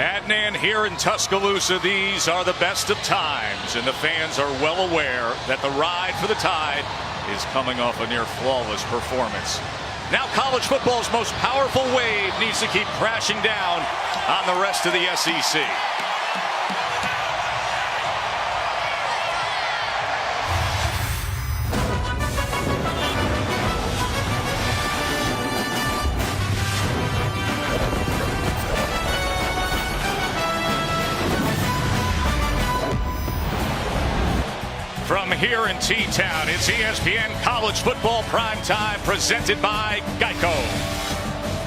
Adnan here in Tuscaloosa. These are the best of times, and the fans are well aware that the ride for the Tide is coming off a near flawless performance. Now college football's most powerful wave needs to keep crashing down on the rest of the SEC. From here in T-Town, it's ESPN College Football Primetime presented by Geico.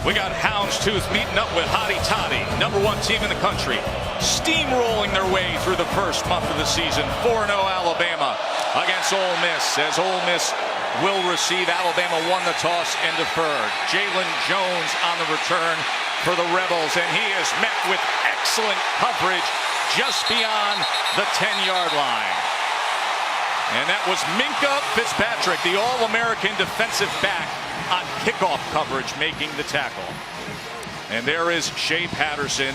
We got Houndstooth meeting up with Hotty Toddy, #1 team in the country, steamrolling their way through the first month of the season. 4-0 Alabama against Ole Miss, as Ole Miss will receive. Alabama won the toss and deferred. Jalen Jones on the return for the Rebels, and he is met with excellent coverage just beyond the 10-yard line. And that was Minkah Fitzpatrick, the All-American defensive back, on kickoff coverage, making the tackle. And there is Shea Patterson,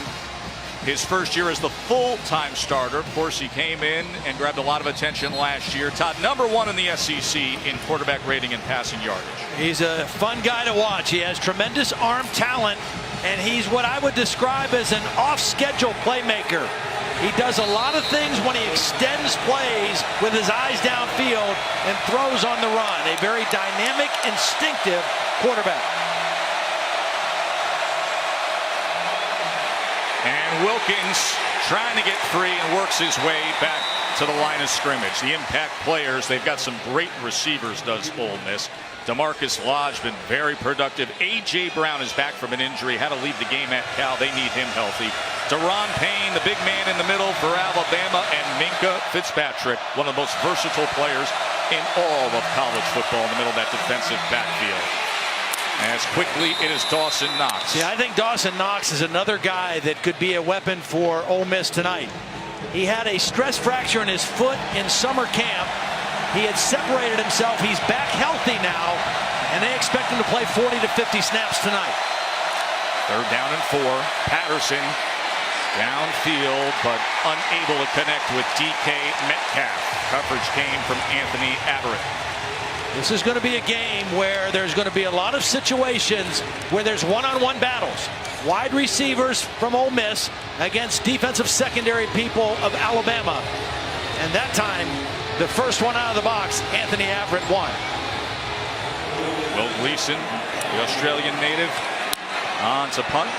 his first year as the full-time starter. Of course, he came in and grabbed a lot of attention last year. Todd, #1 in the SEC in quarterback rating and passing yardage. He's a fun guy to watch. He has tremendous arm talent, and he's what I would describe as an off-schedule playmaker. He does a lot of things when he extends plays with his eyes downfield and throws on the run. A very dynamic, instinctive quarterback. And Wilkins trying to get free and works his way back to the line of scrimmage. The impact players, they've got some great receivers, does Ole Miss. DeMarcus Lodge been very productive. A.J. Brown is back from an injury, had to leave the game at Cal. They need him healthy. Deron Payne, the big man in the middle for Alabama, and Minkah Fitzpatrick, one of the most versatile players in all of college football in the middle of that defensive backfield. As quickly it is Dawson Knox. Yeah, I think Dawson Knox is another guy that could be a weapon for Ole Miss tonight. He had a stress fracture in his foot in summer camp. He had separated himself. He's back healthy now, and they expect him to play 40 to 50 snaps tonight. 3rd down and 4. Patterson downfield, but unable to connect with DK Metcalf. Coverage came from Anthony Averett. This is going to be a game where there's going to be a lot of situations where there's one-on-one battles. Wide receivers from Ole Miss against defensive secondary people of Alabama. And that time, the first one out of the box, Anthony Averett won. Will Gleason, the Australian native, on to punt.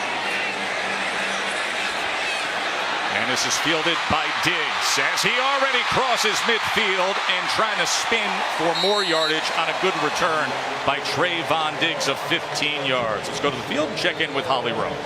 And this is fielded by Diggs as he already crosses midfield and trying to spin for more yardage on a good return by Trayvon Diggs of 15 yards. Let's go to the field and check in with Holly Rowe.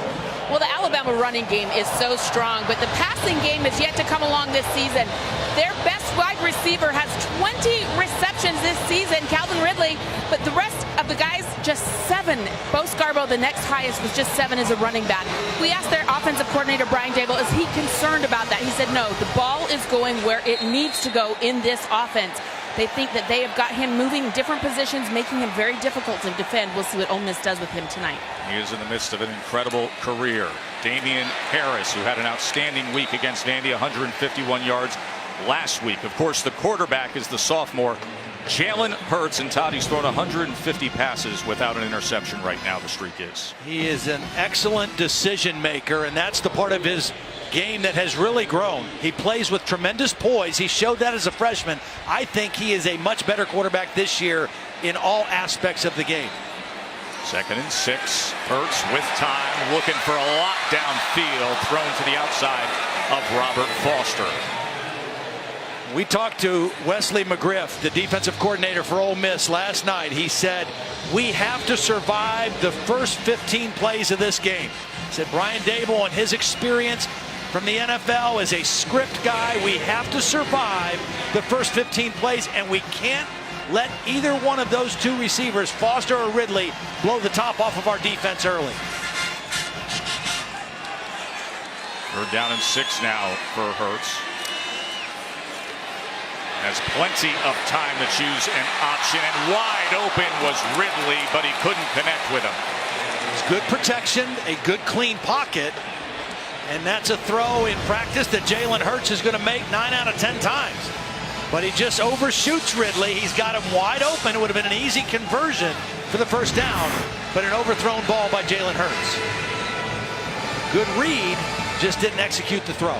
Well, the Alabama running game is so strong, but the passing game is yet to come along this season. Their best wide receiver has 20 receptions this season, Calvin Ridley, but the rest of the guys, just 7. Bo Scarborough, the next highest, was just 7 as a running back. We asked their offensive coordinator, Brian Dable, is he concerned about that? He said, no, the ball is going where it needs to go in this offense. They think that they have got him moving different positions, making him very difficult to defend. We'll see what Ole Miss does with him tonight. He is in the midst of an incredible career. Damian Harris, who had an outstanding week against Vandy, 151 yards last week. Of course, the quarterback is the sophomore Jalen Hurts, and Todd, he's thrown 150 passes without an interception right now, the streak is. He is an excellent decision maker, and that's the part of his game that has really grown. He plays with tremendous poise. He showed that as a freshman. I think he is a much better quarterback this year in all aspects of the game. 2nd and 6. Hurts with time, looking for a lot downfield, thrown to the outside of Robert Foster. We talked to Wesley McGriff, the defensive coordinator for Ole Miss, last night. He said, we have to survive the first 15 plays of this game. He said Brian Dable and his experience from the NFL as a script guy, we have to survive the first 15 plays, and we can't let either one of those 2 receivers, Foster or Ridley, blow the top off of our defense early. 3rd down and 6 now for Hurts. Has plenty of time to choose an option, and wide open was Ridley, but he couldn't connect with him. It's good protection, a good clean pocket, And that's a throw in practice that Jalen Hurts is going to make 9 out of 10 times. But he just overshoots Ridley. He's got him wide open. It would have been an easy conversion for the first down, but an overthrown ball by Jalen Hurts. Good read, just didn't execute the throw.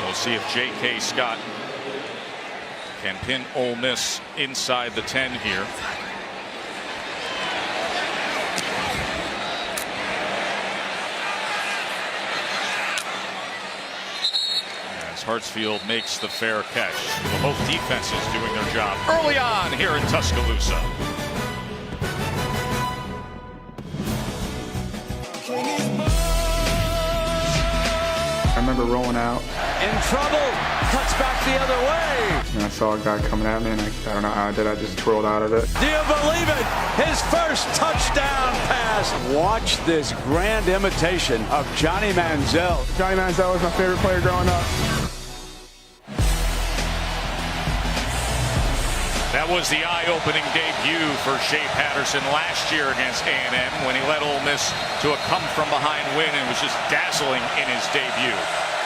We'll see if J.K. Scott can pin Ole Miss inside the 10 here. As Hartsfield makes the fair catch. Both defenses doing their job early on here in Tuscaloosa. I remember rolling out. In trouble, cuts back the other way. And I saw a guy coming at me, and I don't know how I did. I just twirled out of it. Do you believe it? His first touchdown pass. Watch this grand imitation of Johnny Manziel. Johnny Manziel was my favorite player growing up. That was the eye-opening debut for Shea Patterson last year against A&M when he led Ole Miss to a come-from-behind win and was just dazzling in his debut.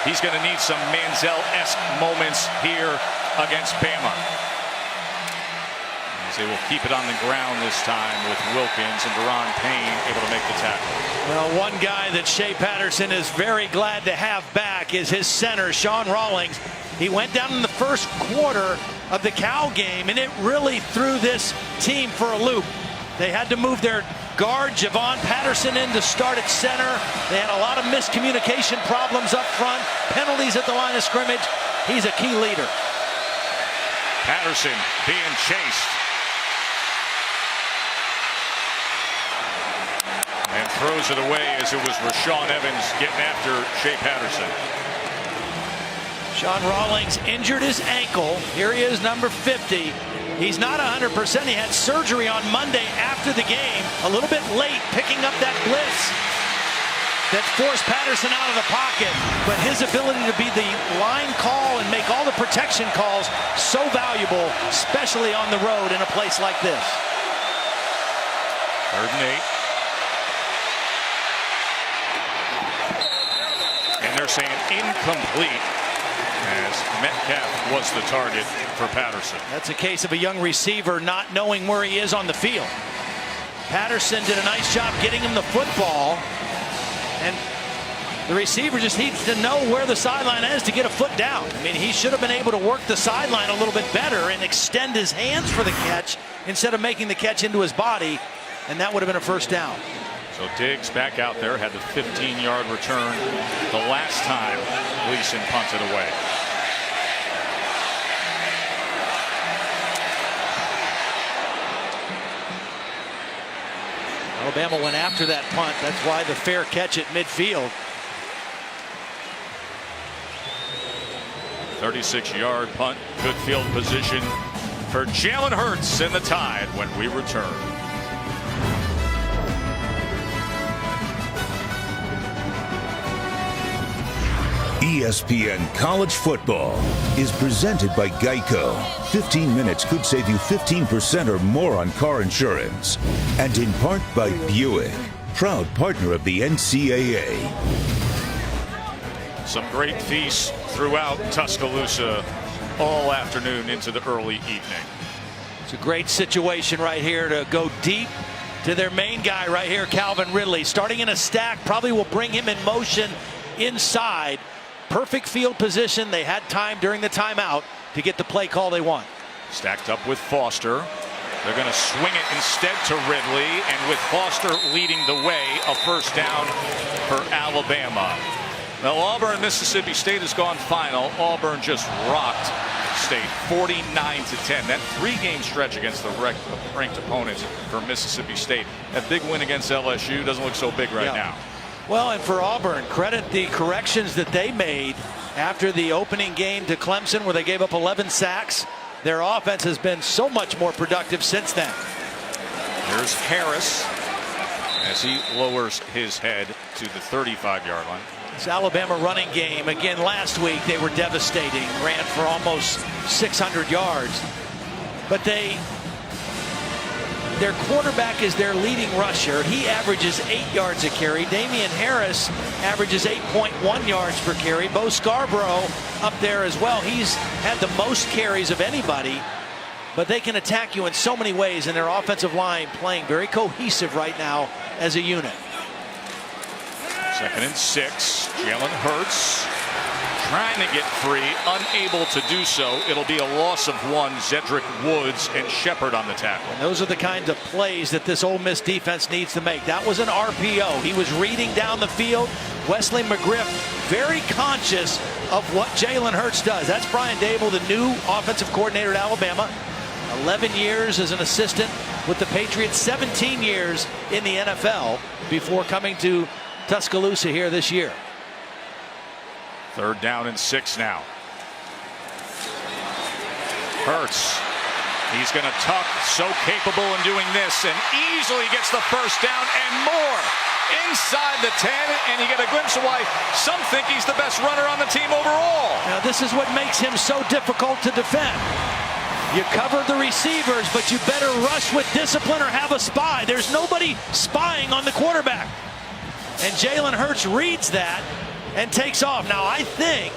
He's going to need some Manziel-esque moments here against Bama. As they will keep it on the ground this time with Wilkins and Deron Payne able to make the tackle. Well, one guy that Shea Patterson is very glad to have back is his center, Sean Rawlings. He went down in the first quarter of the Cal game, and it really threw this team for a loop. They had to move their guard, Javon Patterson, in to start at center. They had a lot of miscommunication problems up front, penalties at the line of scrimmage. He's a key leader. Patterson being chased. And throws it away as it was Rashawn Evans getting after Shea Patterson. Sean Rawlings injured his ankle. Here he is, number 50. He's not 100%. He had surgery on Monday after the game. A little bit late picking up that blitz that forced Patterson out of the pocket. But his ability to be the line call and make all the protection calls so valuable, especially on the road in a place like this. 3rd and 8. And they're saying incomplete, as Metcalf was the target for Patterson. That's a case of a young receiver not knowing where he is on the field. Patterson did a nice job getting him the football, and the receiver just needs to know where the sideline is to get a foot down. I mean, he should have been able to work the sideline a little bit better and extend his hands for the catch instead of making the catch into his body, and that would have been a first down. So Diggs back out there, had the 15-yard return the last time Gleason punted away. Alabama went after that punt. That's why the fair catch at midfield. 36-yard punt, good field position for Jalen Hurts and the Tide when we return. ESPN College Football is presented by Geico. 15 minutes could save you 15% or more on car insurance. And in part by Buick, proud partner of the NCAA. Some great feasts throughout Tuscaloosa all afternoon into the early evening. It's a great situation right here to go deep to their main guy right here, Calvin Ridley. Starting in a stack, probably will bring him in motion inside. Perfect field position. They had time during the timeout to get the play call they want. Stacked up with Foster. They're going to swing it instead to Ridley, and with Foster leading the way, a first down for Alabama. Now Auburn, Mississippi State has gone final. Auburn just rocked State 49-10. That 3-game stretch against the ranked opponents for Mississippi State. That big win against LSU doesn't look so big right now. Well, and for Auburn, credit the corrections that they made after the opening game to Clemson, where they gave up 11 sacks. Their offense has been so much more productive since then. Here's Harris as he lowers his head to the 35-yard line. This Alabama running game, again, last week they were devastating, ran for almost 600 yards. But they their quarterback is their leading rusher. He averages 8 yards a carry. Damian Harris averages 8.1 yards per carry. Bo Scarborough up there as well. He's had the most carries of anybody. But they can attack you in so many ways, and their offensive line playing very cohesive right now as a unit. 2nd and 6. Jalen Hurts trying to get free, unable to do so. It'll be a loss of 1. Zedrick Woods and Shepard on the tackle. And those are the kinds of plays that this Ole Miss defense needs to make. That was an RPO. He was reading down the field. Wesley McGriff very conscious of what Jalen Hurts does. That's Brian Dable, the new offensive coordinator at Alabama. 11 years as an assistant with the Patriots, 17 years in the NFL before coming to Tuscaloosa here this year. 3rd down and 6 now. Hurts. He's going to tuck, so capable in doing this, and easily gets the 1st down and more. Inside the 10, and you get a glimpse of why some think he's the best runner on the team overall. Now this is what makes him so difficult to defend. You cover the receivers, but you better rush with discipline or have a spy. There's nobody spying on the quarterback. And Jalen Hurts reads that and takes off. Now, I think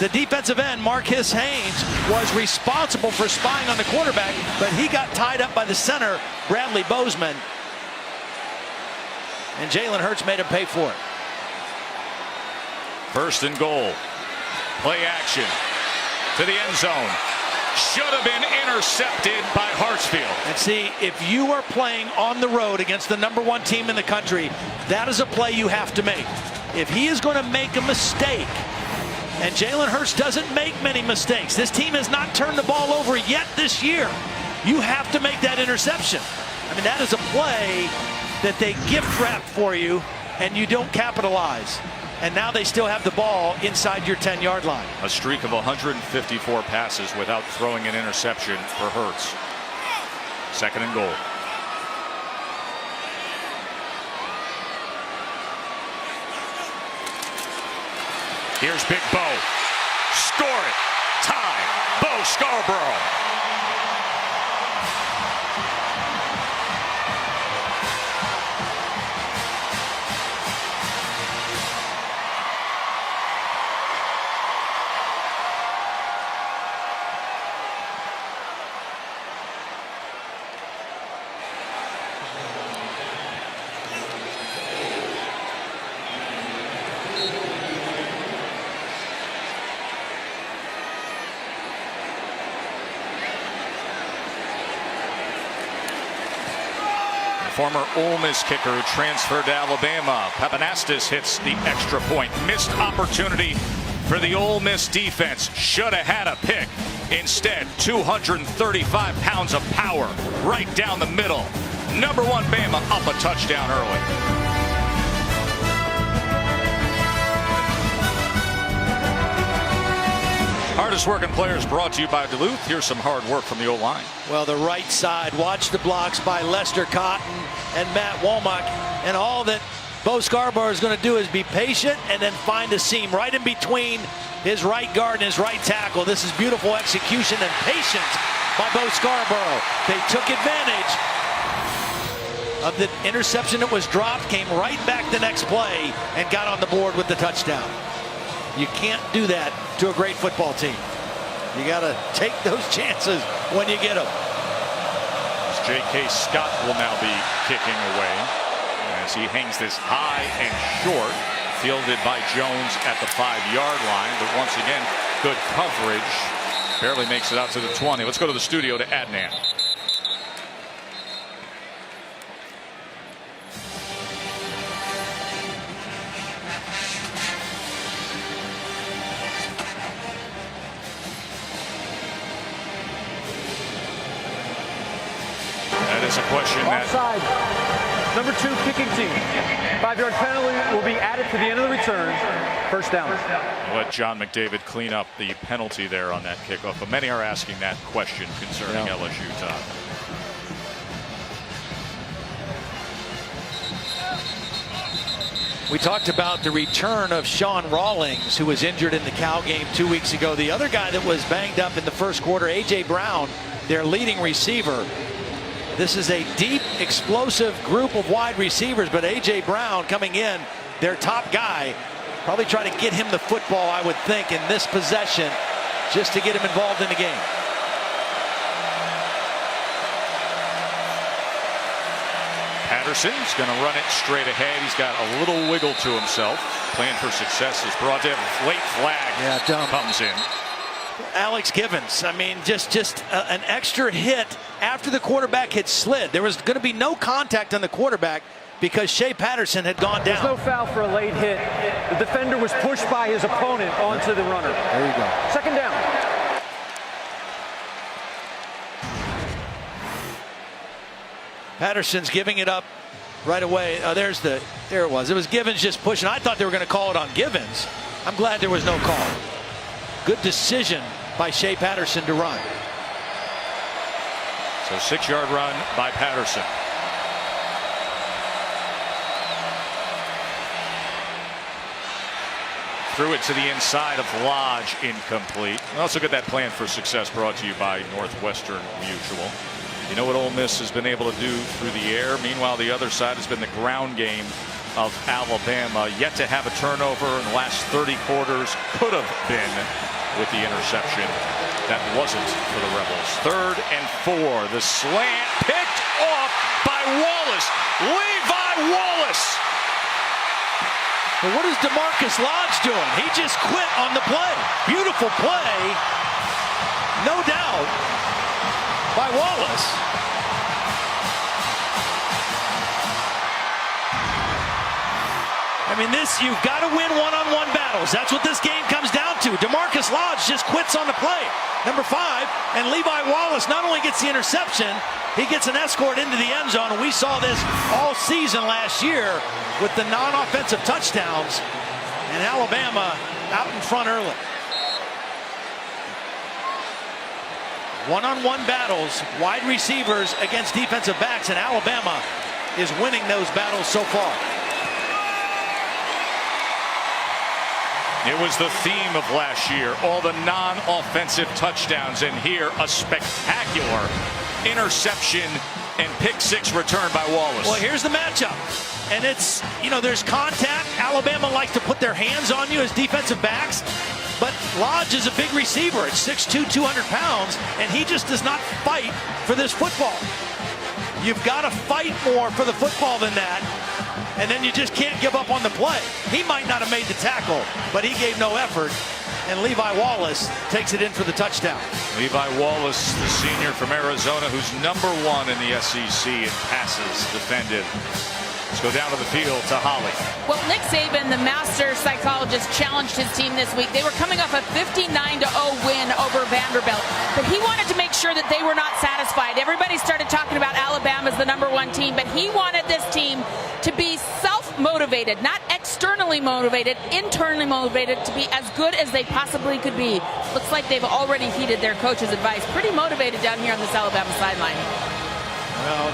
the defensive end, Marquis Haynes, was responsible for spying on the quarterback, but he got tied up by the center, Bradley Bozeman. And Jalen Hurts made him pay for it. 1st and goal. Play action to the end zone. Should have been intercepted by Hartsfield. And see, if you are playing on the road against the #1 team in the country, that is a play you have to make. If he is going to make a mistake, and Jalen Hurts doesn't make many mistakes, this team has not turned the ball over yet this year, you have to make that interception. I mean, that is a play that they gift wrap for you, and you don't capitalize. And now they still have the ball inside your 10-yard line. A streak of 154 passes without throwing an interception for Hurts. 2nd and goal. Here's Big Bo. Score it. Tie. Bo Scarborough. Former Ole Miss kicker who transferred to Alabama. Papanastis hits the extra point. Missed opportunity for the Ole Miss defense. Should have had a pick. Instead, 235 pounds of power right down the middle. #1 Bama up a touchdown early. Hardest working players brought to you by Duluth. Here's some hard work from the O-line. Well, the right side, watch the blocks by Lester Cotton and Matt Womack. And all that Bo Scarborough is going to do is be patient and then find a seam right in between his right guard and his right tackle. This is beautiful execution and patience by Bo Scarborough. They took advantage of the interception that was dropped, came right back the next play, and got on the board with the touchdown. You can't do that to a great football team. You got to take those chances when you get them. J.K. Scott will now be kicking away as he hangs this high and short, fielded by Jones at the 5-yard line. But once again, good coverage. Barely makes it out to the 20. Let's go to the studio to Adnan. Is a question offside. Number 2 kicking team. 5-yard penalty will be added to the end of the return. 1st down. I'll let John McDavid clean up the penalty there on that kickoff, but many are asking that question concerning LSU, Todd. We talked about the return of Sean Rawlings, who was injured in the Cal game 2 weeks ago. The other guy that was banged up in the first quarter, A.J. Brown, their leading receiver. This is a deep, explosive group of wide receivers, but A.J. Brown coming in, their top guy, probably trying to get him the football, I would think, in this possession, just to get him involved in the game. Patterson's going to run it straight ahead. He's got a little wiggle to himself. Plan for success is brought in. Late flag comes in. Alex Givens, I mean, just an extra hit after the quarterback had slid. There was going to be no contact on the quarterback because Shea Patterson had gone down. There's no foul for a late hit. The defender was pushed by his opponent onto the runner. There you go. Second down. Patterson's giving it up right away. There it was. It was Givens just pushing. I thought they were going to call it on Givens. I'm glad there was no call. Good decision by Shea Patterson to run. So 6-yard run by Patterson. Threw it to the inside of Lodge, incomplete. We also get that plan for success brought to you by Northwestern Mutual. You know what Ole Miss has been able to do through the air. Meanwhile, the other side has been the ground game of Alabama. Yet to have a turnover in the last 30 quarters. Could have been with the interception. That wasn't for the Rebels. 3rd and 4. The slant picked off by Wallace. Levi Wallace. Well, what is DeMarcus Lodge doing? He just quit on the play. Beautiful play. No doubt. By Wallace. I mean, you've got to win one-on-one battles. That's what this game comes down to. DeMarcus Lodge just quits on the play. Number 5, and Levi Wallace not only gets the interception, he gets an escort into the end zone. And we saw this all season last year with the non-offensive touchdowns, and Alabama out in front early. One-on-one battles, wide receivers against defensive backs, and Alabama is winning those battles so far. It was the theme of last year, all the non-offensive touchdowns, and here a spectacular interception and pick 6 return by Wallace. Well, here's the matchup, and it's, there's contact. Alabama likes to put their hands on you as defensive backs. But Lodge is a big receiver at 6'2", 200 pounds, and he just does not fight for this football. You've got to fight more for the football than that, and then you just can't give up on the play. He might not have made the tackle, but he gave no effort, and Levi Wallace takes it in for the touchdown. Levi Wallace, the senior from Arizona, who's number 1 in the SEC in passes defended. Let's go down to the field to Holly. Well, Nick Saban, the master psychologist, challenged his team this week. They were coming off a 59-0 win over Vanderbilt, but he wanted to make sure that they were not satisfied. Everybody started talking about Alabama as the number 1 team, but he wanted this team to be self-motivated, not externally motivated, internally motivated, to be as good as they possibly could be. Looks like they've already heeded their coach's advice. Pretty motivated down here on this Alabama sideline. Well,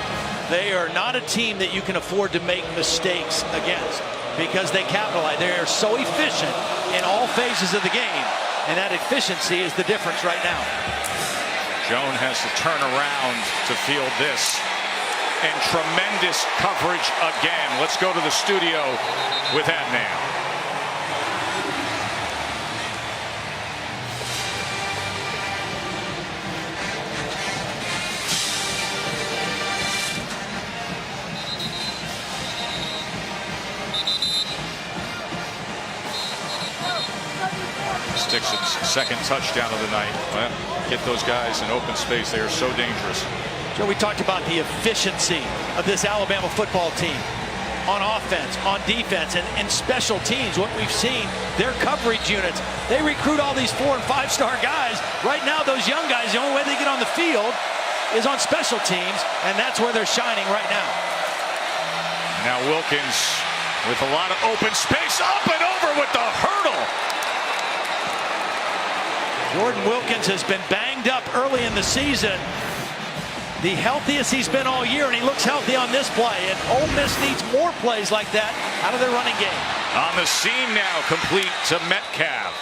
they are not a team that you can afford to make mistakes against because they capitalize. They are so efficient in all phases of the game, and that efficiency is the difference right now. Joan has to turn around to field this, and tremendous coverage again. Let's go to the studio with that now. Dixon's second touchdown of the night. Well, get those guys in open space. They are so dangerous. Joe, we talked about the efficiency of this Alabama football team on offense, on defense, and in special teams. What we've seen, their coverage units, they recruit all these 4- and 5-star guys. Right now, those young guys, the only way they get on the field is on special teams, and that's where they're shining right now. Now Wilkins with a lot of open space, up and over with the hurdle. Jordan Wilkins has been banged up early in the season. The healthiest he's been all year, and he looks healthy on this play. And Ole Miss needs more plays like that out of their running game. On the seam now, complete to Metcalf.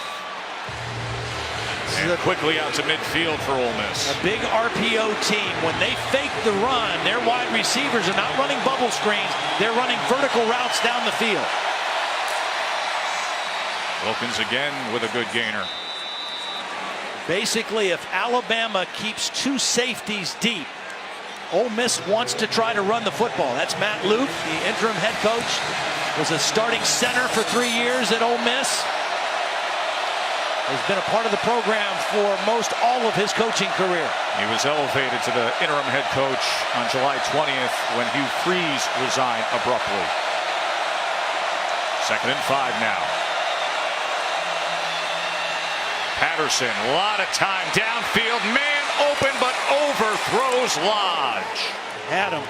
And quickly out to midfield for Ole Miss. A big RPO team. When they fake the run, their wide receivers are not running bubble screens. They're running vertical routes down the field. Wilkins again with a good gainer. Basically, if Alabama keeps two safeties deep, Ole Miss wants to try to run the football. That's Matt Luke, the interim head coach. Was a starting center for 3 years at Ole Miss. Has been a part of the program for most all of his coaching career. He was elevated to the interim head coach on July 20th when Hugh Freeze resigned abruptly. 2nd and 5 now. Patterson, a lot of time downfield, man open but overthrows Lodge. Had him.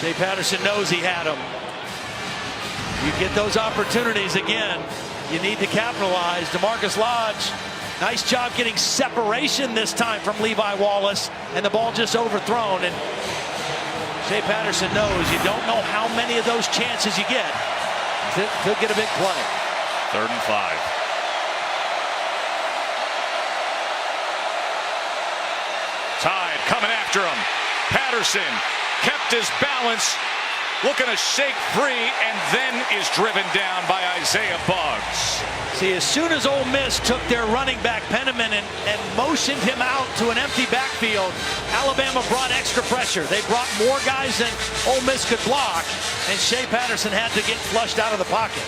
Shea Patterson knows he had him. You get those opportunities again, you need to capitalize. DeMarcus Lodge, nice job getting separation this time from Levi Wallace, and the ball just overthrown. And Shea Patterson knows you don't know how many of those chances you get to get a big play. 3rd and 5. Tide coming after him. Patterson kept his balance, looking to shake free, and then is driven down by Isaiah Buggs. See, as soon as Ole Miss took their running back Penniman and motioned him out to an empty backfield, Alabama brought extra pressure. They brought more guys than Ole Miss could block, and Shea Patterson had to get flushed out of the pocket.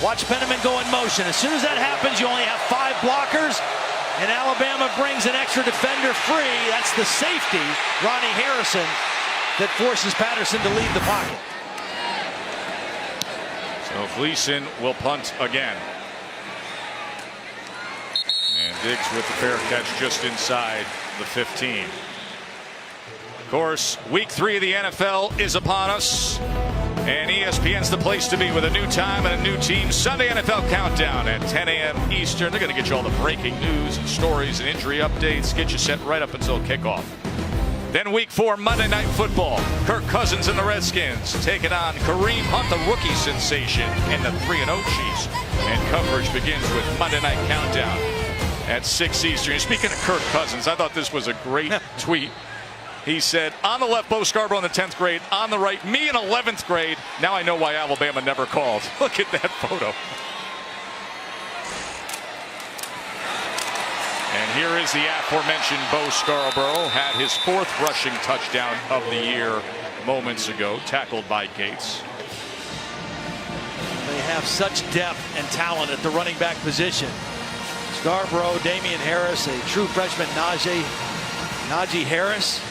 Watch Penniman go in motion. As soon as that happens, you only have 5 blockers, and Alabama brings an extra defender free. That's the safety, Ronnie Harrison, that forces Patterson to leave the pocket. So Gleason will punt again. And Diggs with the fair catch just inside the 15. Of course, week 3 of the NFL is upon us. And ESPN's the place to be with a new time and a new team. Sunday NFL Countdown at 10 a.m. Eastern. They're going to get you all the breaking news and stories and injury updates. Get you set right up until kickoff. Then week 4, Monday Night Football. Kirk Cousins and the Redskins taking on Kareem Hunt, the rookie sensation, and the 3-0 Chiefs. And coverage begins with Monday Night Countdown at 6 Eastern. Speaking of Kirk Cousins, I thought this was a great tweet. He said, on the left, Bo Scarborough in the 10th grade. On the right, me in 11th grade. Now I know why Alabama never called. Look at that photo. And here is the aforementioned Bo Scarborough. Had his 4th rushing touchdown of the year moments ago, tackled by Gates. They have such depth and talent at the running back position. Scarborough, Damian Harris, a true freshman, Najee Harris,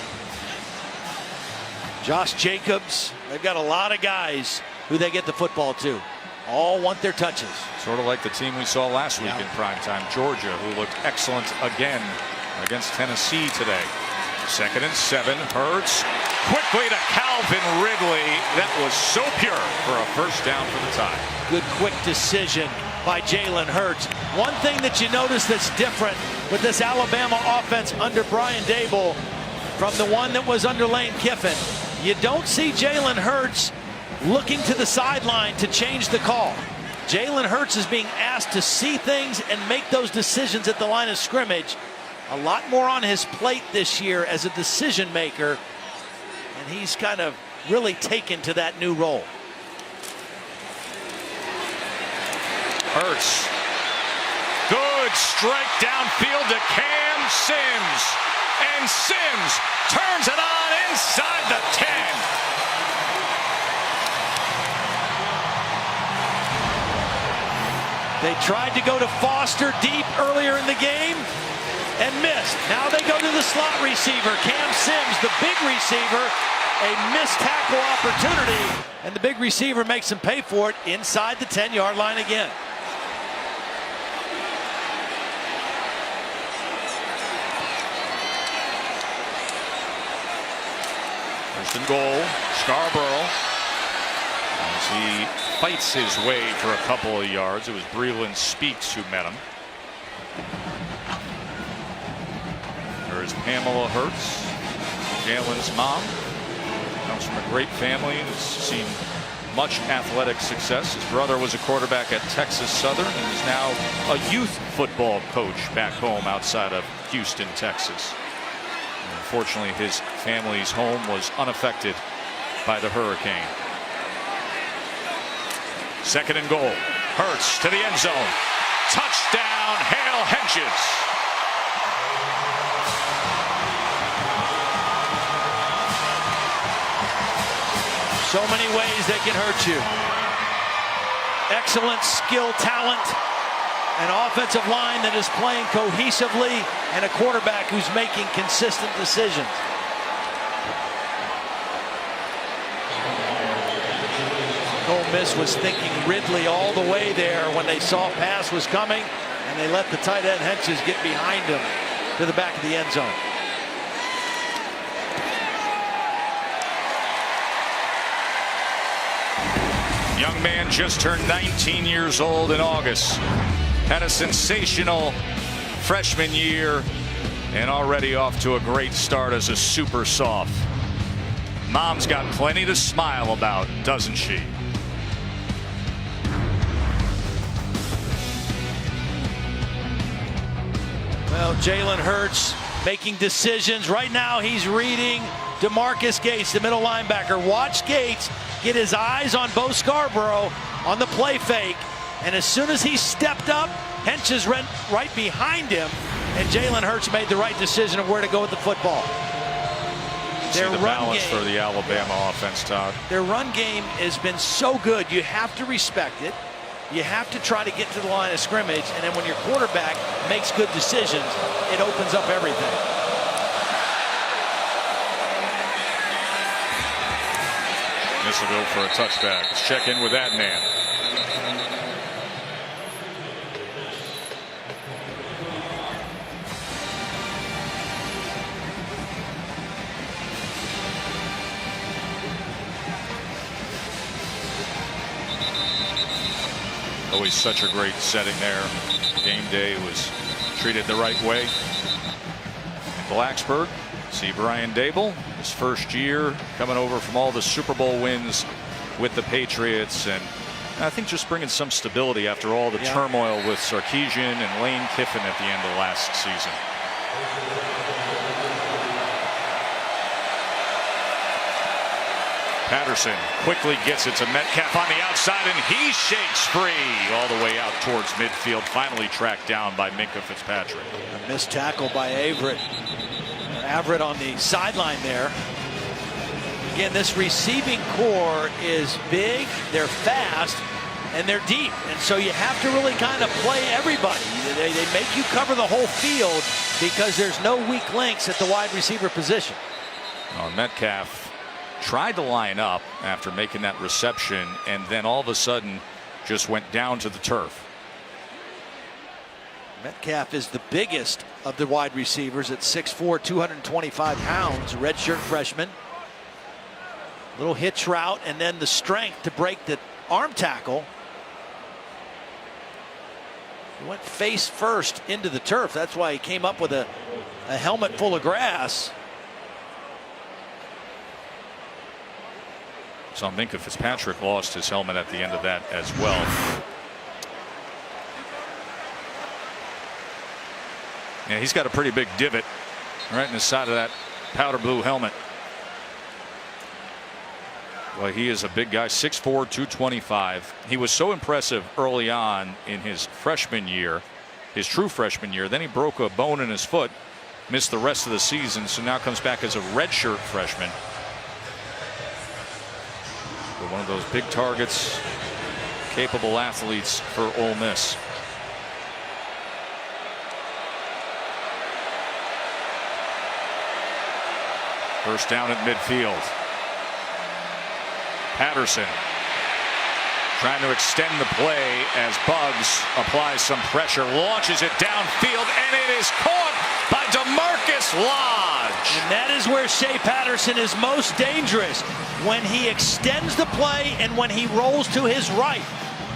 Josh Jacobs. They've got a lot of guys who they get the football to. All want their touches. Sort of like the team we saw last week in primetime, Georgia, who looked excellent again against Tennessee today. 2nd and 7, Hurts quickly to Calvin Ridley. That was so pure for a first down for the Tide. Good quick decision by Jalen Hurts. One thing that you notice that's different with this Alabama offense under Brian Dable from the one that was under Lane Kiffin, you don't see Jalen Hurts looking to the sideline to change the call. Jalen Hurts is being asked to see things and make those decisions at the line of scrimmage. A lot more on his plate this year as a decision maker, and he's kind of really taken to that new role. Hurts. Good strike downfield to Cam Sims. And Sims turns it on inside the 10. They tried to go to Foster deep earlier in the game and missed. Now they go to the slot receiver, Cam Sims, the big receiver. A missed tackle opportunity, and the big receiver makes him pay for it inside the 10-yard line again. First and goal, Scarborough, as he fights his way for a couple of yards. It was Breland Speaks who met him. There's Pamela Hurts, Jalen's mom. Comes from a great family. Has seen much athletic success. His brother was a quarterback at Texas Southern and is now a youth football coach back home outside of Houston, Texas. Unfortunately, his family's home was unaffected by the hurricane. 2nd and goal. Hurts to the end zone. Touchdown, Hale Henches. So many ways they can hurt you. Excellent skill, talent, an offensive line that is playing cohesively, and a quarterback who's making consistent decisions. Ole Miss was thinking Ridley all the way there when they saw pass was coming, and they let the tight end Henches get behind him to the back of the end zone. Young man just turned 19 years old in August. Had a sensational freshman year and already off to a great start as a super soft. Mom's got plenty to smile about, doesn't she? Well, Jalen Hurts making decisions. Right now he's reading DeMarcus Gates, the middle linebacker. Watch Gates get his eyes on Bo Scarborough on the play fake. And as soon as he stepped up, Henches ran right behind him. And Jalen Hurts made the right decision of where to go with the football. Their run balance game for the Alabama offense, Todd. Their run game has been so good. You have to respect it. You have to try to get to the line of scrimmage. And then when your quarterback makes good decisions, it opens up everything. This will go for a touchback. Let's check in with that man. Always such a great setting there. Game day was treated the right way. In Blacksburg, see Brian Dable, his first year coming over from all the Super Bowl wins with the Patriots, and I think just bringing some stability after all the turmoil with Sarkisian and Lane Kiffin at the end of last season. Patterson quickly gets it to Metcalf on the outside, and he shakes free all the way out towards midfield, finally tracked down by Minkah Fitzpatrick. A missed tackle by Averett on the sideline there. Again, this receiving core is big, they're fast, and they're deep. And so you have to really kind of play everybody. They make you cover the whole field because there's no weak links at the wide receiver position. Metcalf tried to line up after making that reception, and then all of a sudden just went down to the turf. Metcalf is the biggest of the wide receivers at 6'4", 225 pounds, redshirt freshman. Little hitch route, and then the strength to break the arm tackle. He went face first into the turf. That's why he came up with a helmet full of grass. So Minkah Fitzpatrick lost his helmet at the end of that as well. Yeah, he's got a pretty big divot right in the side of that powder blue helmet. Well, he is a big guy, 6'4", 225. He was so impressive early on in his freshman year, his true freshman year. Then he broke a bone in his foot, missed the rest of the season, so now comes back as a redshirt freshman. But one of those big targets, capable athletes for Ole Miss. First down at midfield. Patterson trying to extend the play as Buggs applies some pressure, launches it downfield, and it is caught by DeMarcus Lodge. And that is where Shea Patterson is most dangerous, when he extends the play and when he rolls to his right.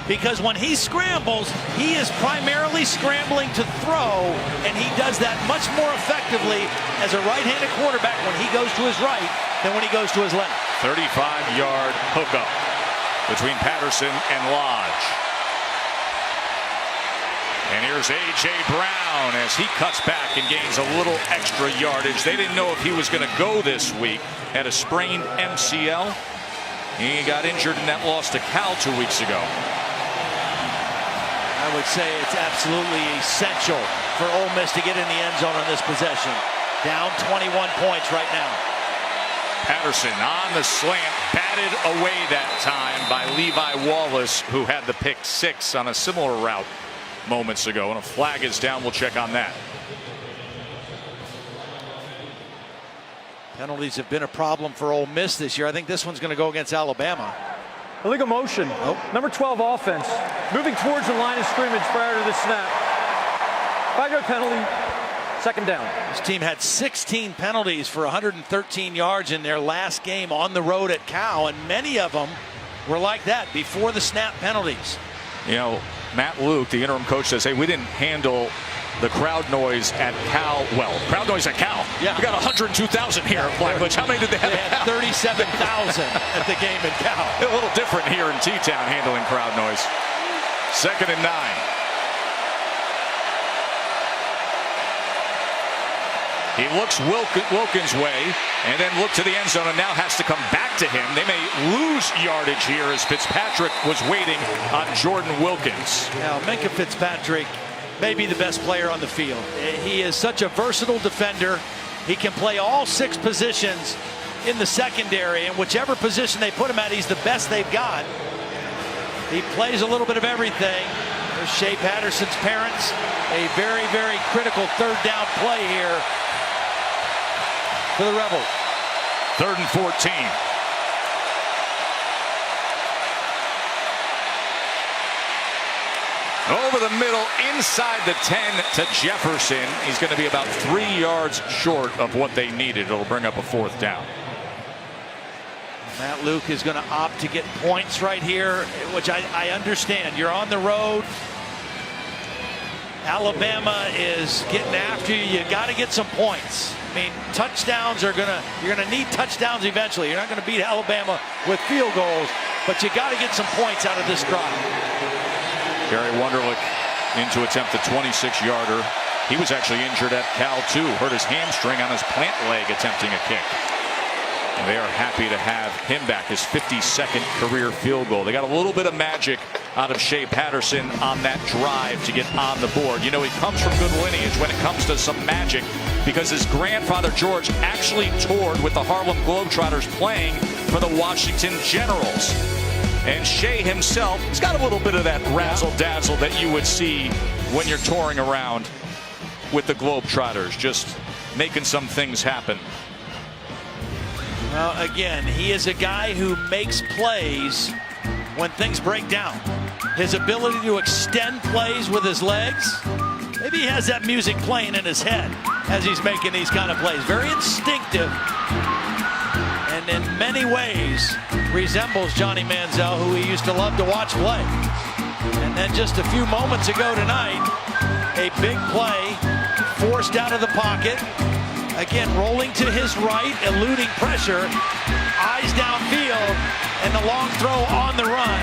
Because when he scrambles, he is primarily scrambling to throw, and he does that much more effectively as a right-handed quarterback when he goes to his right than when he goes to his left. 35-yard hookup. between Patterson and Lodge. And here's A.J. Brown as he cuts back and gains a little extra yardage. They didn't know if he was going to go this week. Had a sprained MCL. He got injured in that loss to Cal 2 weeks ago. I would say it's absolutely essential for Ole Miss to get in the end zone on this possession. Down 21 points right now. Patterson on the slant, batted away that time by Levi Wallace, who had the pick 6 on a similar route moments ago. And a flag is down. We'll check on that. Penalties have been a problem for Ole Miss this year. I think this one's going to go against Alabama. Illegal motion. Number 12 offense. Moving towards the line of scrimmage prior to the snap. 5-yard penalty. Second down. This team had 16 penalties for 113 yards in their last game on the road at Cal, and many of them were like that, before the snap penalties. You know, Matt Luke, the interim coach, says, hey, we didn't handle the crowd noise at Cal. Well, crowd noise at Cal. Yeah. We got 102,000 here at Blackledge. How many did they have? They had 37,000 at the game at Cal. A little different here in T-Town handling crowd noise. 2nd and 9. He looks Wilkins' way and then look to the end zone and now has to come back to him. They may lose yardage here as Fitzpatrick was waiting on Jordan Wilkins. Now, Minkah Fitzpatrick may be the best player on the field. He is such a versatile defender. He can play all 6 positions in the secondary, and whichever position they put him at, he's the best they've got. He plays a little bit of everything. There's Shea Patterson's parents. A very, very critical 3rd down play here for the Rebels. 3rd and 14. Over the middle, inside the 10 to Jefferson. He's going to be about 3 yards short of what they needed. It'll bring up a 4th down. Matt Luke is going to opt to get points right here, which I understand. You're on the road. Alabama is getting after you. You got to get some points. I mean, touchdowns are you're gonna need touchdowns eventually. You're not going to beat Alabama with field goals, but you got to get some points out of this drive. Gary Wunderlich into attempt the 26-yarder. He was actually injured at Cal too. Hurt his hamstring on his plant leg attempting a kick. And they are happy to have him back. His 52nd career field goal. They got a little bit of magic out of Shea Patterson on that drive to get on the board. You know, he comes from good lineage when it comes to some magic, because his grandfather George actually toured with the Harlem Globetrotters playing for the Washington Generals. And Shea himself has got a little bit of that razzle-dazzle that you would see when you're touring around with the Globetrotters, just making some things happen. Well, again, he is a guy who makes plays when things break down. His ability to extend plays with his legs, maybe he has that music playing in his head as he's making these kind of plays. Very instinctive, and in many ways resembles Johnny Manziel, who he used to love to watch play. And then just a few moments ago tonight, a big play forced out of the pocket. Again, rolling to his right, eluding pressure, eyes downfield, and the long throw on the run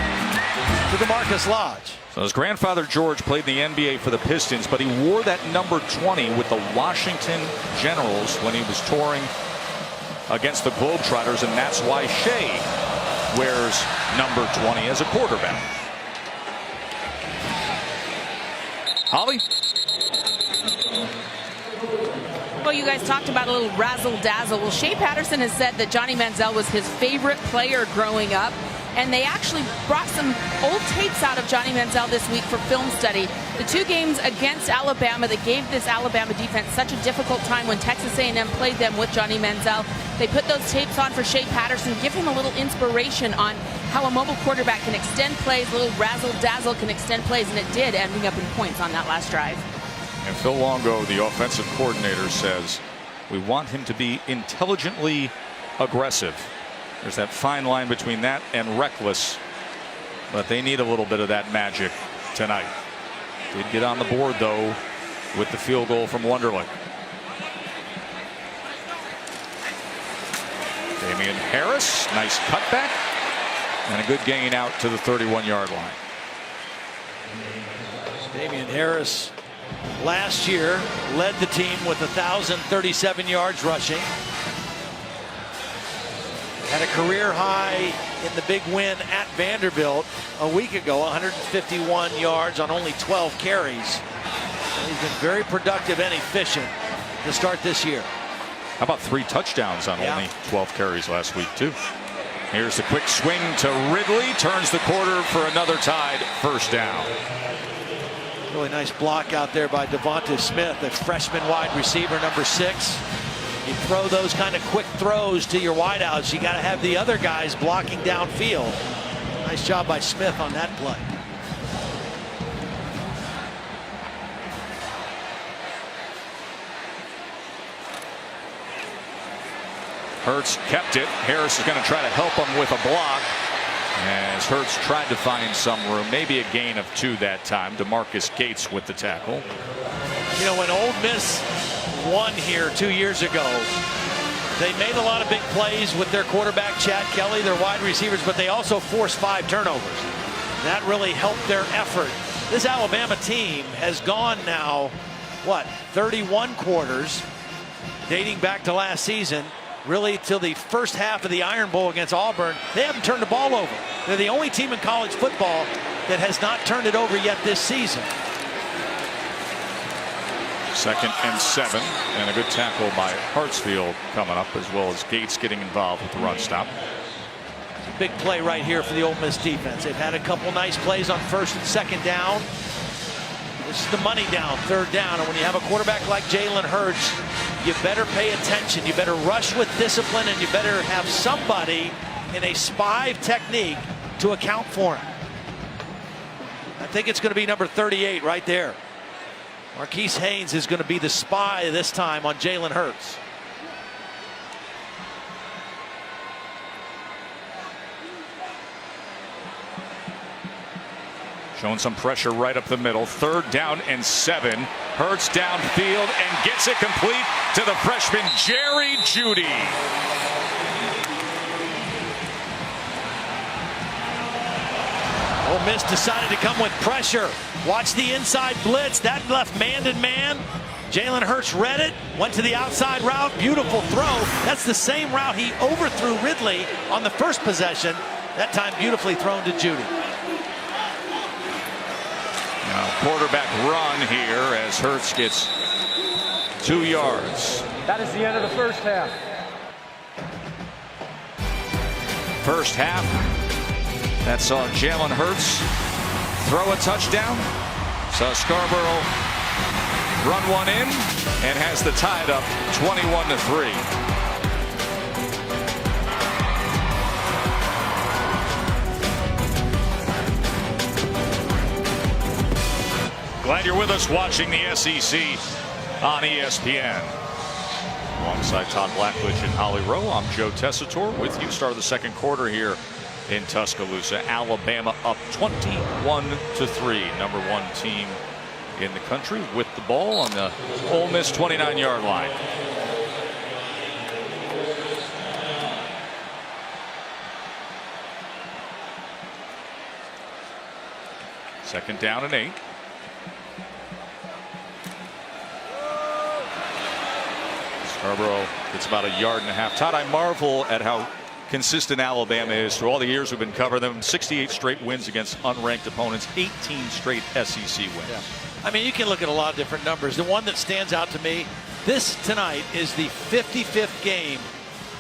to DeMarcus Lodge. So his grandfather George played in the NBA for the Pistons, but he wore that number 20 with the Washington Generals when he was touring against the Globetrotters, and that's why Shea wears number 20 as a quarterback. Holly? Well, you guys talked about a little razzle-dazzle. Well, Shea Patterson has said that Johnny Manziel was his favorite player growing up, and they actually brought some old tapes out of Johnny Manziel this week for film study. The 2 games against Alabama that gave this Alabama defense such a difficult time when Texas A&M played them with Johnny Manziel. They put those tapes on for Shea Patterson, give him a little inspiration on how a mobile quarterback can extend plays, a little razzle-dazzle can extend plays, and it did, ending up in points on that last drive. And Phil Longo, the offensive coordinator, says we want him to be intelligently aggressive. There's that fine line between that and reckless, but they need a little bit of that magic tonight. Did get on the board, though, with the field goal from Wunderlich. Damian Harris, nice cutback. And a good gain out to the 31-yard line. Damian Harris last year led the team with 1,037 yards rushing. Had a career high in the big win at Vanderbilt a week ago, 151 yards on only 12 carries. He's been very productive and efficient to start this year. How about 3 touchdowns on only 12 carries last week, too? Here's the quick swing to Ridley. Turns the quarter for another tied first down. Really nice block out there by Devonta Smith, the freshman wide receiver, number 6. You throw those kind of quick throws to your wideouts, you got to have the other guys blocking downfield. Nice job by Smith on that play. Hurts kept it. Harris is going to try to help him with a block as Hurts tried to find some room. Maybe a gain of 2 that time. DeMarcus Gates with the tackle. You know, when Ole Miss won here 2 years ago, they made a lot of big plays with their quarterback Chad Kelly, their wide receivers, but they also forced 5 turnovers. That really helped their effort. This Alabama team has gone now, 31 quarters dating back to last season, really till the first half of the Iron Bowl against Auburn. They haven't turned the ball over. They're the only team in college football that has not turned it over yet this season. 2nd and 7, and a good tackle by Hartsfield coming up, as well as Gates getting involved with the run stop. Big play right here for the Ole Miss defense. They've had a couple nice plays on 1st and 2nd down. This is the money down, 3rd down, and when you have a quarterback like Jalen Hurts, you better pay attention. You better rush with discipline, and you better have somebody in a spy technique to account for him. I think it's going to be number 38 right there. Marquise Haynes is going to be the spy this time on Jalen Hurts. Showing some pressure right up the middle. 3rd down and 7. Hurts downfield and gets it complete to the freshman Jerry Jeudy. Ole Miss decided to come with pressure. Watch the inside blitz. That left man-to-man. Jalen Hurts read it, went to the outside route. Beautiful throw. That's the same route he overthrew Ridley on the first possession. That time beautifully thrown to Jeudy. Now, quarterback run here as Hurts gets 2 yards. That is the end of the first half. First half, that saw Jalen Hurts throw a touchdown. Saw Scarborough run one in and has the tied up 21-3. Glad you're with us watching the SEC on ESPN. Alongside Todd Blackledge and Holly Rowe, I'm Joe Tessitore with you. Start of the 2nd quarter here in Tuscaloosa. Alabama up 21-3. Number 1 team in the country with the ball on the Ole Miss 29-yard line. Second down and 8. Scarborough gets about 1.5 yards. Todd, I marvel at how consistent Alabama is through all the years we've been covering them. 68 straight wins against unranked opponents, 18 straight SEC wins. Yeah. I mean, you can look at a lot of different numbers. The one that stands out to me, this tonight is the 55th game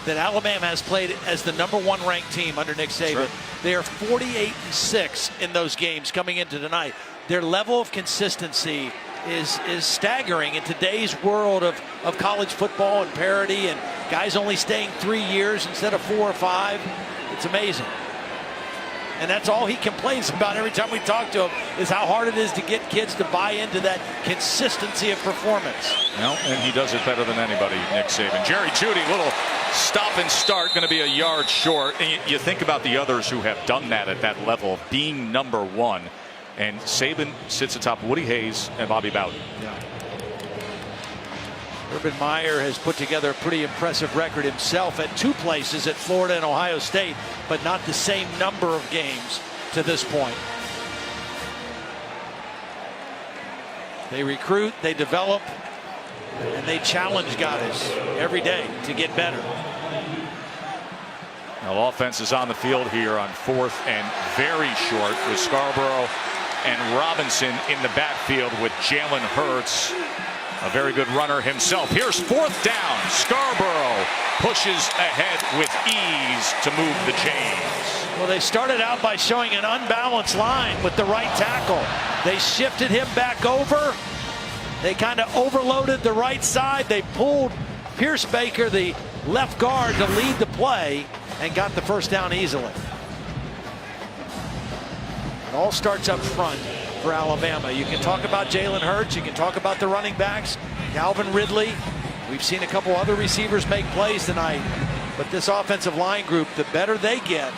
that Alabama has played as the number 1 ranked team under Nick Saban. Right. They are 48-6 in those games coming into tonight. Their level of consistency is staggering in today's world of college football and parity and guys only staying 3 years instead of 4 or 5. It's amazing. And that's all he complains about every time we talk to him, is how hard it is to get kids to buy into that consistency of performance. Well, and he does it better than anybody, Nick Saban. Jerry Jeudy, little stop and start, going to be 1 yard short. And you think about the others who have done that at that level, being number 1. And Saban sits atop Woody Hayes and Bobby Bowden. Yeah. Urban Meyer has put together a pretty impressive record himself at 2 places, at Florida and Ohio State, but not the same number of games to this point. They recruit, they develop, and they challenge guys every day to get better. Now, offense is on the field here on 4th and very short with Scarborough and Robinson in the backfield with Jalen Hurts, a very good runner himself. Here's 4th down. Scarborough pushes ahead with ease to move the chains. Well, they started out by showing an unbalanced line with the right tackle. They shifted him back over. They kind of overloaded the right side. They pulled Pierce Baker, the left guard, to lead the play and got the first down easily. It all starts up front for Alabama. You can talk about Jalen Hurts. You can talk about the running backs. Calvin Ridley. We've seen a couple other receivers make plays tonight. But this offensive line group, the better they get,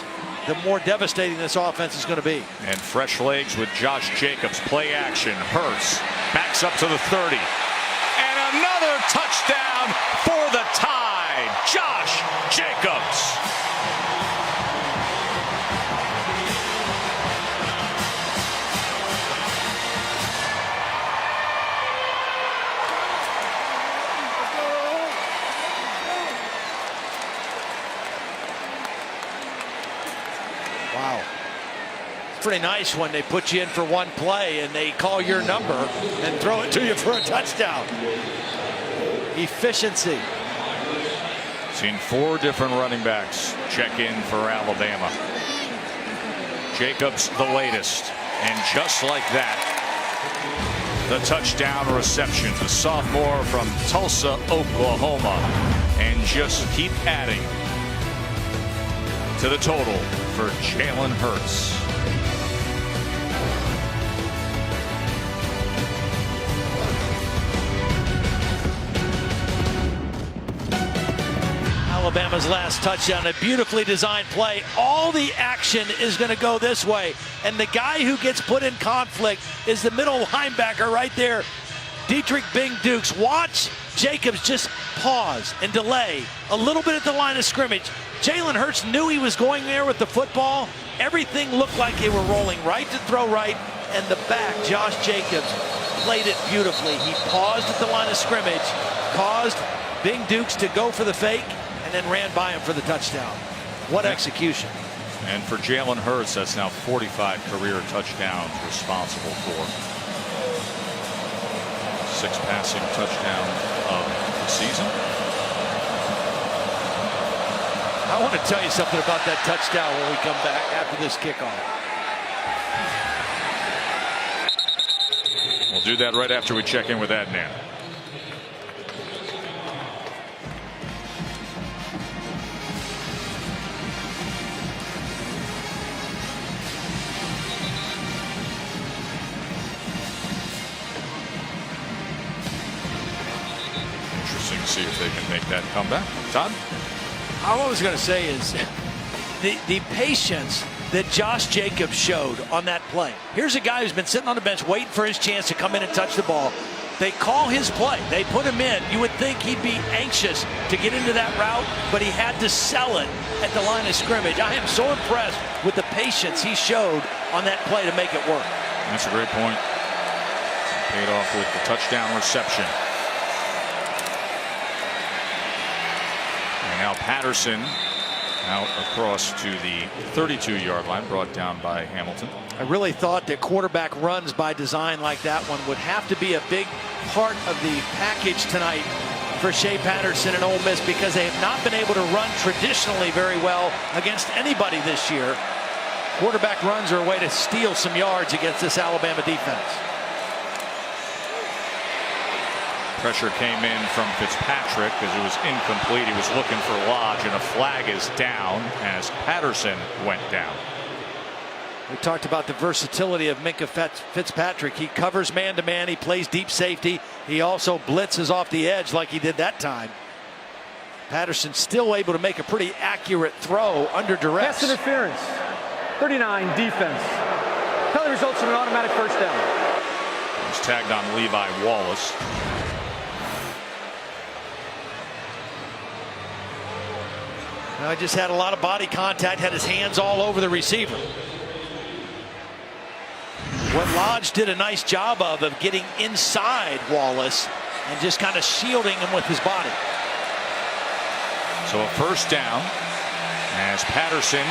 the more devastating this offense is going to be. And fresh legs with Josh Jacobs. Play action. Hurts backs up to the 30. And another touchdown for the Tide. Josh Jacobs. Wow. It's pretty nice when they put you in for one play and they call your number and throw it to you for a touchdown. Efficiency. Seen 4 different running backs check in for Alabama. Jacobs the latest. And just like that, the touchdown reception. The sophomore from Tulsa, Oklahoma. And just keep adding to the total for Jalen Hurts. Alabama's last touchdown, a beautifully designed play. All the action is going to go this way. And the guy who gets put in conflict is the middle linebacker right there, Dietrich Bing-Dukes. Watch Jacobs just pause and delay a little bit at the line of scrimmage. Jalen Hurts knew he was going there with the football. Everything looked like they were rolling right to throw right. And the back, Josh Jacobs, played it beautifully. He paused at the line of scrimmage, caused Bing-Dukes to go for the fake, and then ran by him for the touchdown. What execution. And for Jalen Hurts, that's now 45 career touchdowns responsible for. 6 passing touchdowns of the season. I want to tell you something about that touchdown when we come back after this kickoff. We'll do that right after we check in with Adnan. Interesting to see if they can make that comeback. Todd? All I was going to say is the patience that Josh Jacobs showed on that play. Here's a guy who's been sitting on the bench waiting for his chance to come in and touch the ball. They call his play. They put him in. You would think he'd be anxious to get into that route, but he had to sell it at the line of scrimmage. I am so impressed with the patience he showed on that play to make it work. That's a great point. Paid off with the touchdown reception. And now Patterson out across to the 32-yard line, brought down by Hamilton. I really thought that quarterback runs by design like that one would have to be a big part of the package tonight for Shea Patterson and Ole Miss, because they have not been able to run traditionally very well against anybody this year. Quarterback runs are a way to steal some yards against this Alabama defense. Pressure came in from Fitzpatrick because it was incomplete. He was looking for Lodge, and a flag is down as Patterson went down. We talked about the versatility of Minkah Fitzpatrick. He covers man-to-man. He plays deep safety. He also blitzes off the edge like he did that time. Patterson still able to make a pretty accurate throw under duress. Pass interference. 39 defense. Penalty results in an automatic first down. He's tagged on Levi Wallace. I just had a lot of body contact, had his hands all over the receiver. What Lodge did a nice job of getting inside Wallace and just kind of shielding him with his body. So a first down as Patterson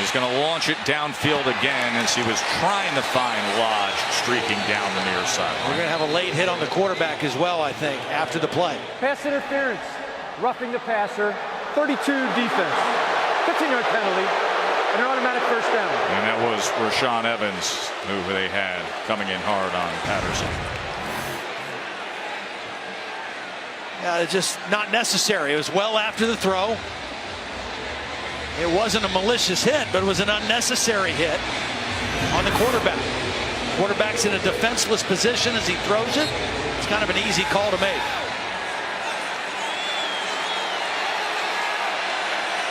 is going to launch it downfield again as he was trying to find Lodge streaking down the near side. We're going to have a late hit on the quarterback as well, I think, after the play. Pass interference, roughing the passer, 32 defense, 15-yard penalty, and an automatic first down. And that was Rashaan Evans, who they had coming in hard on Patterson. Yeah, it's just not necessary. It was well after the throw. It wasn't a malicious hit, but it was an unnecessary hit on the quarterback. Quarterback's in a defenseless position as he throws it. It's kind of an easy call to make.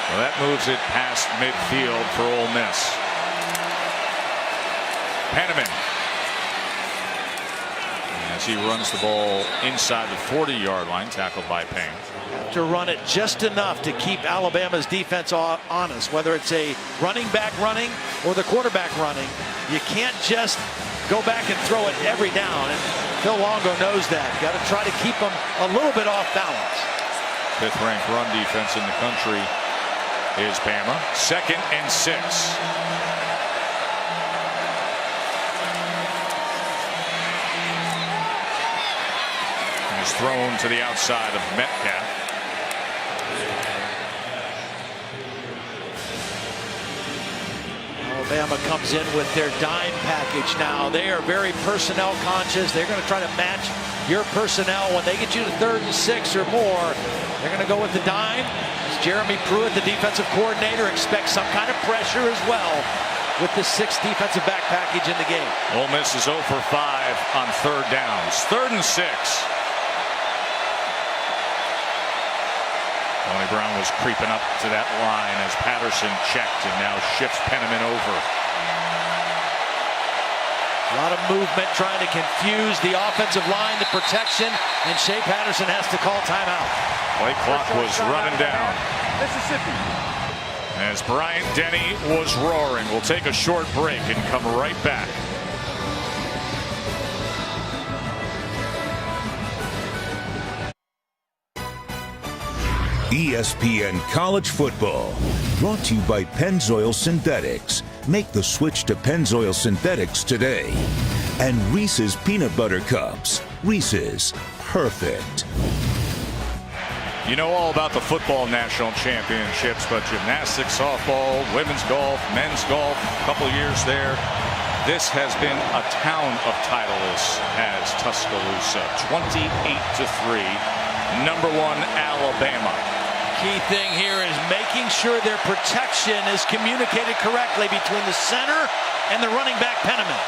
Well, that moves it past midfield for Ole Miss. Penniman, as he runs the ball inside the 40-yard line, tackled by Payne. To run it just enough to keep Alabama's defense honest, whether it's a running back running or the quarterback running. You can't just go back and throw it every down, and Phil Longo knows that. Got to try to keep them a little bit off balance. 5th-ranked run defense in the country is Bama. 2nd and 6. He's thrown to the outside of Metcalf. Alabama comes in with their dime package now. They are very personnel conscious. They're going to try to match your personnel. When they get you to 3rd and 6 or more, they're going to go with the dime. As Jeremy Pruitt, the defensive coordinator, expects some kind of pressure as well with the 6th defensive back package in the game. Ole Miss is 0 for 5 on 3rd downs. 3rd and 6. Tony Brown was creeping up to that line as Patterson checked and now shifts Penniman over. A lot of movement trying to confuse the offensive line, the protection, and Shea Patterson has to call timeout. Play clock was running down. Mississippi. As Bryant Denny was roaring. We'll take a short break and come right back. ESPN College Football, brought to you by Pennzoil Synthetics. Make the switch to Pennzoil Synthetics today. And Reese's Peanut Butter Cups. Reese's, perfect. You know all about the football national championships, but gymnastics, softball, women's golf, men's golf, a couple of years there. This has been a town of titleists as Tuscaloosa. 28-3, #1 Alabama. Key thing here is making sure their protection is communicated correctly between the center and the running back Penniman.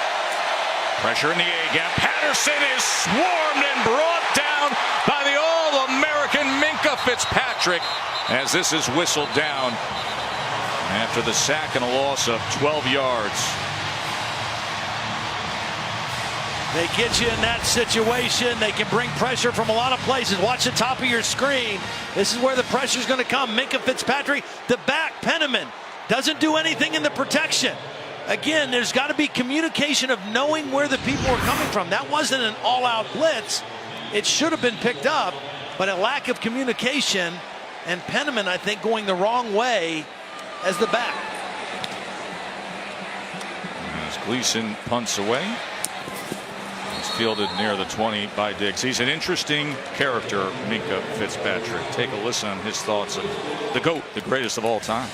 Pressure in the A-gap. Patterson is swarmed and brought down by the All-American Minkah Fitzpatrick as this is whistled down after the sack and a loss of 12 yards. They get you in that situation. They can bring pressure from a lot of places. Watch the top of your screen. This is where the pressure is going to come. Minkah Fitzpatrick, the back, Penniman, doesn't do anything in the protection. Again, there's got to be communication of knowing where the people are coming from. That wasn't an all-out blitz. It should have been picked up, but a lack of communication, and Penniman, I think, going the wrong way as the back. As Gleason punts away. Fielded near the 20 by Diggs. He's an interesting character, Minkah Fitzpatrick. Take a listen on his thoughts of the GOAT, the greatest of all time.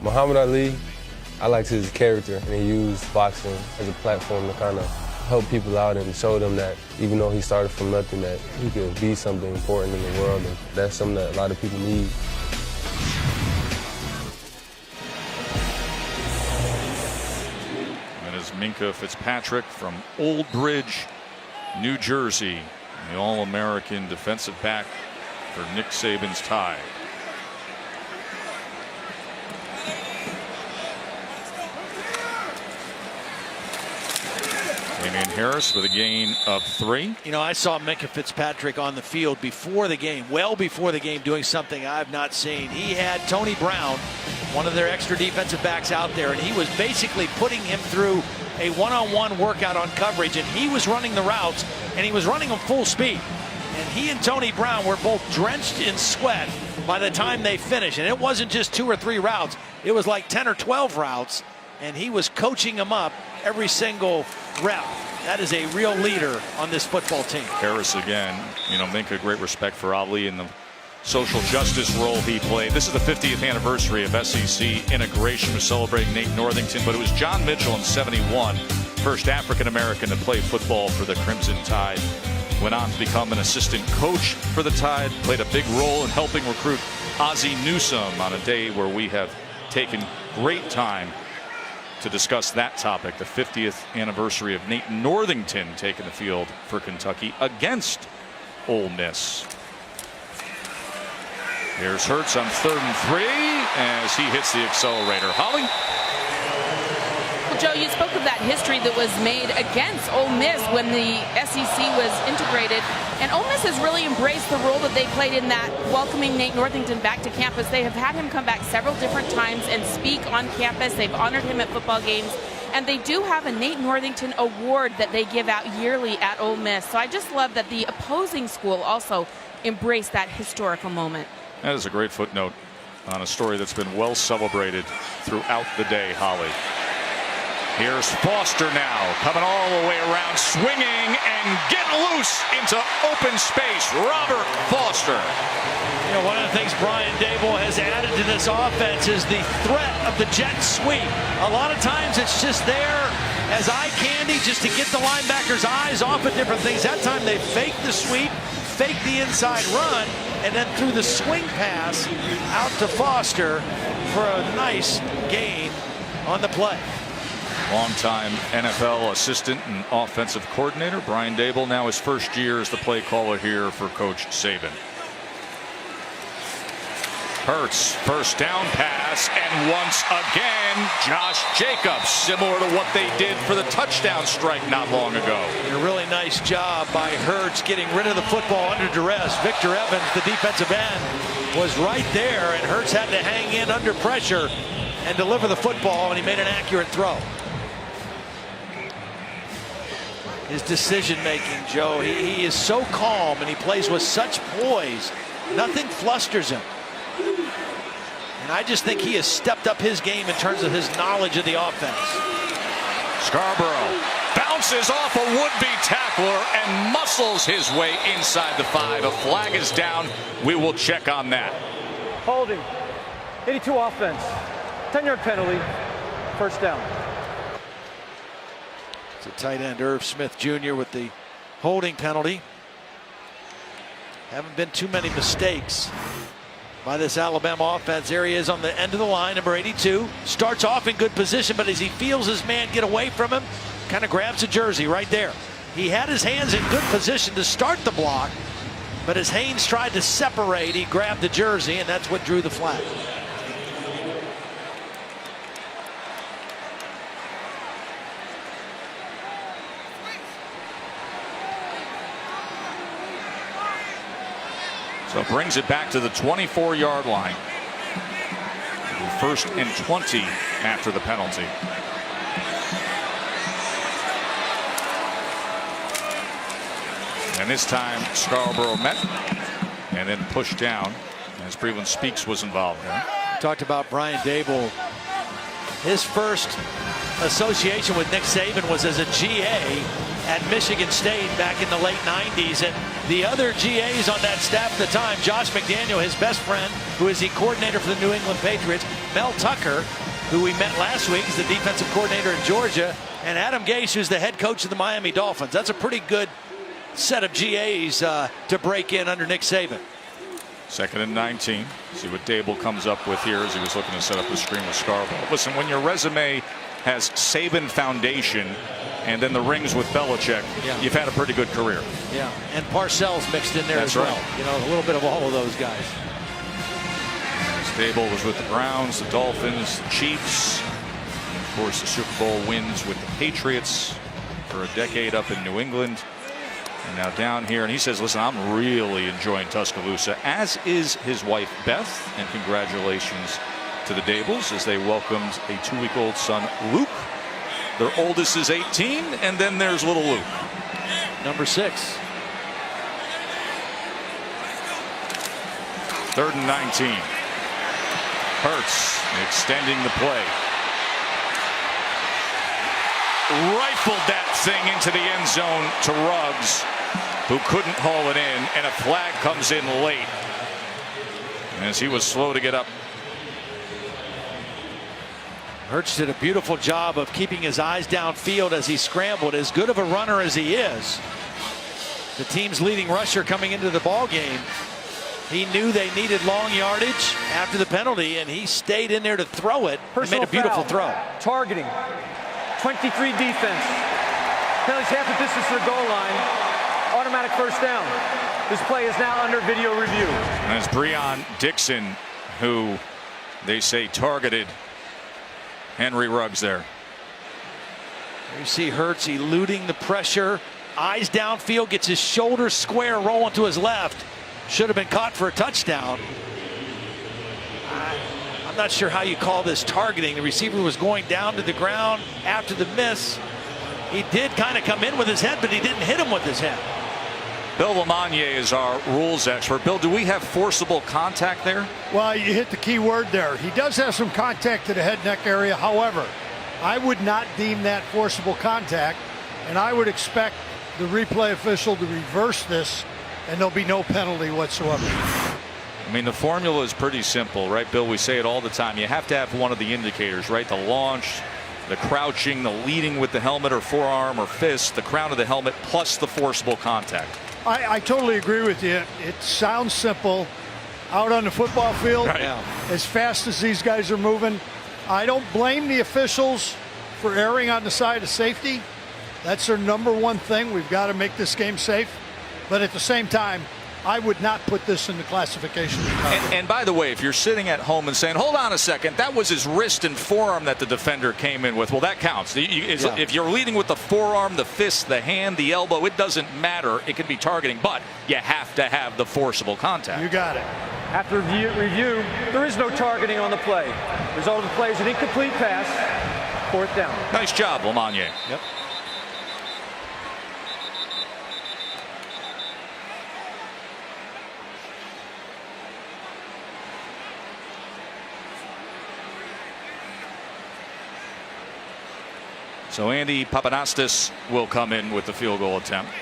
Muhammad Ali, I liked his character, and he used boxing as a platform to kind of help people out and show them that even though he started from nothing, that he could be something important in the world, and that's something that a lot of people need. Minkah Fitzpatrick from Old Bridge, New Jersey, the All-American defensive back for Nick Saban's Tide. Damian Harris with a gain of 3. You know, I saw Minkah Fitzpatrick on the field before the game, well before the game, doing something I've not seen. He had Tony Brown, one of their extra defensive backs, out there, and he was basically putting him through a one-on-one workout on coverage, and he was running the routes, and he was running them full speed. And he and Tony Brown were both drenched in sweat by the time they finished. And it wasn't just 2 or 3 routes. It was like 10 or 12 routes, and he was coaching them up every single rep. That is a real leader on this football team. Harris again, you know, Minkah, great respect for Ali and the social justice role he played. This is the 50th anniversary of SEC integration. We're celebrating Nate Northington, but it was John Mitchell in '71, first African-American to play football for the Crimson Tide. Went on to become an assistant coach for the Tide, played a big role in helping recruit Ozzie Newsome on a day where we have taken great time to discuss that topic, the 50th anniversary of Nate Northington taking the field for Kentucky against Ole Miss. Here's Hurts on 3rd and 3 as he hits the accelerator. Holly? Well, Joe, you spoke of that history that was made against Ole Miss when the SEC was integrated. And Ole Miss has really embraced the role that they played in that, welcoming Nate Northington back to campus. They have had him come back several different times and speak on campus. They've honored him at football games. And they do have a Nate Northington award that they give out yearly at Ole Miss. So I just love that the opposing school also embraced that historical moment. That is a great footnote on a story that's been well celebrated throughout the day, Holly. Here's Foster now, coming all the way around, swinging and getting loose into open space. Robert Foster. You know, one of the things Brian Dable has added to this offense is the threat of the jet sweep. A lot of times it's just there as eye candy just to get the linebackers' eyes off of different things. That time they faked the sweep, faked the inside run, and then threw the swing pass out to Foster for a nice gain on the play. Longtime NFL assistant and offensive coordinator Brian Dable, now his first year as the play caller here for Coach Saban. Hurts, first down pass, and once again, Josh Jacobs, similar to what they did for the touchdown strike not long ago. A really nice job by Hurts getting rid of the football under duress. Victor Evans, the defensive end, was right there, and Hurts had to hang in under pressure and deliver the football, and he made an accurate throw. His decision-making, Joe, he is so calm, and he plays with such poise. Nothing flusters him. And I just think he has stepped up his game in terms of his knowledge of the offense. Scarborough bounces off a would-be tackler and muscles his way inside the 5. A flag is down. We will check on that. Holding. 82 offense. 10-yard penalty. First down. It's a tight end, Irv Smith Jr. with the holding penalty. Haven't been too many mistakes by this Alabama offense. There he is on the end of the line, number 82. Starts off in good position, but as he feels his man get away from him, kind of grabs the jersey right there. He had his hands in good position to start the block, but as Haynes tried to separate, he grabbed the jersey, and that's what drew the flag. So brings it back to the 24-yard line. First and 20 after the penalty. And this time Scarborough met and then pushed down as Breland Speaks was involved there. Talked about Brian Dable. His first association with Nick Saban was as a GA at Michigan State back in the late 90s. And the other GAs on that staff at the time, Josh McDaniel, his best friend, who is the coordinator for the New England Patriots, Mel Tucker, who we met last week, is the defensive coordinator in Georgia, and Adam Gase, who's the head coach of the Miami Dolphins. That's a pretty good set of GAs to break in under Nick Saban. 2nd and 19. See what Dable comes up with here as he was looking to set up the screen with Scarborough. Listen, when your resume has Saban Foundation and then the rings with Belichick, you've had a pretty good career. Yeah, and Parcells mixed in there That's as well. right. You know, a little bit of all of those guys. Dable was with the Browns, the Dolphins, the Chiefs. Of course, the Super Bowl wins with the Patriots. for a decade up in New England and now down here. And he says, listen, I'm really enjoying Tuscaloosa, as is his wife, Beth. And congratulations to the Dables as they welcomed a 2-week-old son, Luke. Their oldest is 18, and then there's little Luke. Number 6. 3rd and 19. Hurts extending the play. Rifled that thing into the end zone to Ruggs, who couldn't haul it in, and a flag comes in late as he was slow to get up. Hurts did a beautiful job of keeping his eyes downfield as he scrambled. As good of a runner as he is, the team's leading rusher coming into the ball game, he knew they needed long yardage after the penalty, and he stayed in there to throw it and made a beautiful throw. Targeting. 23 defense. Penalties half the distance to the goal line. Automatic first down. This play is now under video review. And it's Breon Dixon who they say targeted Henry Ruggs there. You see Hurts eluding the pressure. Eyes downfield, gets his shoulder square, rolling to his left. Should have been caught for a touchdown. I'm not sure how you call this targeting. The receiver was going down to the ground after the miss. He did kind of come in with his head, but he didn't hit him with his head. Bill Lamagnier is our rules expert. Bill, do we have forcible contact there? Well, you hit the key word there. He does have some contact to the head neck area. However, I would not deem that forcible contact, and I would expect the replay official to reverse this, and there'll be no penalty whatsoever. I mean, the formula is pretty simple, right, Bill? We say it all the time. You have to have one of the indicators, right? The launch, the crouching, the leading with the helmet or forearm or fist, the crown of the helmet, plus the forcible contact. I totally agree with you. It sounds simple. Out on the football field, right, as fast as these guys are moving, I don't blame the officials for erring on the side of safety. That's their number one thing. We've got to make this game safe. But at the same time, I would not put this in the classification. And by the way, if you're sitting at home and saying, hold on a second, that was his wrist and forearm that the defender came in with, well, that counts. If you're leading with the forearm, the fist, the hand, the elbow, it doesn't matter. It can be targeting, but you have to have the forcible contact. You got it. After review, there is no targeting on the play. Result of the play is an incomplete pass. 4th down. Nice job, Lamagnier. Yep. So Andy Papanastis will come in with the field goal attempt.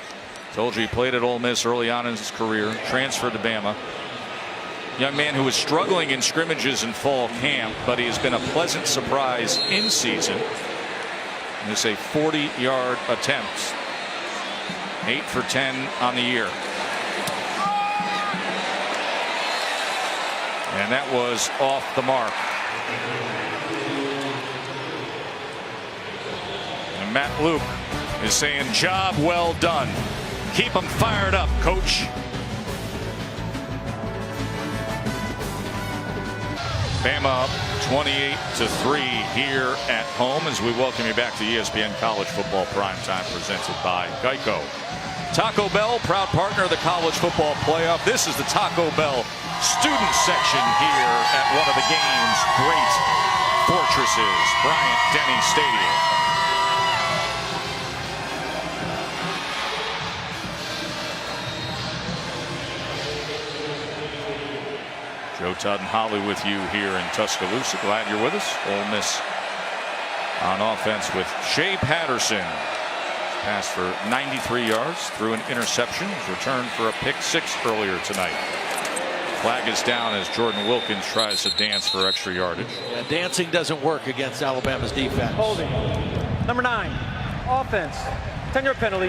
Told you he played at Ole Miss early on in his career, transferred to Bama. Young man who was struggling in scrimmages in fall camp, but he has been a pleasant surprise in season. And it's a 40-yard attempt. 8 for 10 on the year. And that was off the mark. And Matt Luke is saying, job well done. Keep them fired up, coach. Bama up 28-3 here at home as we welcome you back to ESPN College Football Primetime presented by Geico. Taco Bell, proud partner of the College Football Playoff. This is the Taco Bell student section here at one of the game's great fortresses, Bryant-Denny Stadium. Joe Todd and Holly with you here in Tuscaloosa. Glad you're with us. Ole Miss on offense with Shea Patterson. Passed for 93 yards, threw an interception, returned for a pick 6 earlier tonight. Flag is down as Jordan Wilkins tries to dance for extra yardage. Yeah, dancing doesn't work against Alabama's defense. Holding. Number 9, offense. 10-yard penalty.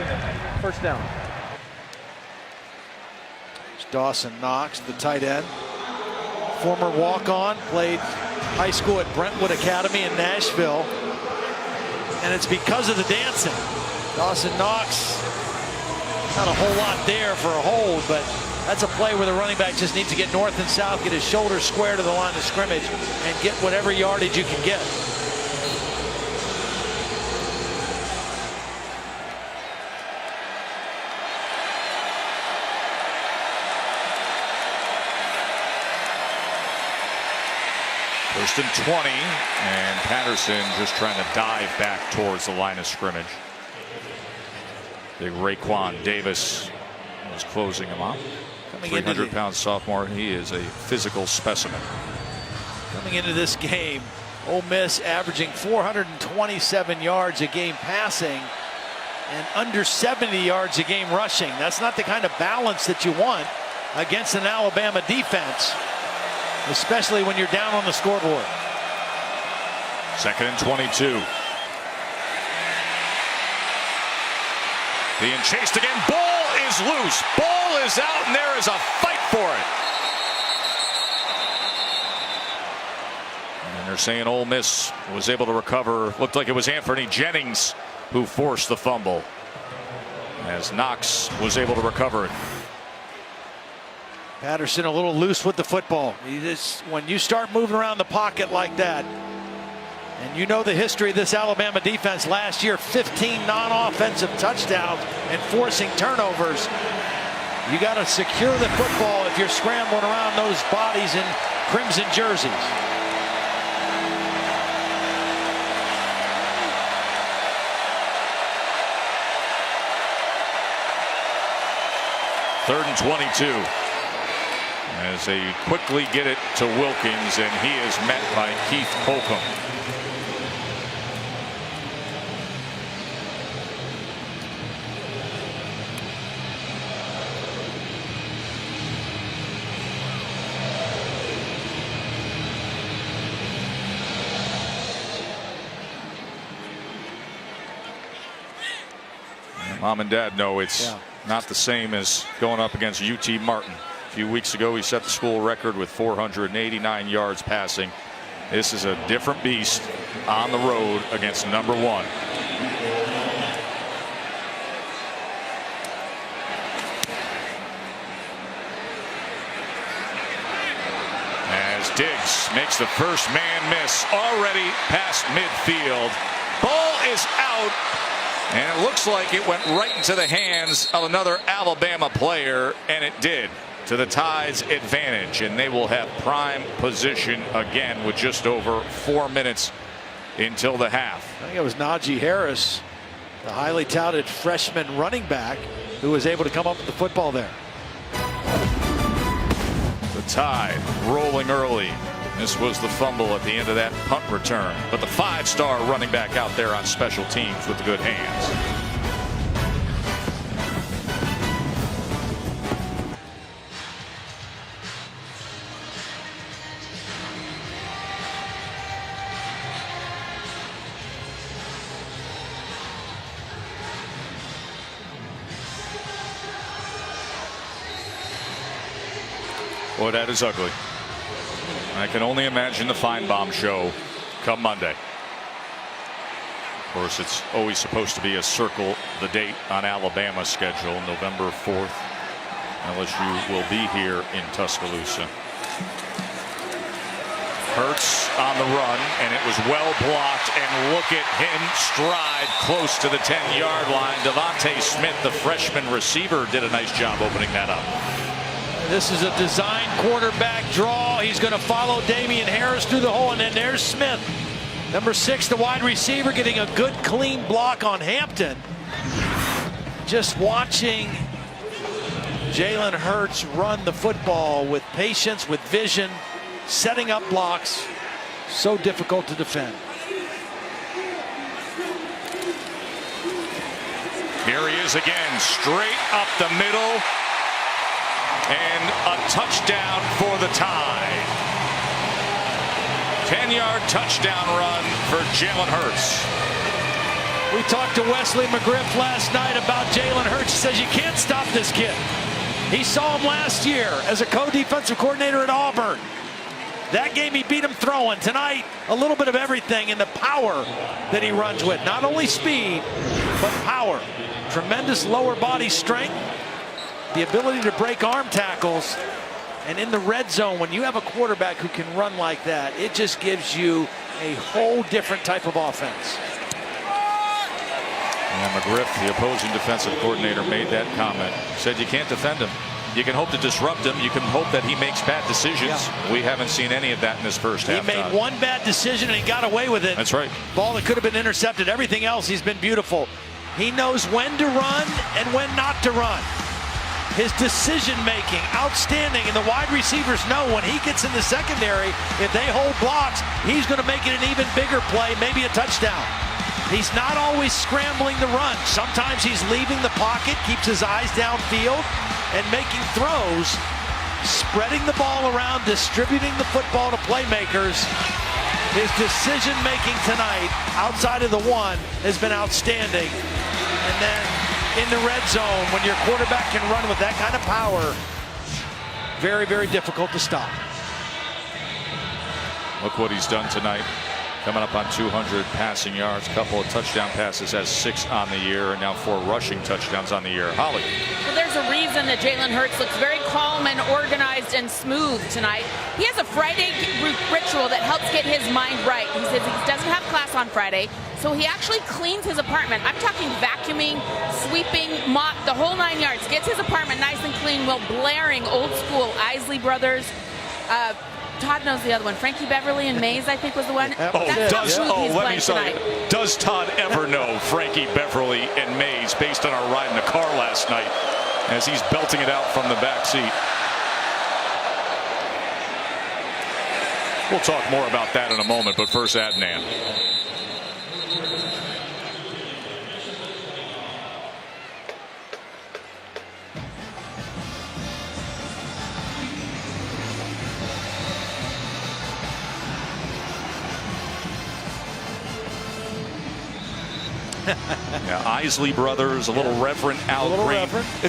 1st down. It's Dawson Knox, the tight end. Former walk-on, played high school at Brentwood Academy in Nashville. And it's because of the dancing. Dawson Knox, not a whole lot there for a hold, but that's a play where the running back just needs to get north and south, get his shoulder square to the line of scrimmage, and get whatever yardage you can get. First and 20, and Patterson just trying to dive back towards the line of scrimmage. Big Raekwon Davis was closing him up. 300-pound sophomore. He is a physical specimen. Coming into this game, Ole Miss averaging 427 yards a game passing and under 70 yards a game rushing. That's not the kind of balance that you want against an Alabama defense, especially when you're down on the scoreboard. Second and 22. Being chased again. Ball is loose. Ball is out, and there is a fight for it. And they're saying Ole Miss was able to recover. Looked like it was Anthony Jennings who forced the fumble, as Knox was able to recover it. Patterson a little loose with the football. When you start moving around the pocket like that, and you know the history of this Alabama defense last year, 15 non-offensive touchdowns and forcing turnovers. You got to secure the football if you're scrambling around those bodies in crimson jerseys. Third and 22. As they quickly get it to Wilkins, and he is met by Keith Holcomb. Mom and Dad know it's not the same as going up against UT Martin. A few weeks ago, he set the school record with 489 yards passing. This is a different beast on the road against number one. As Diggs makes the first man miss, already past midfield. Ball is out. And it looks like it went right into the hands of another Alabama player, and it did, to the Tide's advantage. And they will have prime position again with just over 4 minutes until the half. I think it was Najee Harris, the highly touted freshman running back, who was able to come up with the football there. The Tide rolling early. This was the fumble at the end of that punt return. But the 5-star running back out there on special teams with the good hands. Boy, that is ugly. I can only imagine the Feinbaum show come Monday. Of course, it's always supposed to be a circle the date on Alabama's schedule, November 4th. LSU will be here in Tuscaloosa. Hurts on the run, and it was well blocked, and look at him stride close to the 10-yard line. Devontae Smith, the freshman receiver, did a nice job opening that up. This is a design quarterback draw. He's going to follow Damian Harris through the hole, and then there's Smith, number 6, the wide receiver, getting a good clean block on Hampton. Just watching Jalen Hurts run the football with patience, with vision, setting up blocks. So difficult to defend. Here he is again, straight up the middle. And a touchdown for the Tide. 10-yard touchdown run for Jalen Hurts. We talked to Wesley McGriff last night about Jalen Hurts. He says you can't stop this kid. He saw him last year as a co-defensive coordinator at Auburn. That game he beat him throwing. Tonight, a little bit of everything in the power that he runs with. Not only speed, but power. Tremendous lower body strength. The ability to break arm tackles, and in the red zone, when you have a quarterback who can run like that, it just gives you a whole different type of offense. And McGriff, the opposing defensive coordinator, made that comment. Said you can't defend him. You can hope to disrupt him. You can hope that he makes bad decisions. Yeah. We haven't seen any of that in this first half. He made one bad decision and he got away with it. That's right. Ball that could have been intercepted. Everything else, he's been beautiful. He knows when to run and when not to run. His decision making, outstanding, and the wide receivers know when he gets in the secondary, if they hold blocks, he's going to make it an even bigger play, maybe a touchdown. He's not always scrambling to run. Sometimes he's leaving the pocket, keeps his eyes downfield, and making throws, spreading the ball around, distributing the football to playmakers. His decision making tonight, outside of the one, has been outstanding. And then in the red zone, when your quarterback can run with that kind of power, very, very difficult to stop. Look what he's done tonight. Coming up on 200 passing yards, couple of touchdown passes, has 6 on the year, and now 4 rushing touchdowns on the year. Holly. Well, there's a reason that Jalen Hurts looks very calm and organized and smooth tonight. He has a Friday ritual that helps get his mind right. He says he doesn't have class on Friday, so he actually cleans his apartment. I'm talking vacuuming, sweeping, mop, the whole 9 yards. Gets his apartment nice and clean while blaring old school Isley Brothers. Todd knows the other one. Frankie Beverly and Mays, I think, was the one. Does Todd ever know Frankie Beverly and Mays based on our ride in the car last night as he's belting it out from the back seat? We'll talk more about that in a moment, but first, Adnan. Yeah, Isley Brothers, a little Reverend Al Green.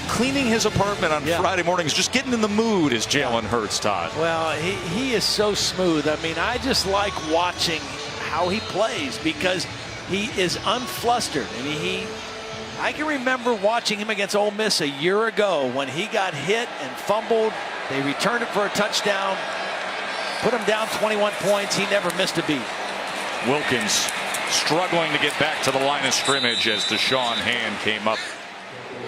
Cleaning his apartment on Friday mornings, just getting in the mood is Jalen Hurts, Todd. Well, he is so smooth. I mean, I just like watching how he plays because he is unflustered. I mean, I can remember watching him against Ole Miss a year ago when he got hit and fumbled. They returned it for a touchdown, put him down 21 points. He never missed a beat. Wilkins struggling to get back to the line of scrimmage as Deshaun Hand came up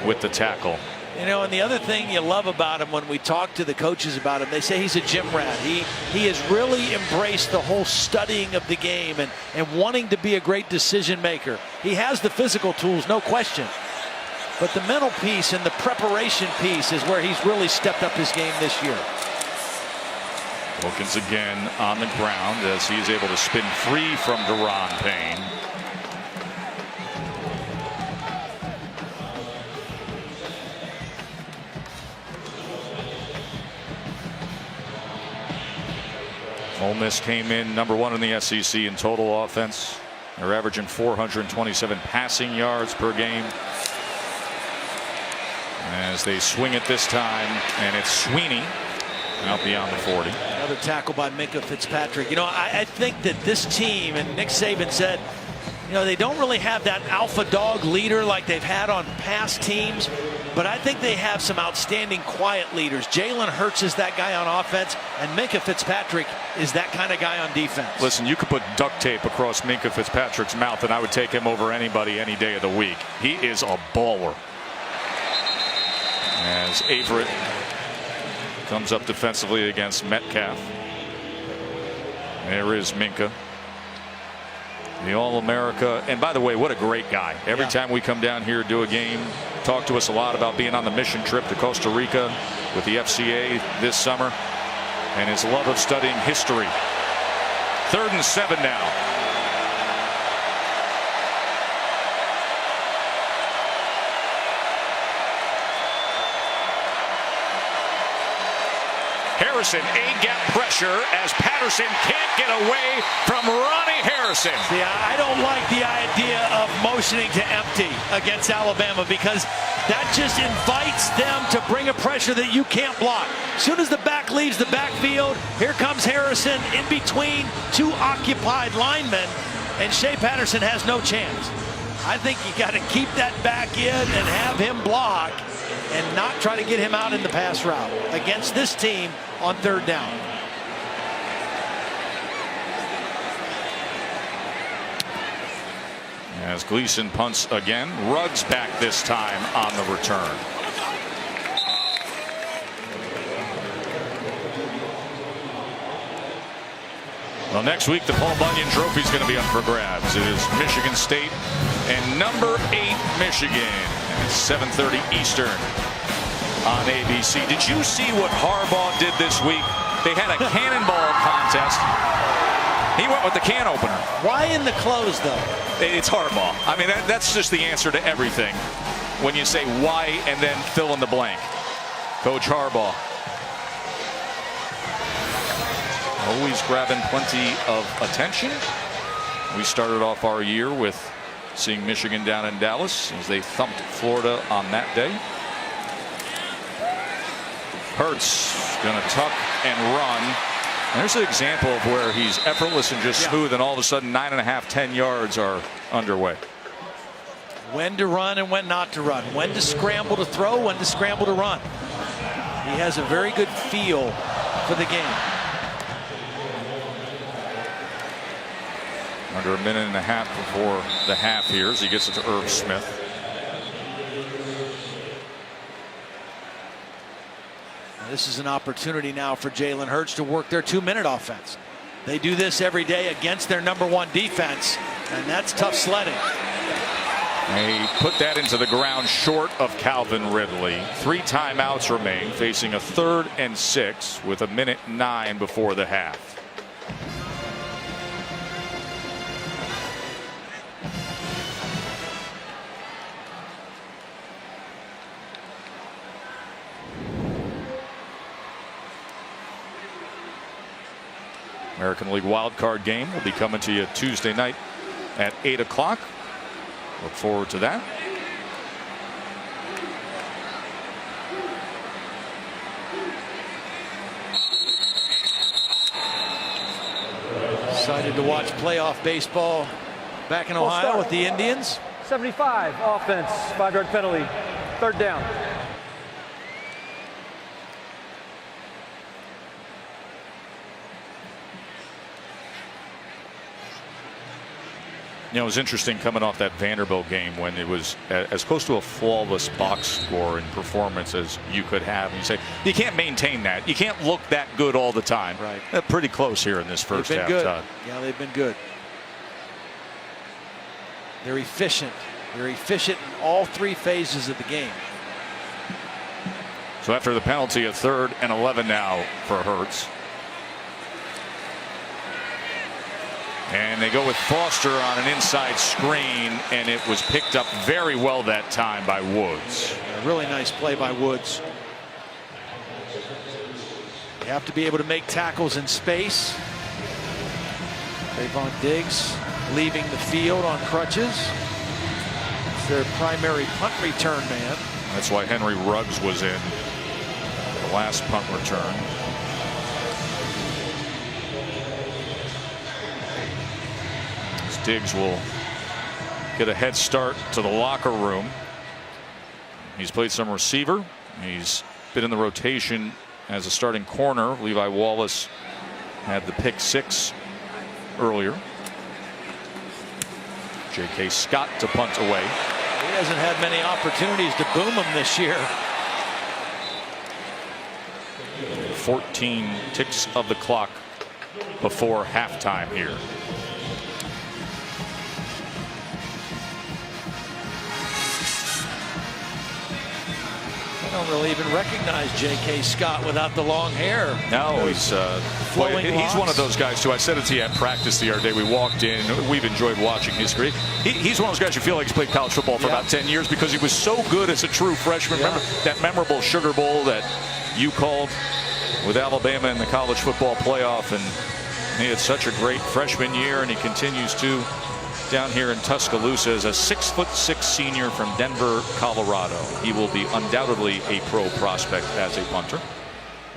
with the tackle. You know, and the other thing you love about him, when we talk to the coaches about him, they say he's a gym rat. He has really embraced the whole studying of the game and wanting to be a great decision maker. He has the physical tools, no question. But the mental piece and the preparation piece is where he's really stepped up his game this year. Wilkins again on the ground as he's able to spin free from Deron Payne. Ole Miss came in #1 in the SEC in total offense. They're averaging 427 passing yards per game. As they swing it this time, and it's Sweeney out beyond the 40. Another tackle by Minkah Fitzpatrick. You know, I think that this team, and Nick Saban said, you know, they don't really have that alpha dog leader like they've had on past teams, but I think they have some outstanding quiet leaders. Jalen Hurts is that guy on offense, and Minkah Fitzpatrick is that kind of guy on defense. Listen, you could put duct tape across Minkah Fitzpatrick's mouth, and I would take him over anybody any day of the week. He is a baller. As Averett comes up defensively against Metcalf. There is Minkah, the All-America. And by the way, what a great guy. Every time we come down here, do a game, talk to us a lot about being on the mission trip to Costa Rica with the FCA this summer, and his love of studying history. 3rd and 7 now. Harrison, A-gap pressure as Patterson can't get away from Ronnie Harrison. See, I don't like the idea of motioning to empty against Alabama because that just invites them to bring a pressure that you can't block. As soon as the back leaves the backfield, here comes Harrison in between 2 occupied linemen, and Shea Patterson has no chance. I think you got to keep that back in and have him block and not try to get him out in the pass route against this team on 3rd down. As Gleason punts again, Ruggs back this time on the return. Well, next week the Paul Bunyan Trophy is going to be up for grabs. It is Michigan State and number 8 Michigan at 7:30 Eastern on ABC. Did you see what Harbaugh did this week? They had a cannonball contest. He went with the can opener. Why in the clothes, though? It's Harbaugh. I mean, that's just the answer to everything. When you say why and then fill in the blank. Coach Harbaugh. Always grabbing plenty of attention. We started off our year with seeing Michigan down in Dallas as they thumped Florida on that day. Hurts going to tuck and run. And there's an example of where he's effortless and just smooth, and all of a sudden 9.5, 10 yards are underway. When to run and when not to run. When to scramble to throw, when to scramble to run. He has a very good feel for the game. Under a minute and a half before the half here as he gets it to Irv Smith. This is an opportunity now for Jalen Hurts to work their 2-minute offense. They do this every day against their #1 defense, and that's tough sledding. They put that into the ground short of Calvin Ridley. 3 timeouts remain, facing a 3rd and 6 with 1:09 before the half. American League wildcard game will be coming to you Tuesday night at 8 o'clock. Look forward to that. Excited to watch playoff baseball back in Ohio with the Indians. 75 offense, 5-yard penalty, 3rd down. You know, it was interesting coming off that Vanderbilt game when it was as close to a flawless box score and performance as you could have. And you say, you can't maintain that. You can't look that good all the time. Right. They're pretty close here in this first half. Good. Todd. Yeah, they've been good. They're efficient. They're efficient in all 3 phases of the game. So after the penalty, a 3rd and 11 now for Hurts. And they go with Foster on an inside screen, and it was picked up very well that time by Woods. A really nice play by Woods. You have to be able to make tackles in space. Trayvon Diggs leaving the field on crutches. It's their primary punt return man. That's why Henry Ruggs was in the last punt return. Diggs will get a head start to the locker room. He's played some receiver. He's been in the rotation as a starting corner. Levi Wallace had the pick 6 earlier. J.K. Scott to punt away. He hasn't had many opportunities to boom him this year. 14 ticks of the clock before halftime here. I don't really even recognize J.K. Scott without the long hair. No, he's one of those guys too. I said it to you at practice the other day. We walked in. We've enjoyed watching his career. He's one of those guys you feel like he's played college football for about 10 years because he was so good as a true freshman. Remember that memorable Sugar Bowl that you called with Alabama in the college football playoff, and he had such a great freshman year, and he continues to down here in Tuscaloosa as a 6'6" senior from Denver, Colorado. He will be undoubtedly a pro prospect as a punter.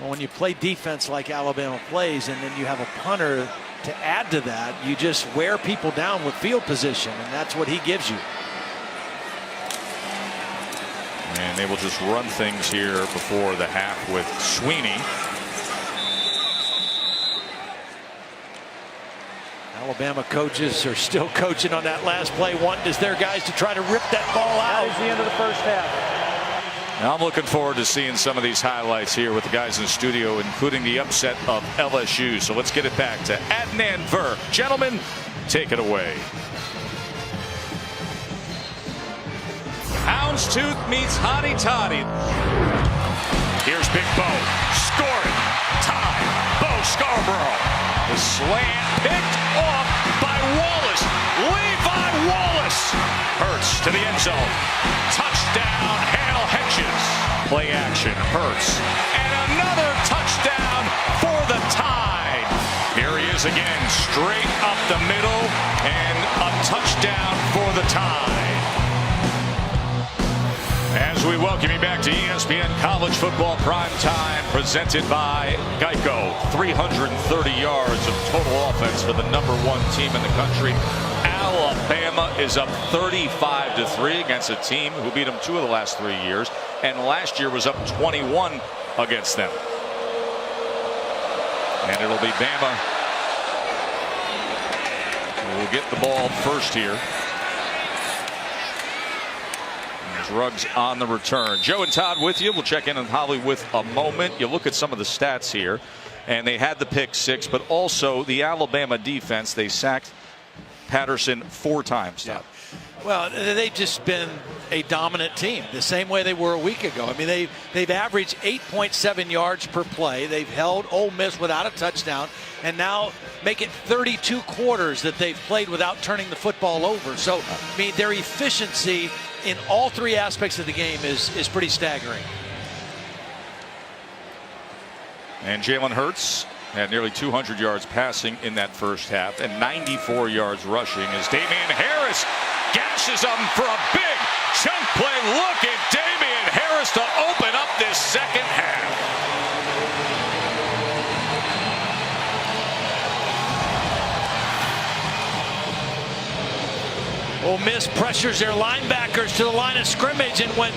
Well, when you play defense like Alabama plays, and then you have a punter to add to that, you just wear people down with field position, and that's what he gives you. And they will just run things here before the half with Sweeney. Alabama coaches are still coaching on that last play. Wanting their guys to try to rip that ball out. That is the end of the first half. Now I'm looking forward to seeing some of these highlights here with the guys in the studio, including the upset of LSU. So let's get it back to Adnan Vir. Gentlemen, take it away. Houndstooth meets Hottie Toddy. Here's Big Bo. Scoring. Time. Bo Scarborough. The slant picked off by Wallace. Levi Wallace. Hurts to the end zone. Touchdown, Hale Hedges. Play action. Hurts. And another touchdown for the Tide. Here he is again. Straight up the middle. And a touchdown for the Tide. As we welcome you back to ESPN College Football Prime Time, presented by Geico. 330 yards of total offense for the #1 team in the country. Alabama is up 35-3 against a team who beat them 2 of the last 3 years, and last year was up 21 against them. And it'll be Bama who will get the ball first here. Ruggs on the return. Joe and Todd with you. We'll check in on Holly with a moment. You look at some of the stats here, and they had the pick 6, but also the Alabama defense. They sacked Patterson 4 times. Yeah. Well, they've just been a dominant team, the same way they were a week ago. I mean, they've averaged 8.7 yards per play. They've held Ole Miss without a touchdown, and now make it 32 quarters that they've played without turning the football over. So, I mean, their efficiency in all 3 aspects of the game is pretty staggering. And Jalen Hurts had nearly 200 yards passing in that first half and 94 yards rushing as Damian Harris gashes them for a big chunk play. Look at Damian Harris to open up this second half. Ole Miss pressures their linebackers to the line of scrimmage, and when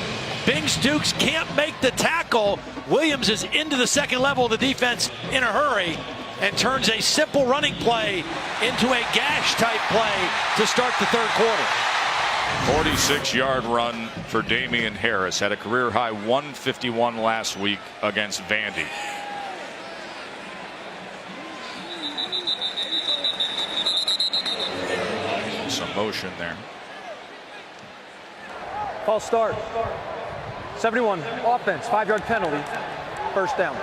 Bing Dukes can't make the tackle, Williams is into the second level of the defense in a hurry and turns a simple running play into a gash-type play to start the third quarter. 46-yard run for Damian Harris. Had a career-high 151 last week against Vandy. Some motion there. False start. 71, offense, 5-yard penalty, first down.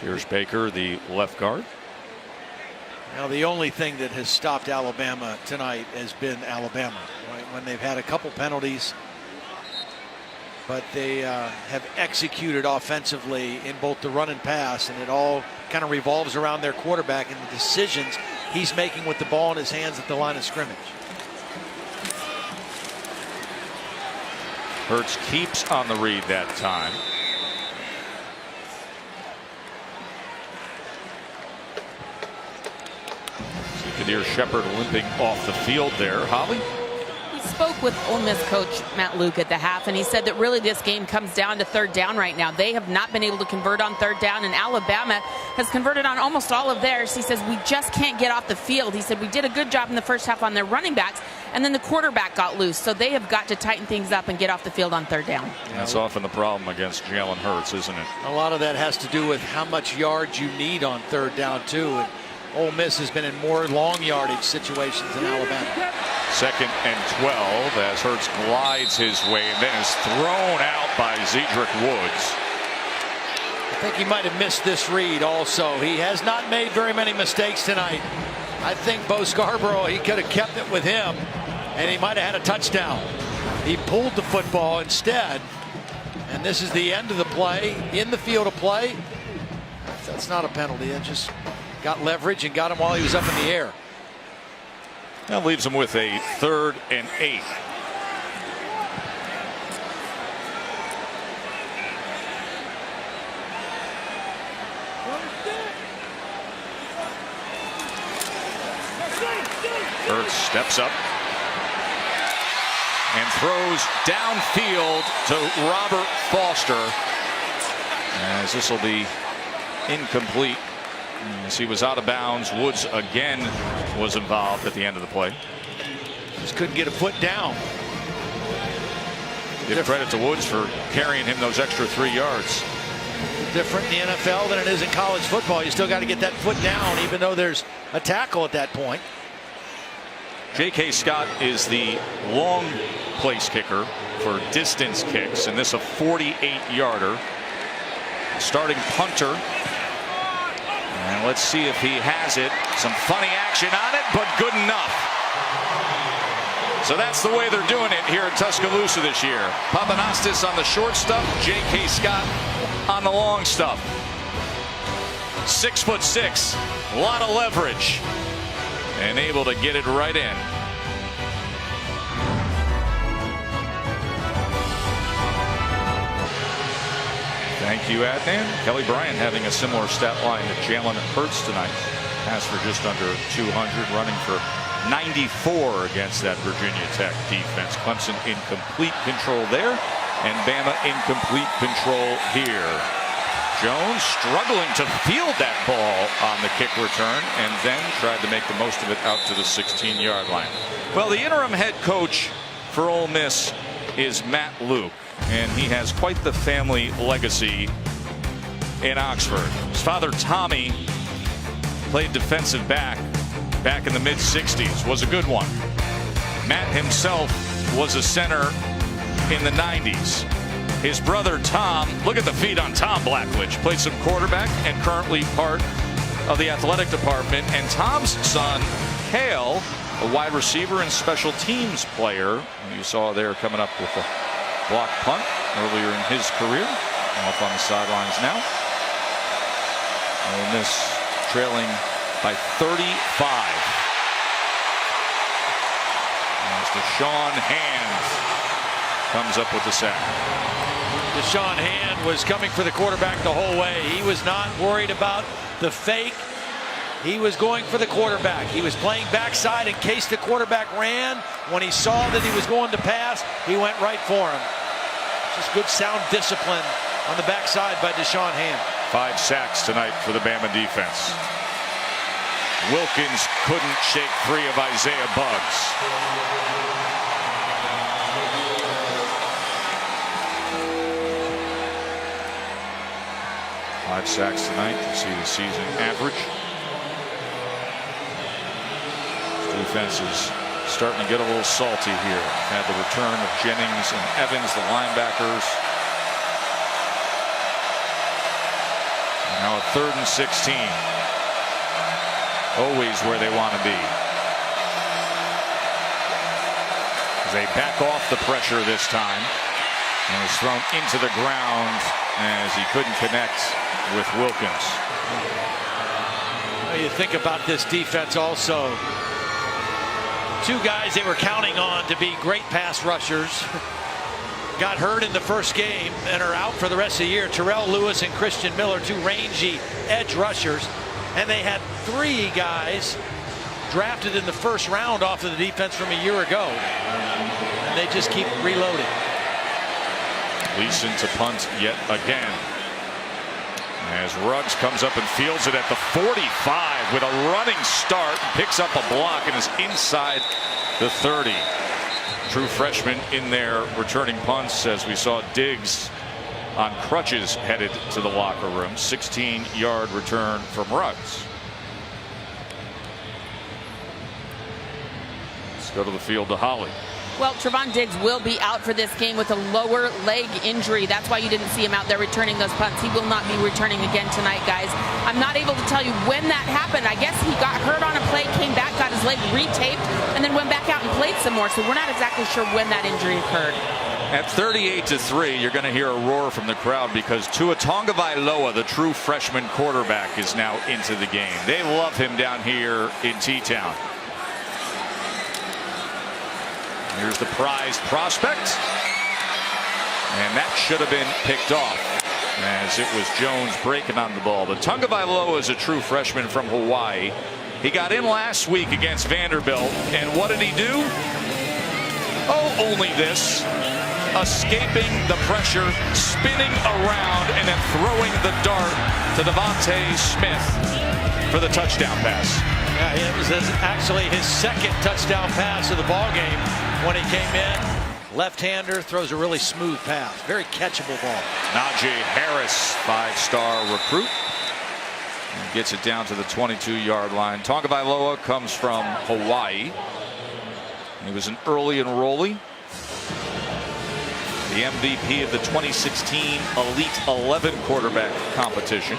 Pierce Baker, the left guard. Now, the only thing that has stopped Alabama tonight has been Alabama. Right? When they've had a couple penalties, but they have executed offensively in both the run and pass, and it all kind of revolves around their quarterback and the decisions he's making with the ball in his hands at the line of scrimmage. Hurts keeps on the read that time. Kadir Shepard limping off the field there. Holly? We spoke with Ole Miss coach Matt Luke at the half, and he said that really this game comes down to third down right now. They have not been able to convert on third down, and Alabama has converted on almost all of theirs. He says we just can't get off the field. He said we did a good job in the first half on their running backs, and then the quarterback got loose. So they have got to tighten things up and get off the field on third down. That's often the problem against Jalen Hurts, isn't it? A lot of that has to do with how much yards you need on third down, too. And Ole Miss has been in more long yardage situations than Alabama. 2nd and 12 as Hurts glides his way and then is thrown out by Zedrick Woods. I think he might have missed this read also. He has not made very many mistakes tonight. I think Bo Scarborough, he could have kept it with him, and he might have had a touchdown. He pulled the football instead, and this is the end of the play, in the field of play. That's not a penalty. It just got leverage and got him while he was up in the air. That leaves him with a 3rd and 8. Hurts steps up and throws downfield to Robert Foster, as this will be incomplete. As he was out of bounds. Woods again was involved at the end of the play. Just couldn't get a foot down. Give credit to Woods for carrying him those extra 3 yards. Different in the NFL than it is in college football. You still got to get that foot down, even though there's a tackle at that point. J.K. Scott is the long place kicker for distance kicks, and this a 48-yarder. Starting punter. And let's see if he has it. Some funny action on it, but good enough. So that's the way they're doing it here in Tuscaloosa this year. Papanastis on the short stuff, J.K. Scott on the long stuff. 6'6", a lot of leverage, and able to get it right in. Thank you, Adnan. Kelly Bryant having a similar stat line to Jalen Hurts tonight. Passed for just under 200, running for 94 against that Virginia Tech defense. Clemson in complete control there, and Bama in complete control here. Jones struggling to field that ball on the kick return, and then tried to make the most of it out to the 16-yard line. Well, the interim head coach for Ole Miss is Matt Luke, and he has quite the family legacy in Oxford. His father, Tommy, played defensive back in the mid-'60s, was a good one. Matt himself was a center in the 90s. His brother, Tom, look at the feet on Tom Blackledge, played some quarterback and currently part of the athletic department. And Tom's son, Cale, a wide receiver and special teams player. You saw there coming up with a block punt earlier in his career. Off on the sidelines now. Ole Miss trailing by 35. As Deshaun Hand comes up with the sack. Deshaun Hand was coming for the quarterback the whole way. He was not worried about the fake. He was going for the quarterback. He was playing backside in case the quarterback ran. When he saw that he was going to pass, he went right for him. Just good sound discipline on the backside by Deshaun Hand. 5 sacks tonight for the Bama defense. Wilkins couldn't shake free of Isaiah Buggs. Five sacks tonight. You see the season average. This defense is starting to get a little salty here. Had the return of Jennings and Evans, the linebackers. Now a 3rd and 16. Always where they want to be. They back off the pressure this time. And was thrown into the ground as he couldn't connect with Wilkins. Well, you think about this defense also. 2 guys they were counting on to be great pass rushers got hurt in the first game and are out for the rest of the year. Terrell Lewis and Christian Miller, 2 rangy edge rushers. And they had 3 guys drafted in the first round off of the defense from a year ago. And they just keep reloading. Leeson to punt yet again. As Ruggs comes up and fields it at the 45 with a running start, picks up a block and is inside the 30. True freshman in there returning punts, as we saw Diggs on crutches headed to the locker room. 16-yard return from Ruggs. Let's go to the field to Holly. Well, Trevon Diggs will be out for this game with a lower leg injury. That's why you didn't see him out there returning those punts. He will not be returning again tonight, guys. I'm not able to tell you when that happened. I guess he got hurt on a play, came back, got his leg retaped, and then went back out and played some more. So we're not exactly sure when that injury occurred. At 38-3, you're going to hear a roar from the crowd because Tua Tagovailoa, the true freshman quarterback, is now into the game. They love him down here in T-Town. Here's the prized prospect. And that should have been picked off as it was Jones breaking on the ball. But Tagovailoa is a true freshman from Hawaii. He got in last week against Vanderbilt. And what did he do? Oh, only this. Escaping the pressure, spinning around, and then throwing the dart to Devontae Smith for the touchdown pass. It was actually his second touchdown pass of the ball game when he came in. Left-hander, throws a really smooth pass. Very catchable ball. Najee Harris, 5-star recruit. And gets it down to the 22-yard line. Tagovailoa comes from Hawaii. He was an early enrollee. The MVP of the 2016 Elite 11 quarterback competition.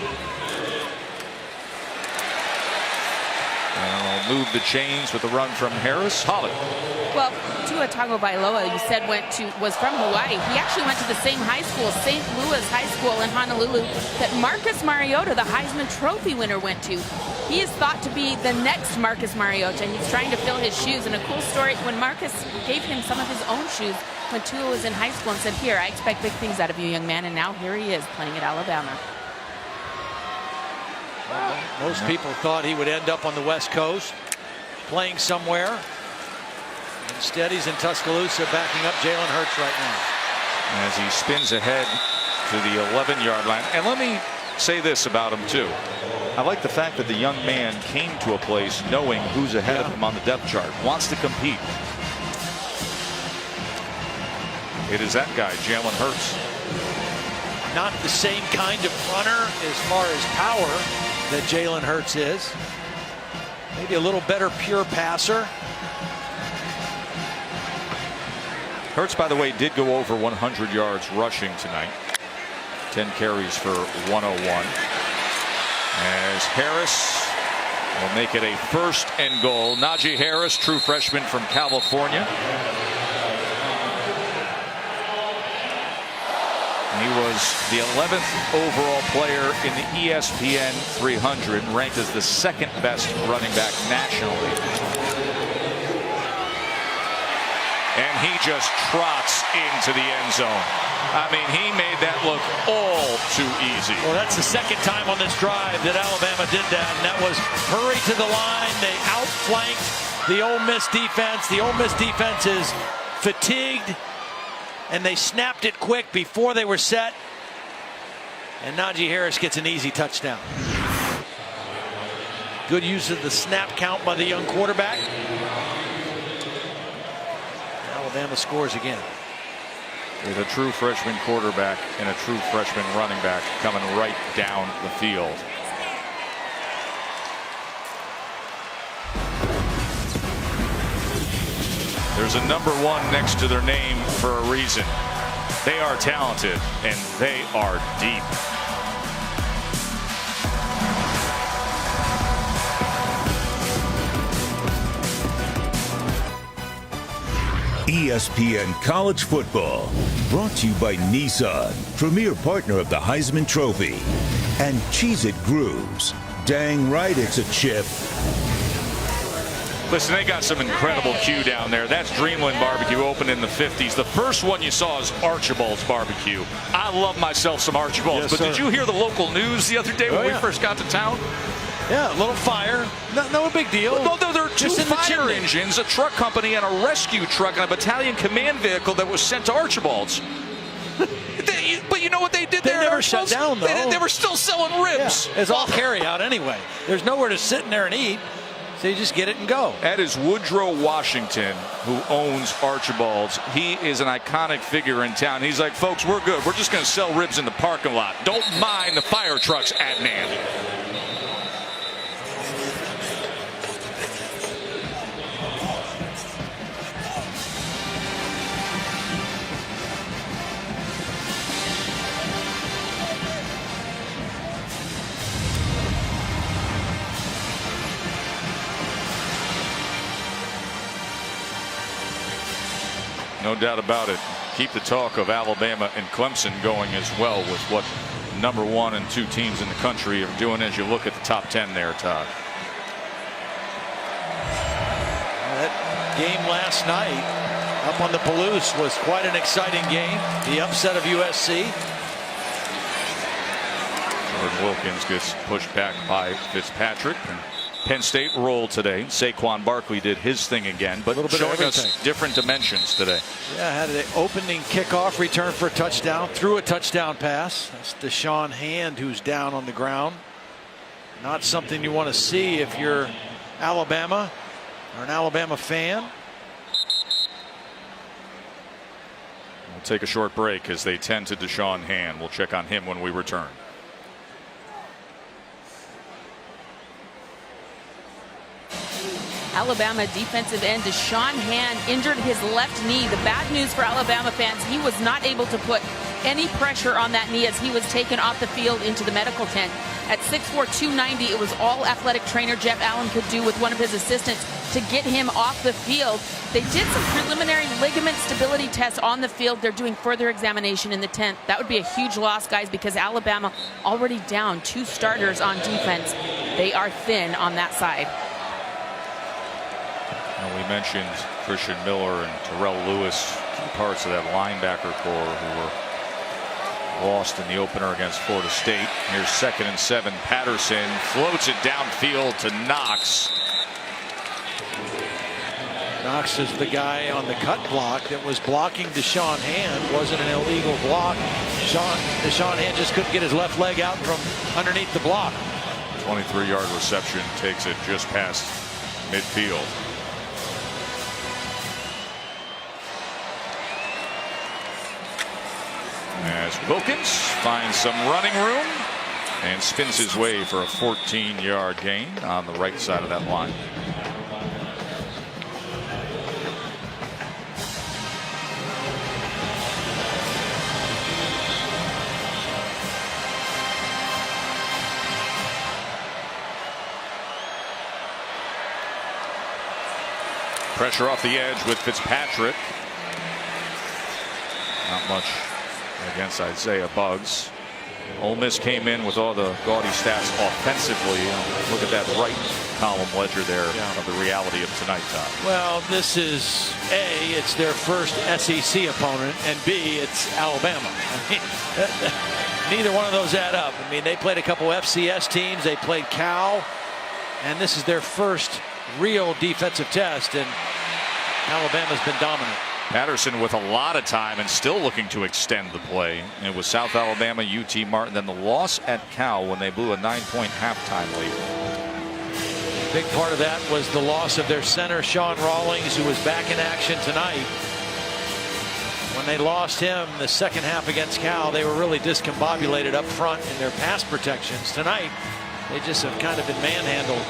And we'll move the chains with a run from Harris. Holly. Well, Tua Tagovailoa, you said was from Hawaii. He actually went to the same high school, St. Louis High School in Honolulu, that Marcus Mariota, the Heisman Trophy winner, went to. He is thought to be the next Marcus Mariota. He's trying to fill his shoes. And a cool story, when Marcus gave him some of his own shoes when Tua was in high school and said, "Here, I expect big things out of you, young man." And now here he is playing at Alabama. Most people thought he would end up on the West Coast, playing somewhere. Instead, he's in Tuscaloosa, backing up Jalen Hurts right now. As he spins ahead to the 11-yard line. And let me say this about him, too. I like the fact that the young man came to a place knowing who's ahead of him on the depth chart, wants to compete. It is that guy, Jalen Hurts. Not the same kind of runner as far as power that Jalen Hurts is. Maybe a little better pure passer. Hurts, by the way, did go over 100 yards rushing tonight. 10 carries for 101. As Harris will make it a 1st and goal. Najee Harris, true freshman from California. He was the 11th overall player in the ESPN 300, ranked as the 2nd best running back nationally. And he just trots into the end zone. I mean, he made that look all too easy. Well, that's the 2nd time on this drive that Alabama did that, and that was hurry to the line. They outflanked the Ole Miss defense. The Ole Miss defense is fatigued, and they snapped it quick before they were set. And Najee Harris gets an easy touchdown. Good use of the snap count by the young quarterback. Alabama scores again. With a true freshman quarterback and a true freshman running back coming right down the field. There's a number 1 next to their name for a reason. They are talented and they are deep. ESPN College Football, brought to you by Nissan, premier partner of the Heisman Trophy, and Cheez-It Grooves. Dang right it's a chip. Listen, they got some incredible Q down there. That's Dreamland Barbecue, opened in the 50s. The first one you saw is Archibald's Barbecue. I love myself some Archibald's, but did you hear the local news the other day when we first got to town? Yeah, a little fire. No big deal. No, there are 2 fire engines, a truck company, and a rescue truck, and a battalion command vehicle that was sent to Archibald's. But you know what they did there? They never shut down, though. They were still selling ribs. Yeah, it's all carry out anyway. There's nowhere to sit in there and eat. So you just get it and go. That is Woodrow Washington, who owns Archibald's. He is an iconic figure in town. He's like, folks, we're good. We're just going to sell ribs in the parking lot. Don't mind the fire trucks at Nandy. No doubt about it. Keep the talk of Alabama and Clemson going as well with what number 1 and 2 teams in the country are doing as you look at the top 10 there, Todd. That game last night up on the Palouse was quite an exciting game. The upset of USC. Jordan Wilkins gets pushed back by Fitzpatrick. Penn State rolled today. Saquon Barkley did his thing again, but showing us different dimensions today. Yeah, had an opening kickoff return for a touchdown, threw a touchdown pass. That's Deshaun Hand, who's down on the ground. Not something you want to see if you're Alabama or an Alabama fan. We'll take a short break as they tend to Deshaun Hand. We'll check on him when we return. Alabama defensive end Deshaun Hand injured his left knee. The bad news for Alabama fans, he was not able to put any pressure on that knee as he was taken off the field into the medical tent. At 6'4", 290, it was all athletic trainer Jeff Allen could do with one of his assistants to get him off the field. They did some preliminary ligament stability tests on the field. They're doing further examination in the tent. That would be a huge loss, guys, because Alabama already down 2 starters on defense. They are thin on that side. And we mentioned Christian Miller and Terrell Lewis, key parts of that linebacker core who were lost in the opener against Florida State. Here's 2nd and 7. Patterson floats it downfield to Knox. Knox is the guy on the cut block that was blocking Deshaun Hand. Wasn't an illegal block. Deshaun Hand just couldn't get his left leg out from underneath the block. 23-yard reception takes it just past midfield. As Wilkins finds some running room and spins his way for a 14-yard gain on the right side of that line. Pressure off the edge with Fitzpatrick. Not much against Isaiah Buggs. Ole Miss came in with all the gaudy stats offensively. Look at that right column ledger there of the reality of tonight, Todd. Well, this is A, it's their first SEC opponent, and B, it's Alabama. I mean, neither one of those add up. I mean, they played a couple FCS teams, they played Cal, and this is their first real defensive test, and Alabama's been dominant. Patterson with a lot of time and still looking to extend the play. It was South Alabama, UT Martin, then the loss at Cal when they blew a 9-point halftime lead. Big part of that was the loss of their center, Sean Rawlings, who was back in action tonight. When they lost him the second half against Cal, they were really discombobulated up front in their pass protections. Tonight, they just have kind of been manhandled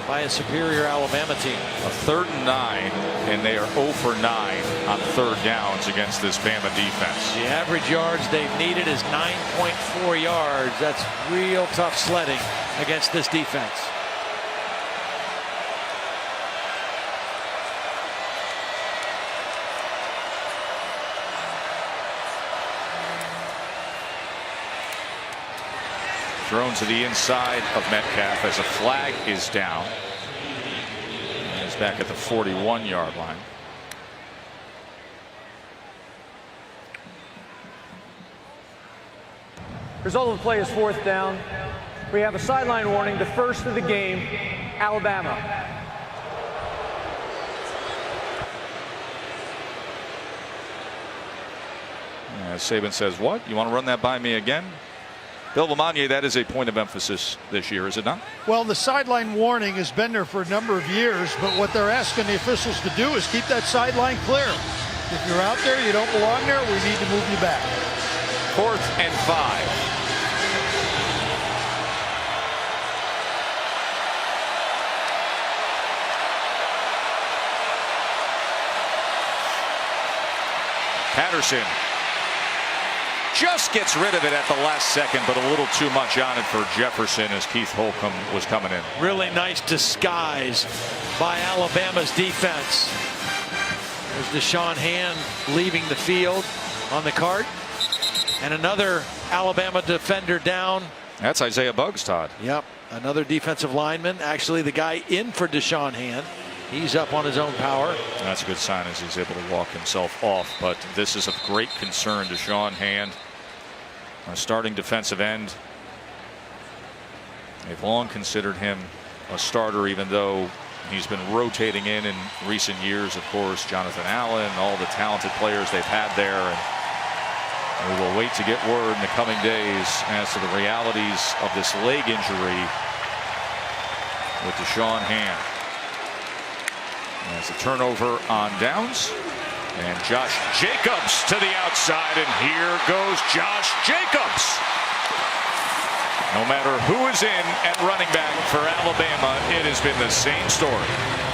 by a superior Alabama team. A 3rd and 9, and they are 0 for 9 on 3rd downs against this Bama defense. The average yards they've needed is 9.4 yards. That's real tough sledding against this defense. Thrown to the inside of Metcalf as a flag is down. And he's back at the 41-yard line. Result of the play is 4th down. We have a sideline warning, the first of the game, Alabama. Saban says, what? You want to run that by me again? Bill Lamagna, that is a point of emphasis this year, is it not? Well, the sideline warning has been there for a number of years, but what they're asking the officials to do is keep that sideline clear. If you're out there, you don't belong there, we need to move you back. 4th and 5. Patterson just gets rid of it at the last second, but a little too much on it for Jefferson as Keith Holcomb was coming in. Really nice disguise by Alabama's defense. There's Deshaun Hand leaving the field on the cart. And another Alabama defender down. That's Isaiah Buggs, Todd. Yep, another defensive lineman. Actually, the guy in for Deshaun Hand. He's up on his own power. That's a good sign as he's able to walk himself off. But this is of great concern. Deshaun Hand, a starting defensive end. They've long considered him a starter, even though he's been rotating in recent years. Of course, Jonathan Allen, all the talented players they've had there. And we will wait to get word in the coming days as to the realities of this leg injury with Deshaun Hand. As a turnover on downs. And Josh Jacobs to the outside, and here goes Josh Jacobs. No matter who is in at running back for Alabama, it has been the same story.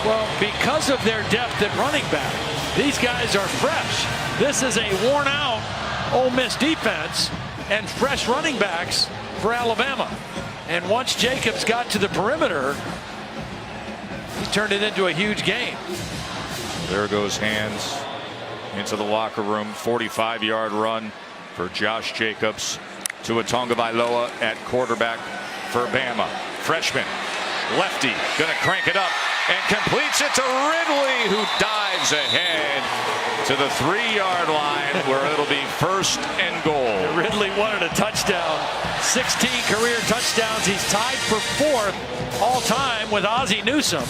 Well, because of their depth at running back, these guys are fresh. This is a worn-out Ole Miss defense and fresh running backs for Alabama. And once Jacobs got to the perimeter, he turned it into a huge game. There goes Hands into the locker room. 45-yard run for Josh Jacobs to Tagovailoa at quarterback for Bama. Freshman, lefty, going to crank it up and completes it to Ridley, who dives ahead to the 3-yard line where it'll be 1st and goal. Ridley wanted a touchdown. 16 career touchdowns. He's tied for 4th all time with Ozzie Newsome.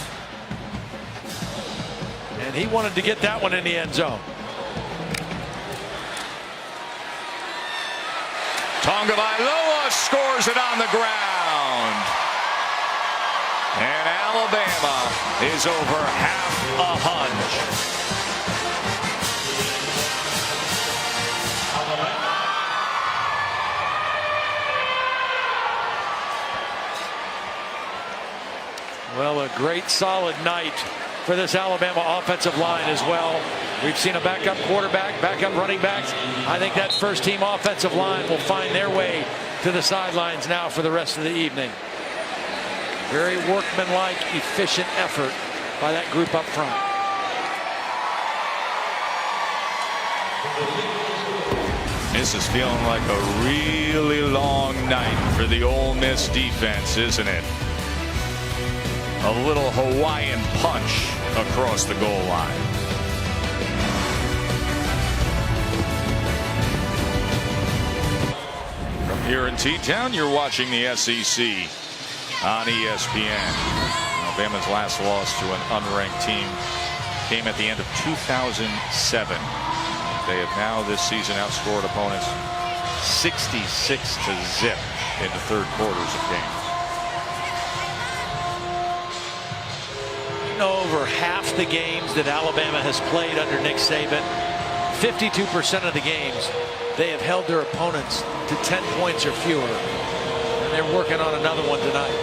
And he wanted to get that one in the end zone. Tagovailoa scores it on the ground. And Alabama is over half a hunch. Well, a great solid night for this Alabama offensive line as well. We've seen a backup quarterback, backup running backs. I think that first team offensive line will find their way to the sidelines now for the rest of the evening. Very workmanlike, efficient effort by that group up front. This is feeling like a really long night for the Ole Miss defense, isn't it? A little Hawaiian punch across the goal line. From here in T-Town, you're watching the SEC on ESPN. Alabama's last loss to an unranked team came at the end of 2007. They have now this season outscored opponents 66-0 in the third quarters of games. Over half the games that Alabama has played under Nick Saban, 52% of the games, they have held their opponents to 10 points or fewer. And they're working on another one tonight.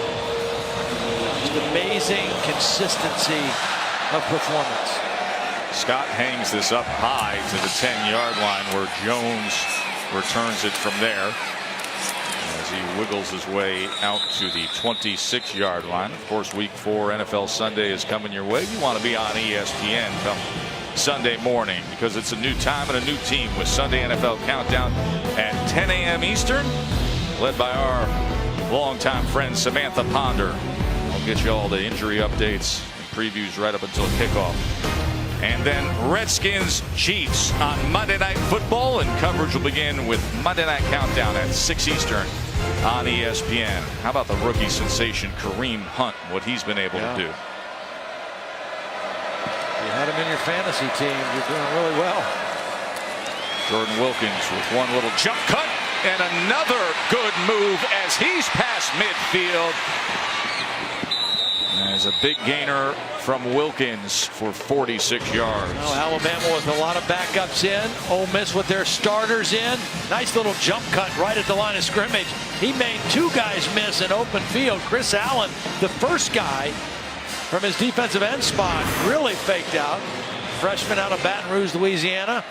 Just amazing consistency of performance. Scott hangs this up high to the 10-yard line where Jones returns it from there. As he wiggles his way out to the 26-yard line. Of course, Week 4 NFL Sunday is coming your way. You want to be on ESPN come Sunday morning because it's a new time and a new team with Sunday NFL Countdown at 10 a.m. Eastern, led by our longtime friend Samantha Ponder. I'll get you all the injury updates and previews right up until kickoff. And then Redskins Chiefs on Monday Night Football, and coverage will begin with Monday Night Countdown at 6 Eastern on ESPN. How about the rookie sensation Kareem Hunt, what he's been able to do? You had him in your fantasy team. You're doing really well. Jordan Wilkins with one little jump cut and another good move as he's past midfield. There's a big gainer from Wilkins for 46 yards. Well, Alabama with a lot of backups in. Ole Miss with their starters in. Nice little jump cut right at the line of scrimmage. He made 2 guys miss in open field. Chris Allen, the first guy from his defensive end spot, really faked out. Freshman out of Baton Rouge, Louisiana.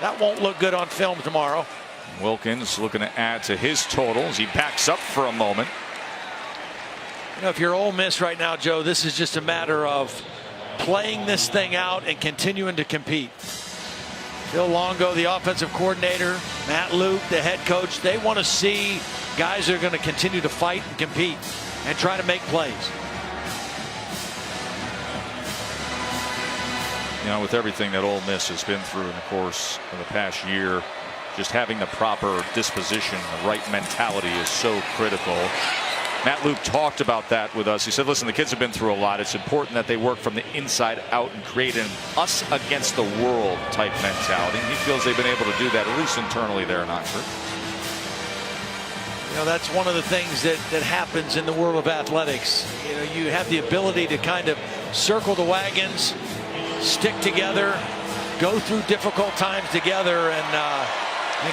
That won't look good on film tomorrow. Wilkins looking to add to his totals. He backs up for a moment. You know, if you're Ole Miss right now, Joe, this is just a matter of playing this thing out and continuing to compete. Phil Longo, the offensive coordinator, Matt Luke, the head coach, they want to see guys that are going to continue to fight and compete and try to make plays. You know, with everything that Ole Miss has been through in the course of the past year, just having the proper disposition, the right mentality is so critical. Matt Luke talked about that with us. He said, listen, the kids have been through a lot. It's important that they work from the inside out and create an us against the world type mentality. He feels they've been able to do that, at least internally there in Oxford. You know, that's one of the things that happens in the world of athletics. You know, you have the ability to kind of circle the wagons, stick together, go through difficult times together, and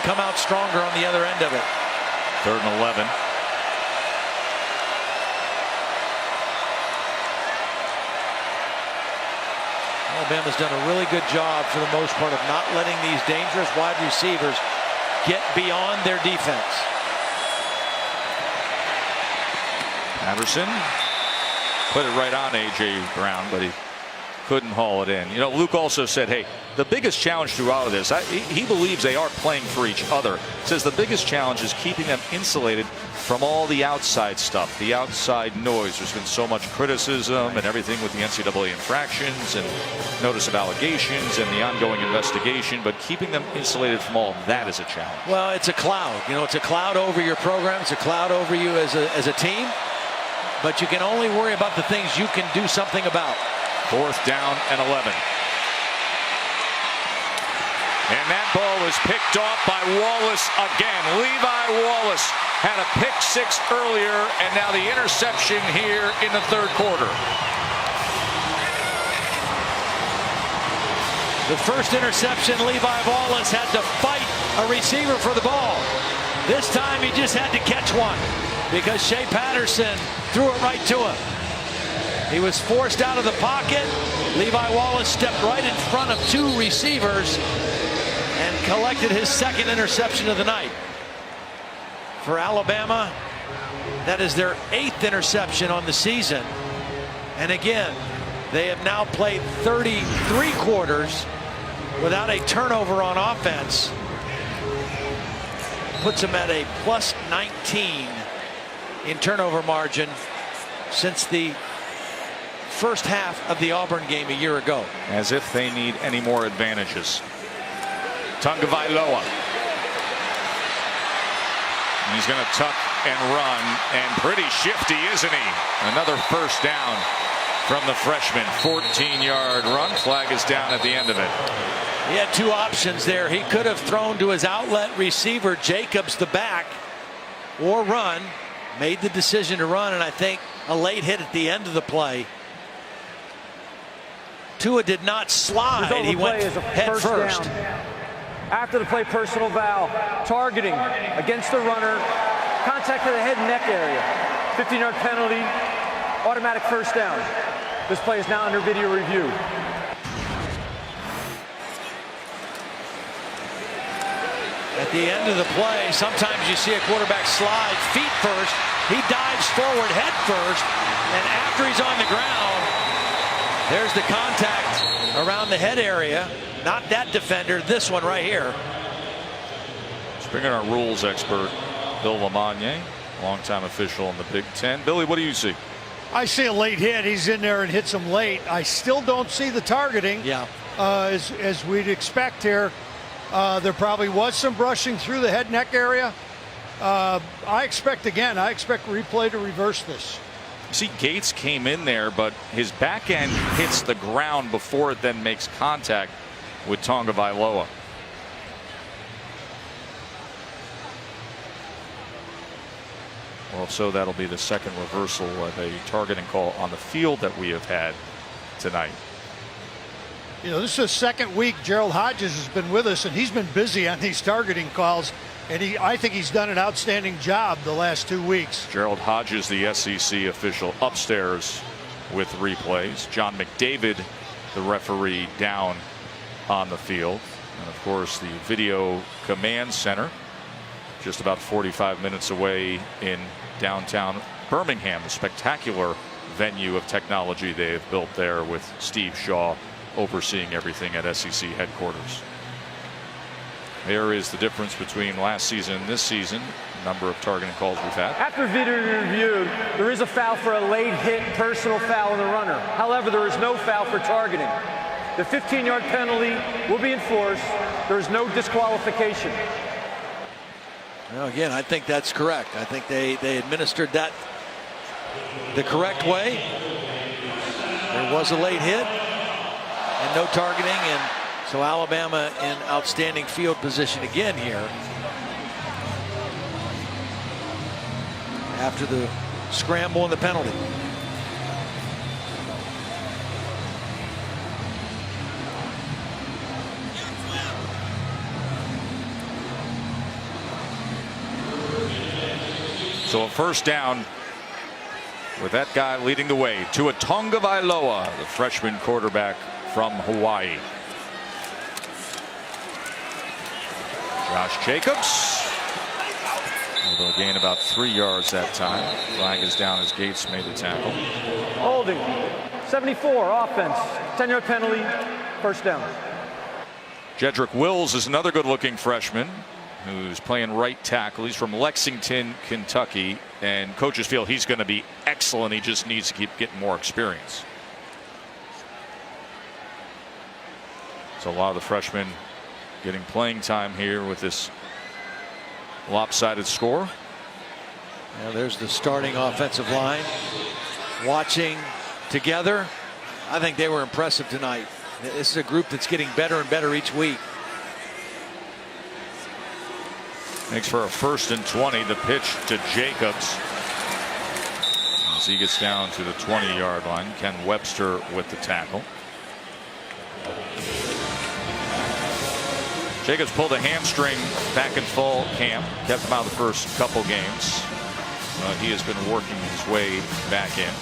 come out stronger on the other end of it. 3rd and 11. Alabama's done a really good job for the most part of not letting these dangerous wide receivers get beyond their defense. Patterson put it right on A.J. Brown, but he couldn't haul it in. You know, Luke also said, hey, the biggest challenge throughout of this, he believes they are playing for each other. Says the biggest challenge is keeping them insulated from all the outside stuff, the outside noise. There's been so much criticism and everything with the NCAA infractions and notice of allegations and the ongoing investigation, but keeping them insulated from all of that is a challenge. Well, it's a cloud. You know, it's a cloud over your program. It's a cloud over you as a team. But you can only worry about the things you can do something about. 4th down and 11. And that ball was picked off by Wallace again. Levi Wallace had a pick 6 earlier, and now the interception here in the 3rd quarter. The first interception, Levi Wallace had to fight a receiver for the ball. This time he just had to catch one because Shea Patterson threw it right to him. He was forced out of the pocket. Levi Wallace stepped right in front of 2 receivers and collected his 2nd interception of the night. For Alabama, that is their 8th interception on the season. And again, they have now played 33 quarters without a turnover on offense. Puts them at a plus 19 in turnover margin since the first half of the Auburn game a year ago. As if they need any more advantages. Tagovailoa. He's going to tuck and run, and pretty shifty, isn't he? Another 1st down from the freshman. 14-yard run. Flag is down at the end of it. He had 2 options there. He could have thrown to his outlet receiver, Jacobs, the back, or run. Made the decision to run, and I think a late hit at the end of the play. Tua did not slide. He went head first. Down. After the play, personal foul. Targeting against the runner. Contact to the head and neck area. 15-yard penalty. Automatic 1st down. This play is now under video review. At the end of the play, sometimes you see a quarterback slide feet first. He dives forward head first, and after he's on the ground, there's the contact around the head area. Not that defender, this one right here. Let's bring in our rules expert, Bill LeMonnier, longtime official in the Big Ten. Billy, what do you see? I see a late hit. He's in there and hits him late. I still don't see the targeting. Yeah. As we'd expect here. There probably was some brushing through the head neck area. I expect replay to reverse this. See, Gates came in there, but his back end hits the ground before it then makes contact with Tagovailoa. Well, so that'll be the 2nd reversal of a targeting call on the field that we have had tonight. You know, this is the 2nd week Gerald Hodges has been with us, and he's been busy on these targeting calls, and I think he's done an outstanding job the last 2 weeks. Gerald Hodges, the SEC official, upstairs with replays. John McDavid, the referee, down on the field. And of course, the video command center, just about 45 minutes away in downtown Birmingham, a spectacular venue of technology they have built there with Steve Shaw overseeing everything at SEC headquarters. There is the difference between last season and this season. Number of targeting calls we've had. After video review, there is a foul for a late hit, personal foul on the runner. However, there is no foul for targeting. The 15-yard penalty will be enforced. There is no disqualification. Well, again, I think that's correct. I think they administered that the correct way. There was a late hit and no targeting, and so Alabama in outstanding field position again here. after the scramble and the penalty. So a first down with that guy leading the way. Tua Tagovailoa, the freshman quarterback from Hawaii. Josh Jacobs. Although gain about 3 yards that time. Flag is down as Gates made the tackle. Holding. 74, offense. 10-yard penalty. First down. Jedrick Wills is another good-looking freshman who's playing right tackle. He's from Lexington, Kentucky, and coaches feel he's going to be excellent. He just needs to keep getting more experience. So a lot of the freshmen getting playing time here with this lopsided score. Now there's the starting offensive line watching together. I think they were impressive tonight. This is a group that's getting better and better each week. Makes for a 1st and 20. The pitch to Jacobs as he gets down to the 20-yard line. Ken Webster with the tackle. Jacobs pulled a hamstring back in fall camp. Kept him out of the first couple games. He has been working his way back in.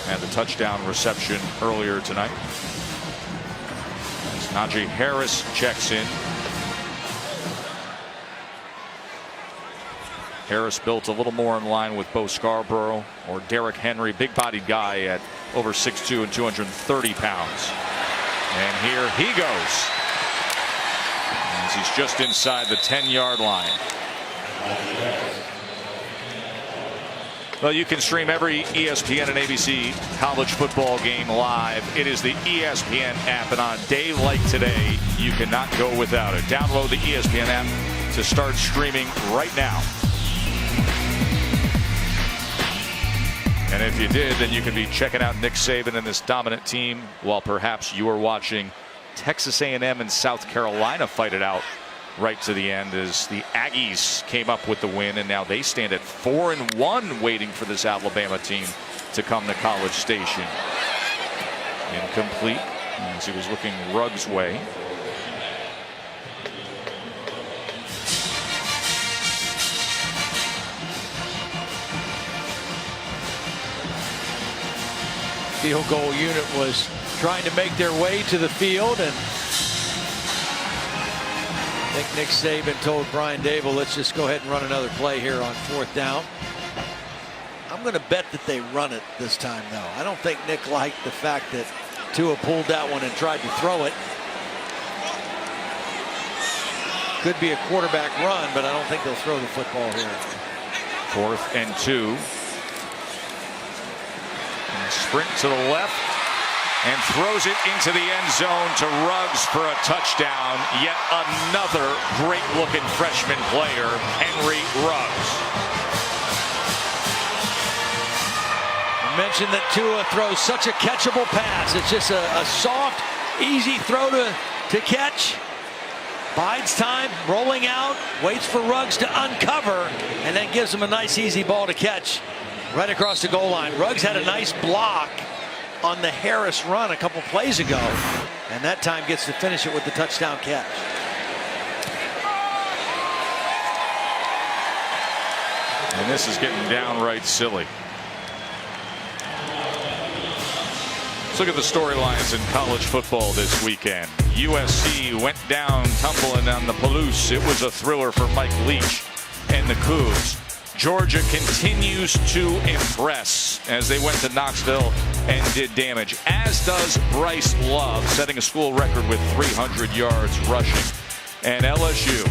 Had the touchdown reception earlier tonight. As Najee Harris checks in. Harris built a little more in line with Bo Scarborough or Derrick Henry, big-bodied guy at over 6'2" and 230 pounds. And here he goes. As he's just inside the 10-yard line. Well, you can stream every ESPN and ABC college football game live. It is the ESPN app, and on a day like today, you cannot go without it. Download the ESPN app to start streaming right now. And if you did, then you could be checking out Nick Saban and this dominant team while perhaps you are watching Texas A&M and South Carolina fight it out right to the end as the Aggies came up with the win, and now they stand at 4-1 waiting for this Alabama team to come to College Station. Incomplete as he was looking Ruggs' way. Field goal unit was trying to make their way to the field, and I think Nick Saban told Brian Dable, let's just go ahead and run another play here on 4th down. I'm going to bet that they run it this time, though. I don't think Nick liked the fact that Tua pulled that one and tried to throw it. Could be a quarterback run, but I don't think they'll throw the football here. 4th and 2. Sprint to the left and throws it into the end zone to Ruggs for a touchdown. Yet another great looking freshman player, Henry Ruggs. I mentioned that Tua throws such a catchable pass. It's just a soft, easy throw to catch. Bides time, rolling out, waits for Ruggs to uncover, and then gives him a nice easy ball to catch right across the goal line. Ruggs had a nice block on the Harris run a couple plays ago, and that time gets to finish it with the touchdown catch. And this is getting downright silly. Let's look at the storylines in college football this weekend. USC went down tumbling on the Palouse. It was a thriller for Mike Leach and the Cougs. Georgia continues to impress as they went to Knoxville and did damage, as does Bryce Love, setting a school record with 300 yards rushing. And LSU,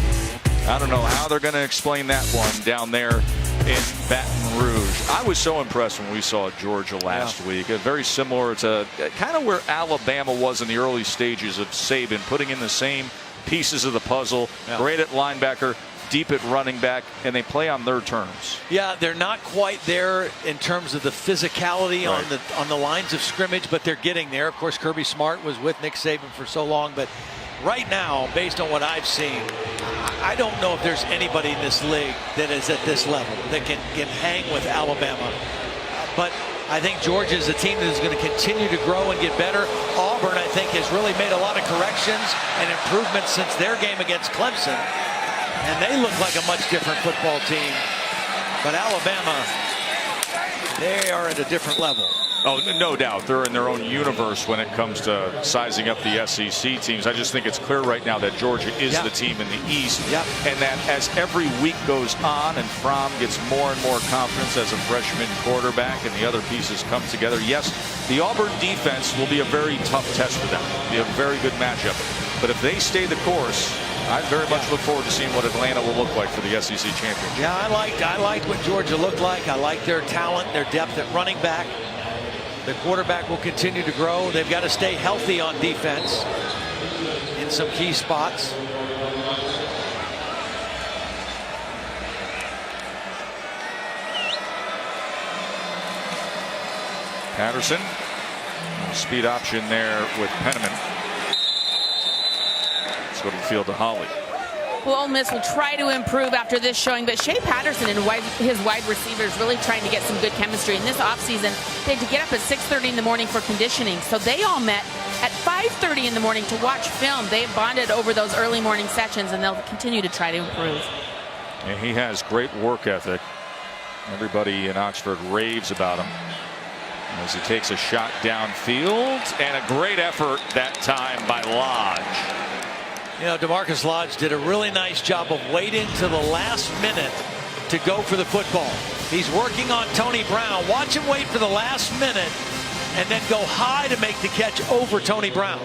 I don't know how they're going to explain that one down there in Baton Rouge. I was so impressed when we saw Georgia last week. Very similar to kind of where Alabama was in the early stages of Saban, putting in the same pieces of the puzzle. Great at linebacker, deep at running back, and they play on their terms. Yeah, they're not quite there in terms of the physicality on the lines of scrimmage, but they're getting there. Of course, Kirby Smart was with Nick Saban for so long, but right now, based on what I've seen, I don't know if there's anybody in this league that is at this level that can hang with Alabama. But I think Georgia is a team that is going to continue to grow and get better. Auburn, I think, has really made a lot of corrections and improvements since their game against Clemson. And they look like a much different football team. But Alabama, they are at a different level. Oh, no doubt. They're in their own universe when it comes to sizing up the SEC teams. I just think it's clear right now that Georgia is the team in the East. And that as every week goes on and Fromm gets more and more confidence as a freshman quarterback and the other pieces come together, yes, the Auburn defense will be a very tough test for them. It'll be a very good matchup. But if they stay the course, I very much look forward to seeing what Atlanta will look like for the SEC championship. Yeah, I liked what Georgia looked like. I like their talent, their depth at running back. The quarterback will continue to grow. They've got to stay healthy on defense in some key spots. Patterson, speed option there with Penniman. Let's go to the field to Holly. Well, Ole Miss will try to improve after this showing, but Shea Patterson and his wide receivers really trying to get some good chemistry. In this offseason, they had to get up at 6:30 in the morning for conditioning. So they all met at 5:30 in the morning to watch film. They bonded over those early morning sessions, and they'll continue to try to improve. And he has great work ethic. Everybody in Oxford raves about him as he takes a shot downfield, and a great effort that time by Lodge. You know, DeMarcus Lodge did a really nice job of waiting to the last minute to go for the football. He's working on Tony Brown. Watch him wait for the last minute and then go high to make the catch over Tony Brown.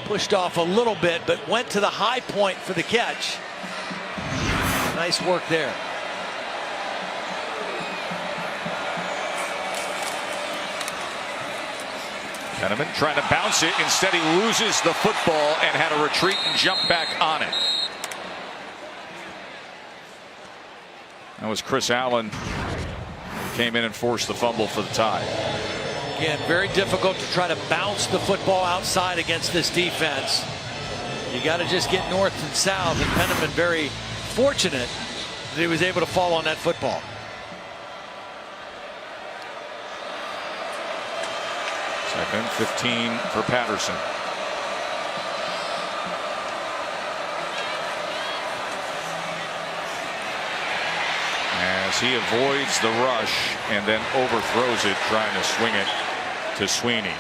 Pushed off a little bit, but went to the high point for the catch. Nice work there. Penniman trying to bounce it. Instead, he loses the football and had a retreat and jump back on it. That was Chris Allen who came in and forced the fumble for the tie. Again, very difficult to try to bounce the football outside against this defense. You got to just get north and south, and Penniman very fortunate that he was able to fall on that football. Second 15 for Patterson. As he avoids the rush and then overthrows it, trying to swing it to Sweeney.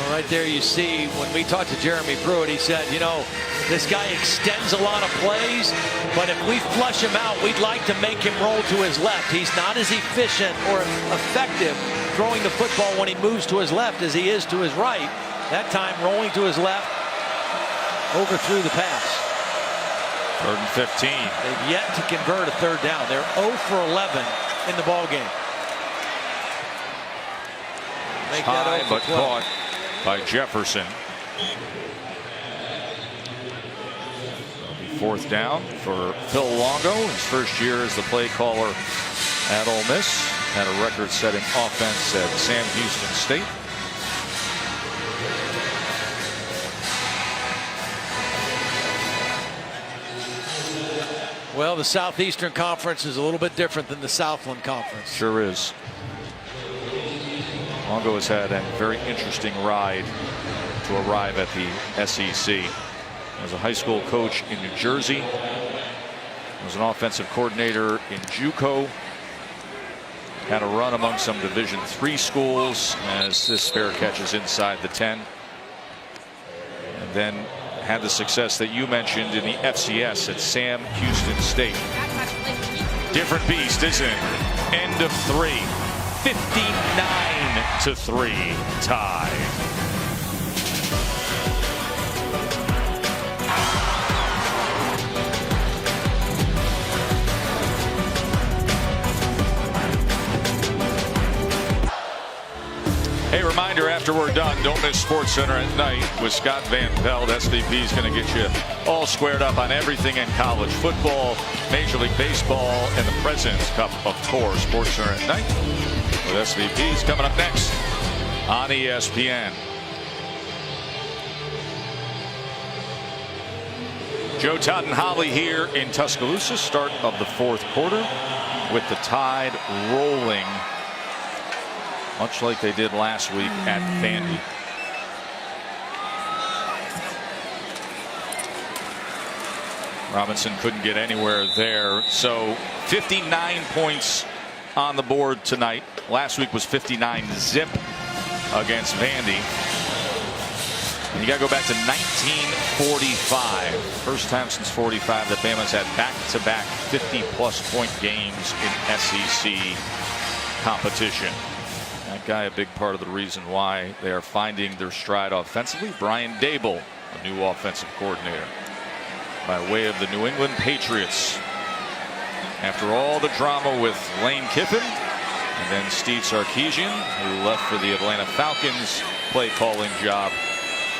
Well, right there you see when we talked to Jeremy Pruitt, he said, you know, this guy extends a lot of plays, but if we flush him out, we'd like to make him roll to his left. He's not as efficient or effective throwing the football when he moves to his left as he is to his right. That time rolling to his left, overthrew the pass. Third and 15. They've yet to convert a third down. They're 0 for 11 in the ball game. Make high, that 0 but for 12. caught by Jefferson. Fourth down for Phil Longo, his first year as the play caller at Ole Miss. Had a record-setting offense at Sam Houston State. Well, the Southeastern Conference is a little bit different than the Southland Conference. Sure is. Longo has had a very interesting ride to arrive at the SEC. As a high school coach in New Jersey, was an offensive coordinator in JUCO, had a run among some Division III schools as this fair catches inside the 10, and then had the success that you mentioned in the FCS at Sam Houston State. Different beast, isn't it? End of 3, 59-3 tie. Hey, reminder, after we're done, don't miss Sports Center at night with Scott Van Pelt. SVP is going to get you all squared up on everything in college football, Major League Baseball, and the President's Cup, of course. Sports Center at night with SVP's coming up next on ESPN. Joe Todd and Holly here in Tuscaloosa. Start of the fourth quarter with the Tide rolling, much like they did last week at Vandy. Robinson couldn't get anywhere there. So 59 points on the board tonight. Last week was 59 zip against Vandy. And you got to go back to 1945. First time since 45 that Bama's had back-to-back 50-plus point games in SEC competition. That guy a big part of the reason why they are finding their stride offensively. Brian Dable, a new offensive coordinator, by way of the New England Patriots. After all the drama with Lane Kiffin and then Steve Sarkisian, who left for the Atlanta Falcons play calling job,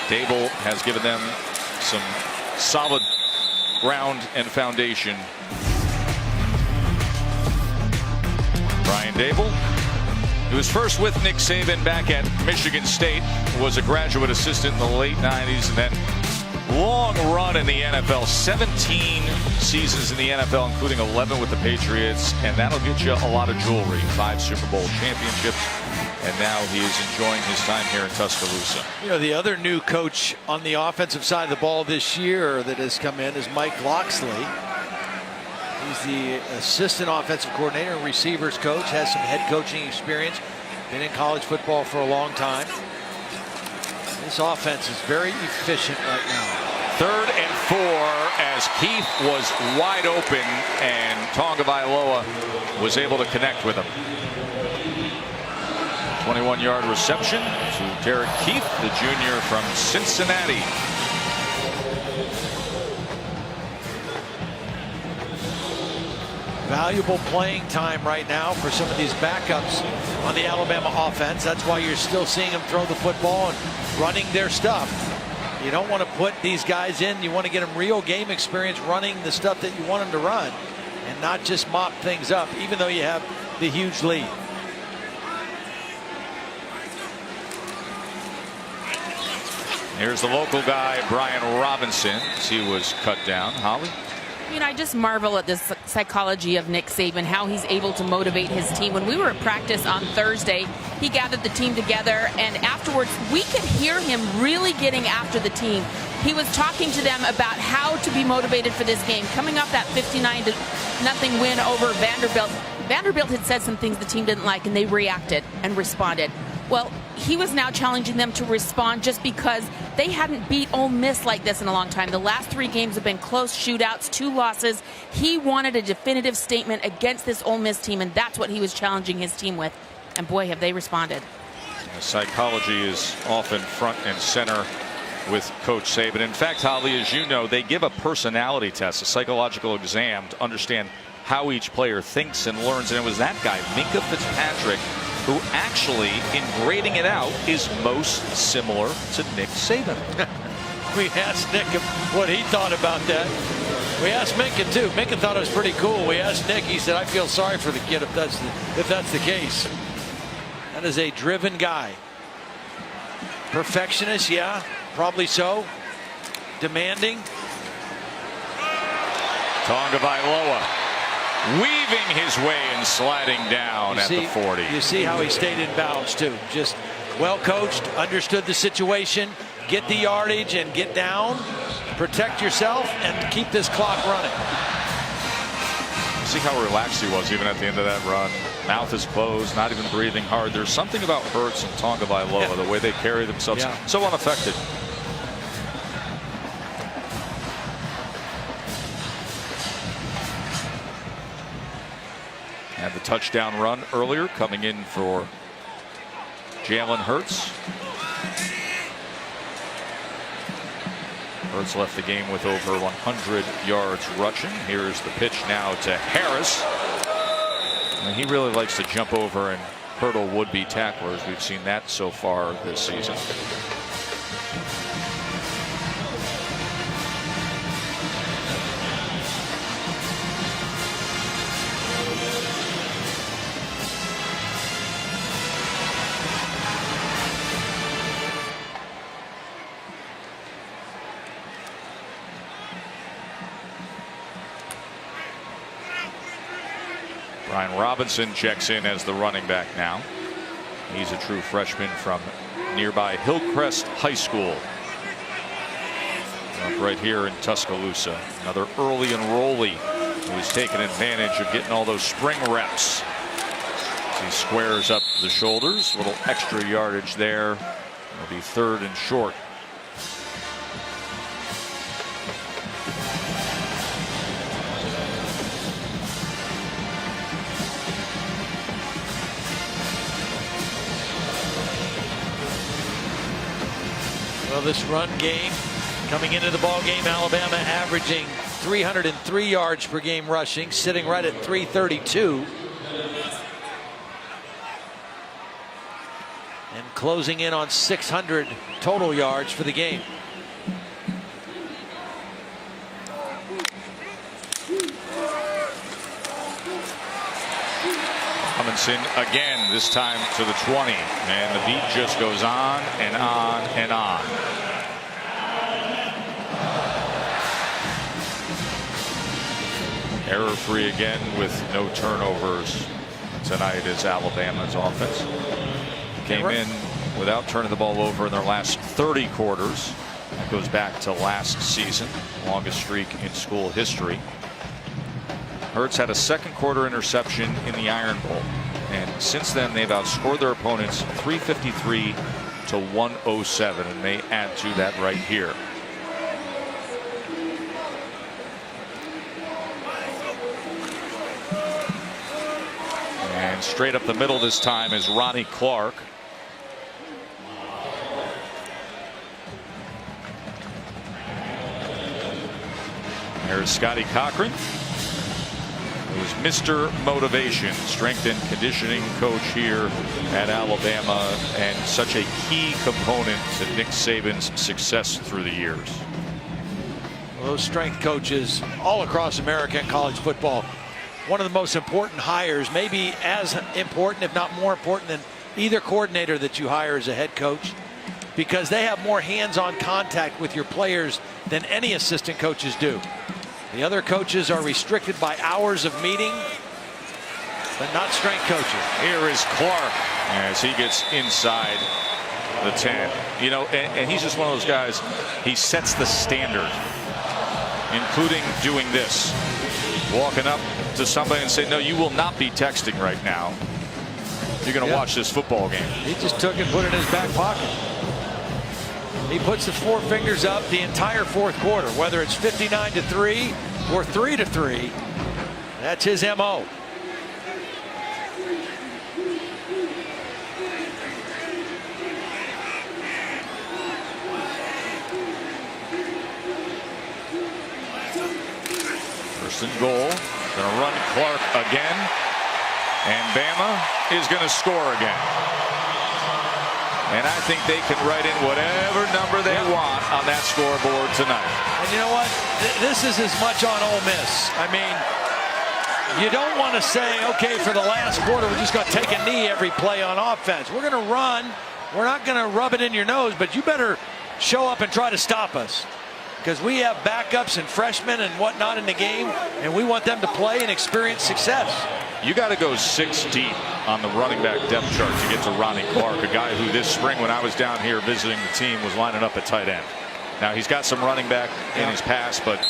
Dable has given them some solid ground and foundation. Brian Dable, who was first with Nick Saban back at Michigan State, was a graduate assistant in the late 90s, and then long run in the NFL, 17 seasons in the NFL, including 11 with the Patriots, and that'll get you a lot of jewelry. 5 Super Bowl championships, and now he is enjoying his time here in Tuscaloosa. You know, the other new coach on the offensive side of the ball this year that has come in is Mike Loxley. He's the assistant offensive coordinator and receivers coach, has some head coaching experience, been in college football for a long time. This offense is very efficient right now. 3rd and 4 as Keith was wide open and Tagovailoa was able to connect with him. 21-yard reception to Derek Keith, the junior from Cincinnati. Valuable playing time right now for some of these backups on the Alabama offense. That's why you're still seeing them throw the football and running their stuff. You don't want to put these guys in. You want to get them real game experience running the stuff that you want them to run and not just mop things up, even though you have the huge lead. Here's the local guy, Brian Robinson, as he was cut down. Holly? You know, I just marvel at this psychology of Nick Saban, how he's able to motivate his team. When we were at practice on Thursday, he gathered the team together, and afterwards we could hear him really getting after the team. He was talking to them about how to be motivated for this game. Coming off that 59-0 win over Vanderbilt, Vanderbilt had said some things the team didn't like, and they reacted and responded. Well, he was now challenging them to respond just because they hadn't beat Ole Miss like this in a long time. The last 3 games have been close shootouts, 2 losses. He wanted a definitive statement against this Ole Miss team, and that's what he was challenging his team with. And boy, have they responded. Psychology is often front and center with Coach Saban. In fact, Holly, as you know, they give a personality test, a psychological exam to understand how each player thinks and learns. And it was that guy, Minkah Fitzpatrick, who actually, in grading it out, is most similar to Nick Saban. We asked Nick what he thought about that. We asked Minkah too. Minkah thought it was pretty cool. We asked Nick. He said, "I feel sorry for the kid if that's the case." That is a driven guy. Perfectionist, yeah, probably so. Demanding. Tagovailoa weaving his way and sliding down at the 40. You see how he stayed in bounds too. Just well coached, understood the situation, get the yardage and get down, protect yourself and keep this clock running. See how relaxed he was even at the end of that run. Mouth is closed, not even breathing hard. There's something about Hurts and Tagovailoa, the way they carry themselves, so unaffected. Had the touchdown run earlier coming in for Jalen Hurts. Hurts left the game with over 100 yards rushing. Here's the pitch now to Harris. And he really likes to jump over and hurdle would-be tacklers. We've seen that so far this season. Brian Robinson checks in as the running back now. He's a true freshman from nearby Hillcrest High School. Right here in Tuscaloosa. Another early enrollee who's taking advantage of getting all those spring reps. As he squares up the shoulders, a little extra yardage there. It'll be 3rd and short. Well, this run game coming into the ball game, Alabama averaging 303 yards per game rushing, sitting right at 332. And closing in on 600 total yards for the game. Robinson again, this time to the 20, and the beat just goes on and on and on. Error-free again with no turnovers tonight is Alabama's offense. Came in without turning the ball over in their last 30 quarters. That goes back to last season, longest streak in school history. Hurts had a second quarter interception in the Iron Bowl, and since then they've outscored their opponents 353 to 107, and they add to that right here. And straight up the middle this time is Ronnie Clark. There's Scotty Cochran, who's Mr. Motivation, strength and conditioning coach here at Alabama, and such a key component to Nick Saban's success through the years. Well, those strength coaches all across America in college football, one of the most important hires, maybe as important, if not more important, than either coordinator that you hire as a head coach, because they have more hands-on contact with your players than any assistant coaches do. The other coaches are restricted by hours of meeting, but not strength coaches. Here is Clark as he gets inside the 10. You know, and he's just one of those guys, he sets the standard, including doing this. Walking up to somebody and saying, no, you will not be texting right now. You're going to watch this football game. He just took and put it in his back pocket. He puts the 4 fingers up the entire 4th quarter, whether it's 59-3 or 3-3. That's his MO. First and goal. Going to run Clark again. And Bama is going to score again. And I think they can write in whatever number they want on that scoreboard tonight. And you know what? This is as much on Ole Miss. I mean, you don't want to say, okay, for the last quarter, we're just going to take a knee every play on offense. We're going to run. We're not going to rub it in your nose, but you better show up and try to stop us, because we have backups and freshmen and whatnot in the game, and we want them to play and experience success. You got to go 6 deep on the running back depth chart to get to Ronnie Clark, a guy who this spring when I was down here visiting the team was lining up at tight end. Now he's got some running back in his past, but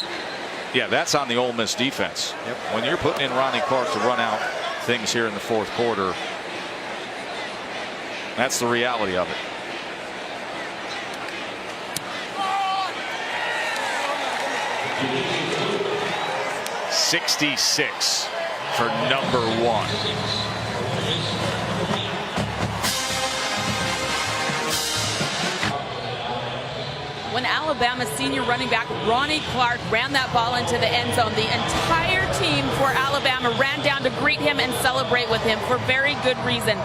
yeah, that's on the Ole Miss defense. When you're putting in Ronnie Clark to run out things here in the 4th quarter, that's the reality of it. .66 for number 1. When Alabama's senior running back Ronnie Clark ran that ball into the end zone, the entire team for Alabama ran down to greet him and celebrate with him for very good reason.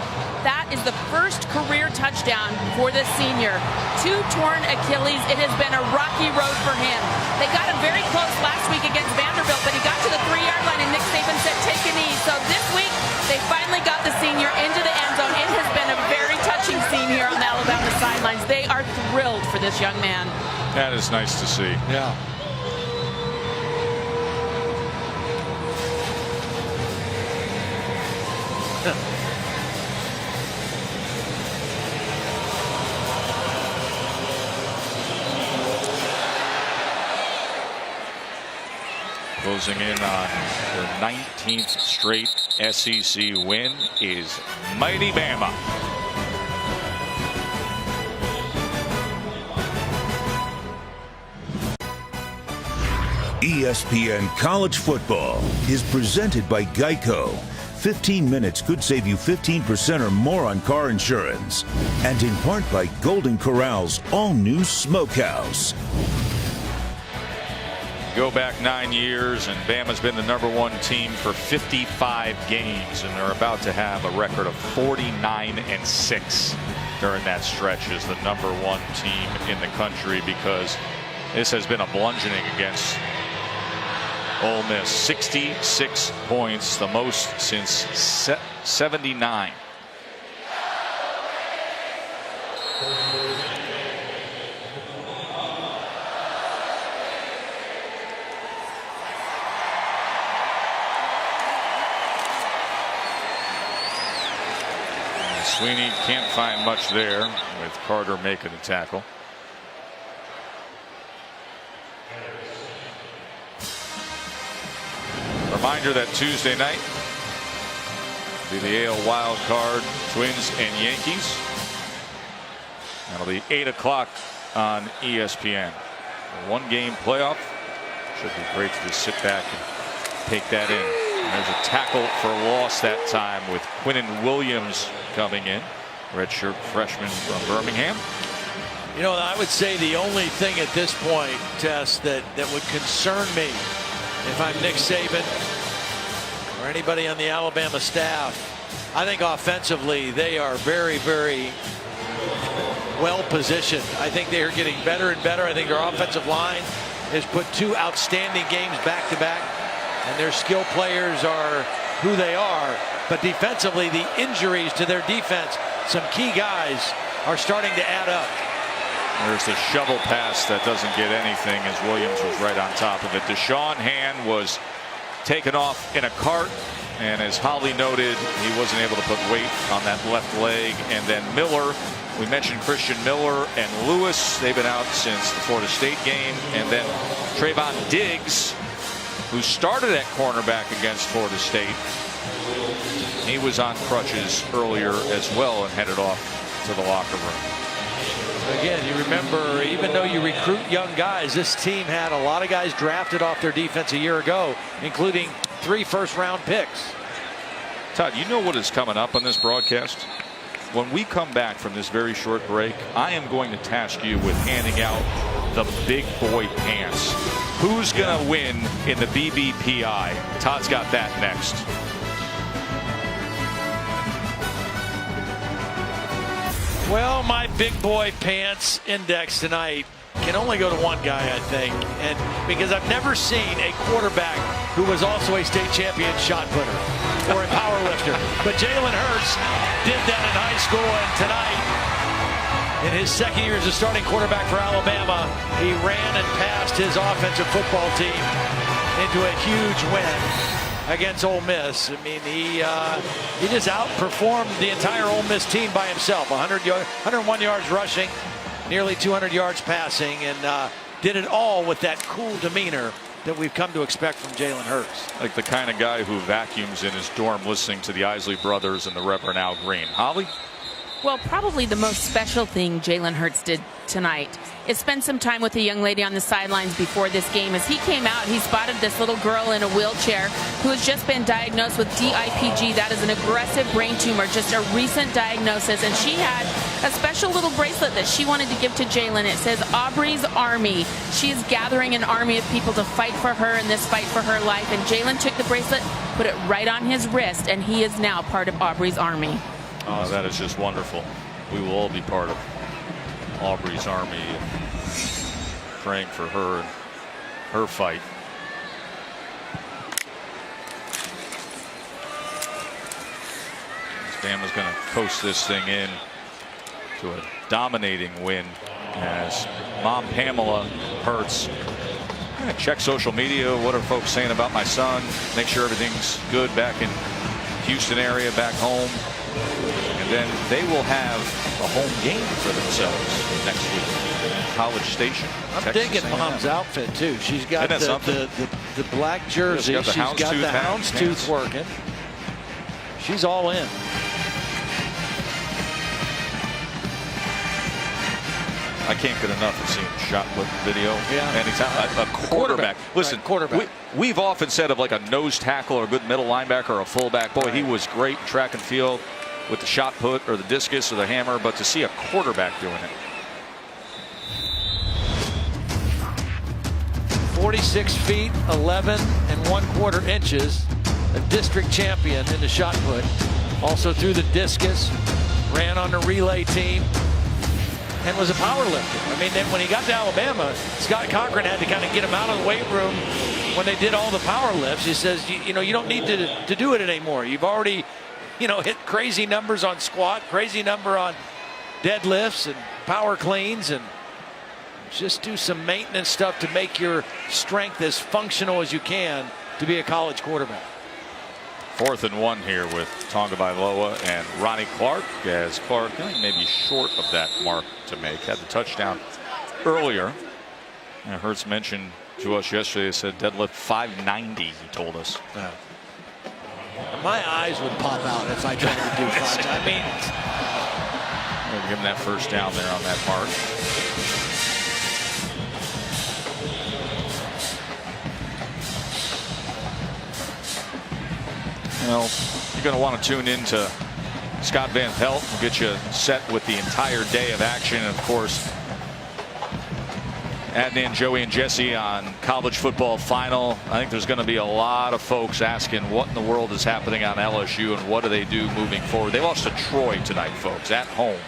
That is the first career touchdown for the senior. 2 torn Achilles. It has been a rocky road for him. They got him very close last week against Vanderbilt, but he got to the 3-yard line and Nick Saban said, take a knee. So this week, they finally got the senior into the end zone. It has been a very touching scene here on the Alabama sidelines. They are thrilled for this young man. That is nice to see. Yeah. Closing in on their 19th straight SEC win is mighty Bama. ESPN College Football is presented by Geico. 15 minutes could save you 15% or more on car insurance. And in part by Golden Corral's all-new Smokehouse. Go back 9 years, and Bama's been the #1 team for 55 games, and they're about to have a record of 49-6 during that stretch as the #1 team in the country, because this has been a bludgeoning against Ole Miss. 66 points, the most since 79. Sweeney can't find much there, with Carter making the tackle. Reminder that Tuesday night will be the AL wild card, Twins and Yankees. That'll be 8 o'clock on ESPN. A one-game playoff. Should be great to just sit back and take that in. And there's a tackle for loss that time with Quinnen Williams coming in, redshirt freshman from Birmingham. You know, I would say the only thing at this point, Tess, that would concern me if I'm Nick Saban or anybody on the Alabama staff, I think offensively they are very, very well positioned. I think they are getting better and better. I think their offensive line has put 2 outstanding games back to back, and their skill players are who they are. But defensively, the injuries to their defense, some key guys, are starting to add up. There's the shovel pass that doesn't get anything as Williams was right on top of it. Deshaun Hand was taken off in a cart, and as Holly noted, he wasn't able to put weight on that left leg. And then Miller, we mentioned Christian Miller and Lewis, they've been out since the Florida State game. And then Trayvon Diggs, who started at cornerback against Florida State, he was on crutches earlier as well and headed off to the locker room. Again, you remember, even though you recruit young guys, this team had a lot of guys drafted off their defense a year ago, including 3 first-round picks. Todd, you know what is coming up on this broadcast? When we come back from this very short break, I am going to task you with handing out the big boy pants. Who's going to win in the BBPI? Todd's got that next. Well, my big boy pants index tonight can only go to one guy, I think, and because I've never seen a quarterback who was also a state champion shot putter or a power lifter. But Jalen Hurts did that in high school, and tonight, in his second year as a starting quarterback for Alabama, he ran and passed his offensive football team into a huge win against Ole Miss. I mean, he just outperformed the entire Ole Miss team by himself. 101 yards rushing, nearly 200 yards passing, and did it all with that cool demeanor that we've come to expect from Jalen Hurts. Like the kind of guy who vacuums in his dorm listening to the Isley Brothers and the Reverend Al Green. Holly? Well, probably the most special thing Jalen Hurts did tonight is spend some time with a young lady on the sidelines before this game. As he came out, he spotted this little girl in a wheelchair who has just been diagnosed with DIPG. That is an aggressive brain tumor, just a recent diagnosis. And she had a special little bracelet that she wanted to give to Jalen. It says Aubrey's Army. She is gathering an army of people to fight for her in this fight for her life. And Jalen took the bracelet, put it right on his wrist, and he is now part of Aubrey's Army. Oh, that is just wonderful. We will all be part of Aubrey's Army, praying for her and her fight. Bama's going to coast this thing in to a dominating win as Mom Pamela Hurts. I'm going to check social media. What are folks saying about my son? Make sure everything's good back in Houston area, back home. And then they will have a home game for themselves next week. College Station. I'm Texas digging A&M. Mom's outfit too. She's got the black jersey. She's got the houndstooth working. She's all in. I can't get enough of seeing shot put video. Yeah. Anytime. A quarterback. Listen, right, quarterback. We've often said of like a nose tackle or a good middle linebacker or a fullback. Boy, he was great in track and field with the shot put or the discus or the hammer. But to see a quarterback doing it. 46 feet, 11 1/4 inches. A district champion in the shot put. Also threw the discus. Ran on the relay team. And was a power lifter. I mean, then when he got to Alabama, Scott Cochran had to kind of get him out of the weight room when they did all the power lifts. He says, you don't need to do it anymore. You've already, hit crazy numbers on squat, crazy number on deadlifts and power cleans, and just do some maintenance stuff to make your strength as functional as you can to be a college quarterback. 4th and 1 here with Tonga Vailoa and Ronnie Clark, as Clark maybe short of that mark to make. Had the touchdown earlier. And Hurts mentioned to us yesterday, said deadlift 590, he told us. Yeah. My eyes would pop out if I tried to do 5. I mean, we'll give him that first down there on that mark. Well, you're going to want to tune in to Scott Van Pelt. We'll get you set with the entire day of action. And of course, Adnan, Joey, and Jesse on college football final. I think there's going to be a lot of folks asking what in the world is happening on LSU and what do they do moving forward. They lost to Troy tonight, folks, at home,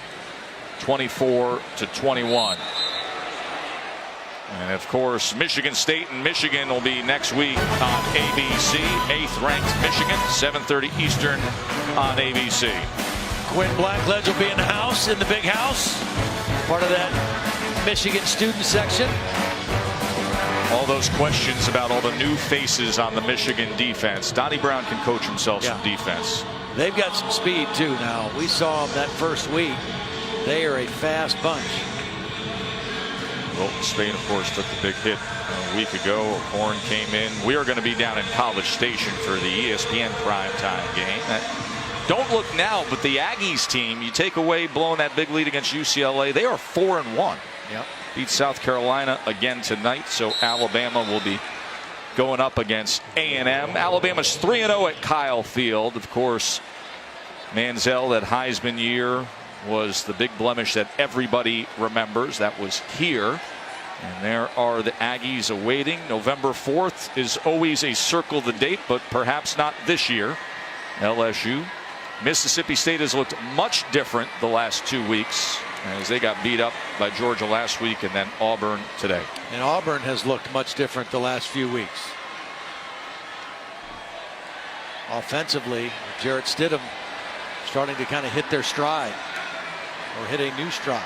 24-21. And of course, Michigan State and Michigan will be next week on ABC. 8th ranked Michigan, 7:30 Eastern on ABC. Quinn Blackledge will be in the house, in the big house, part of that Michigan student section. All those questions about all the new faces on the Michigan defense. Donnie Brown can coach himself some defense. They've got some speed too now. We saw them that first week. They are a fast bunch. Well, Spain, of course, took the big hit a week ago. Horn came in. We are going to be down in College Station for the ESPN primetime game. Don't look now, but the Aggies team, you take away blowing that big lead against UCLA, they are 4-1. Yep. Beat South Carolina again tonight, so Alabama will be going up against A&M. Alabama's 3-0 at Kyle Field. Of course, Manziel, that Heisman year, was the big blemish that everybody remembers. That was here. And there are the Aggies awaiting. November 4th is always a circle the date, but perhaps not this year. LSU. Mississippi State has looked much different the last 2 weeks as they got beat up by Georgia last week, and then Auburn today. And Auburn has looked much different the last few weeks. Offensively, Jarrett Stidham starting to kind of hit their stride, or hit a new stride.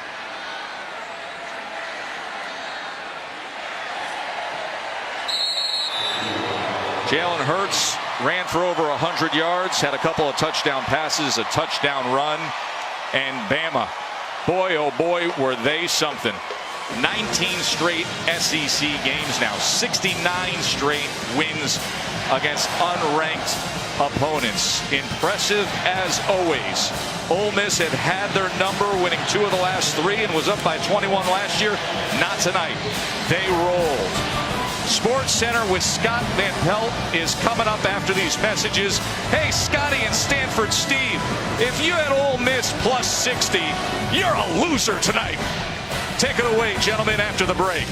Jalen Hurts ran for over 100 yards, had a couple of touchdown passes, a touchdown run, and Bama, boy oh boy were they something. 19 straight SEC games now, 69 straight wins against unranked opponents. Impressive as always. Ole Miss had their number, winning 2 of the last 3 and was up by 21 last year. Not tonight. They rolled. Sports Center with Scott Van Pelt is coming up after these messages. Hey, Scotty and Stanford Steve, if you had Ole Miss plus 60, you're a loser tonight. Take it away, gentlemen, after the break.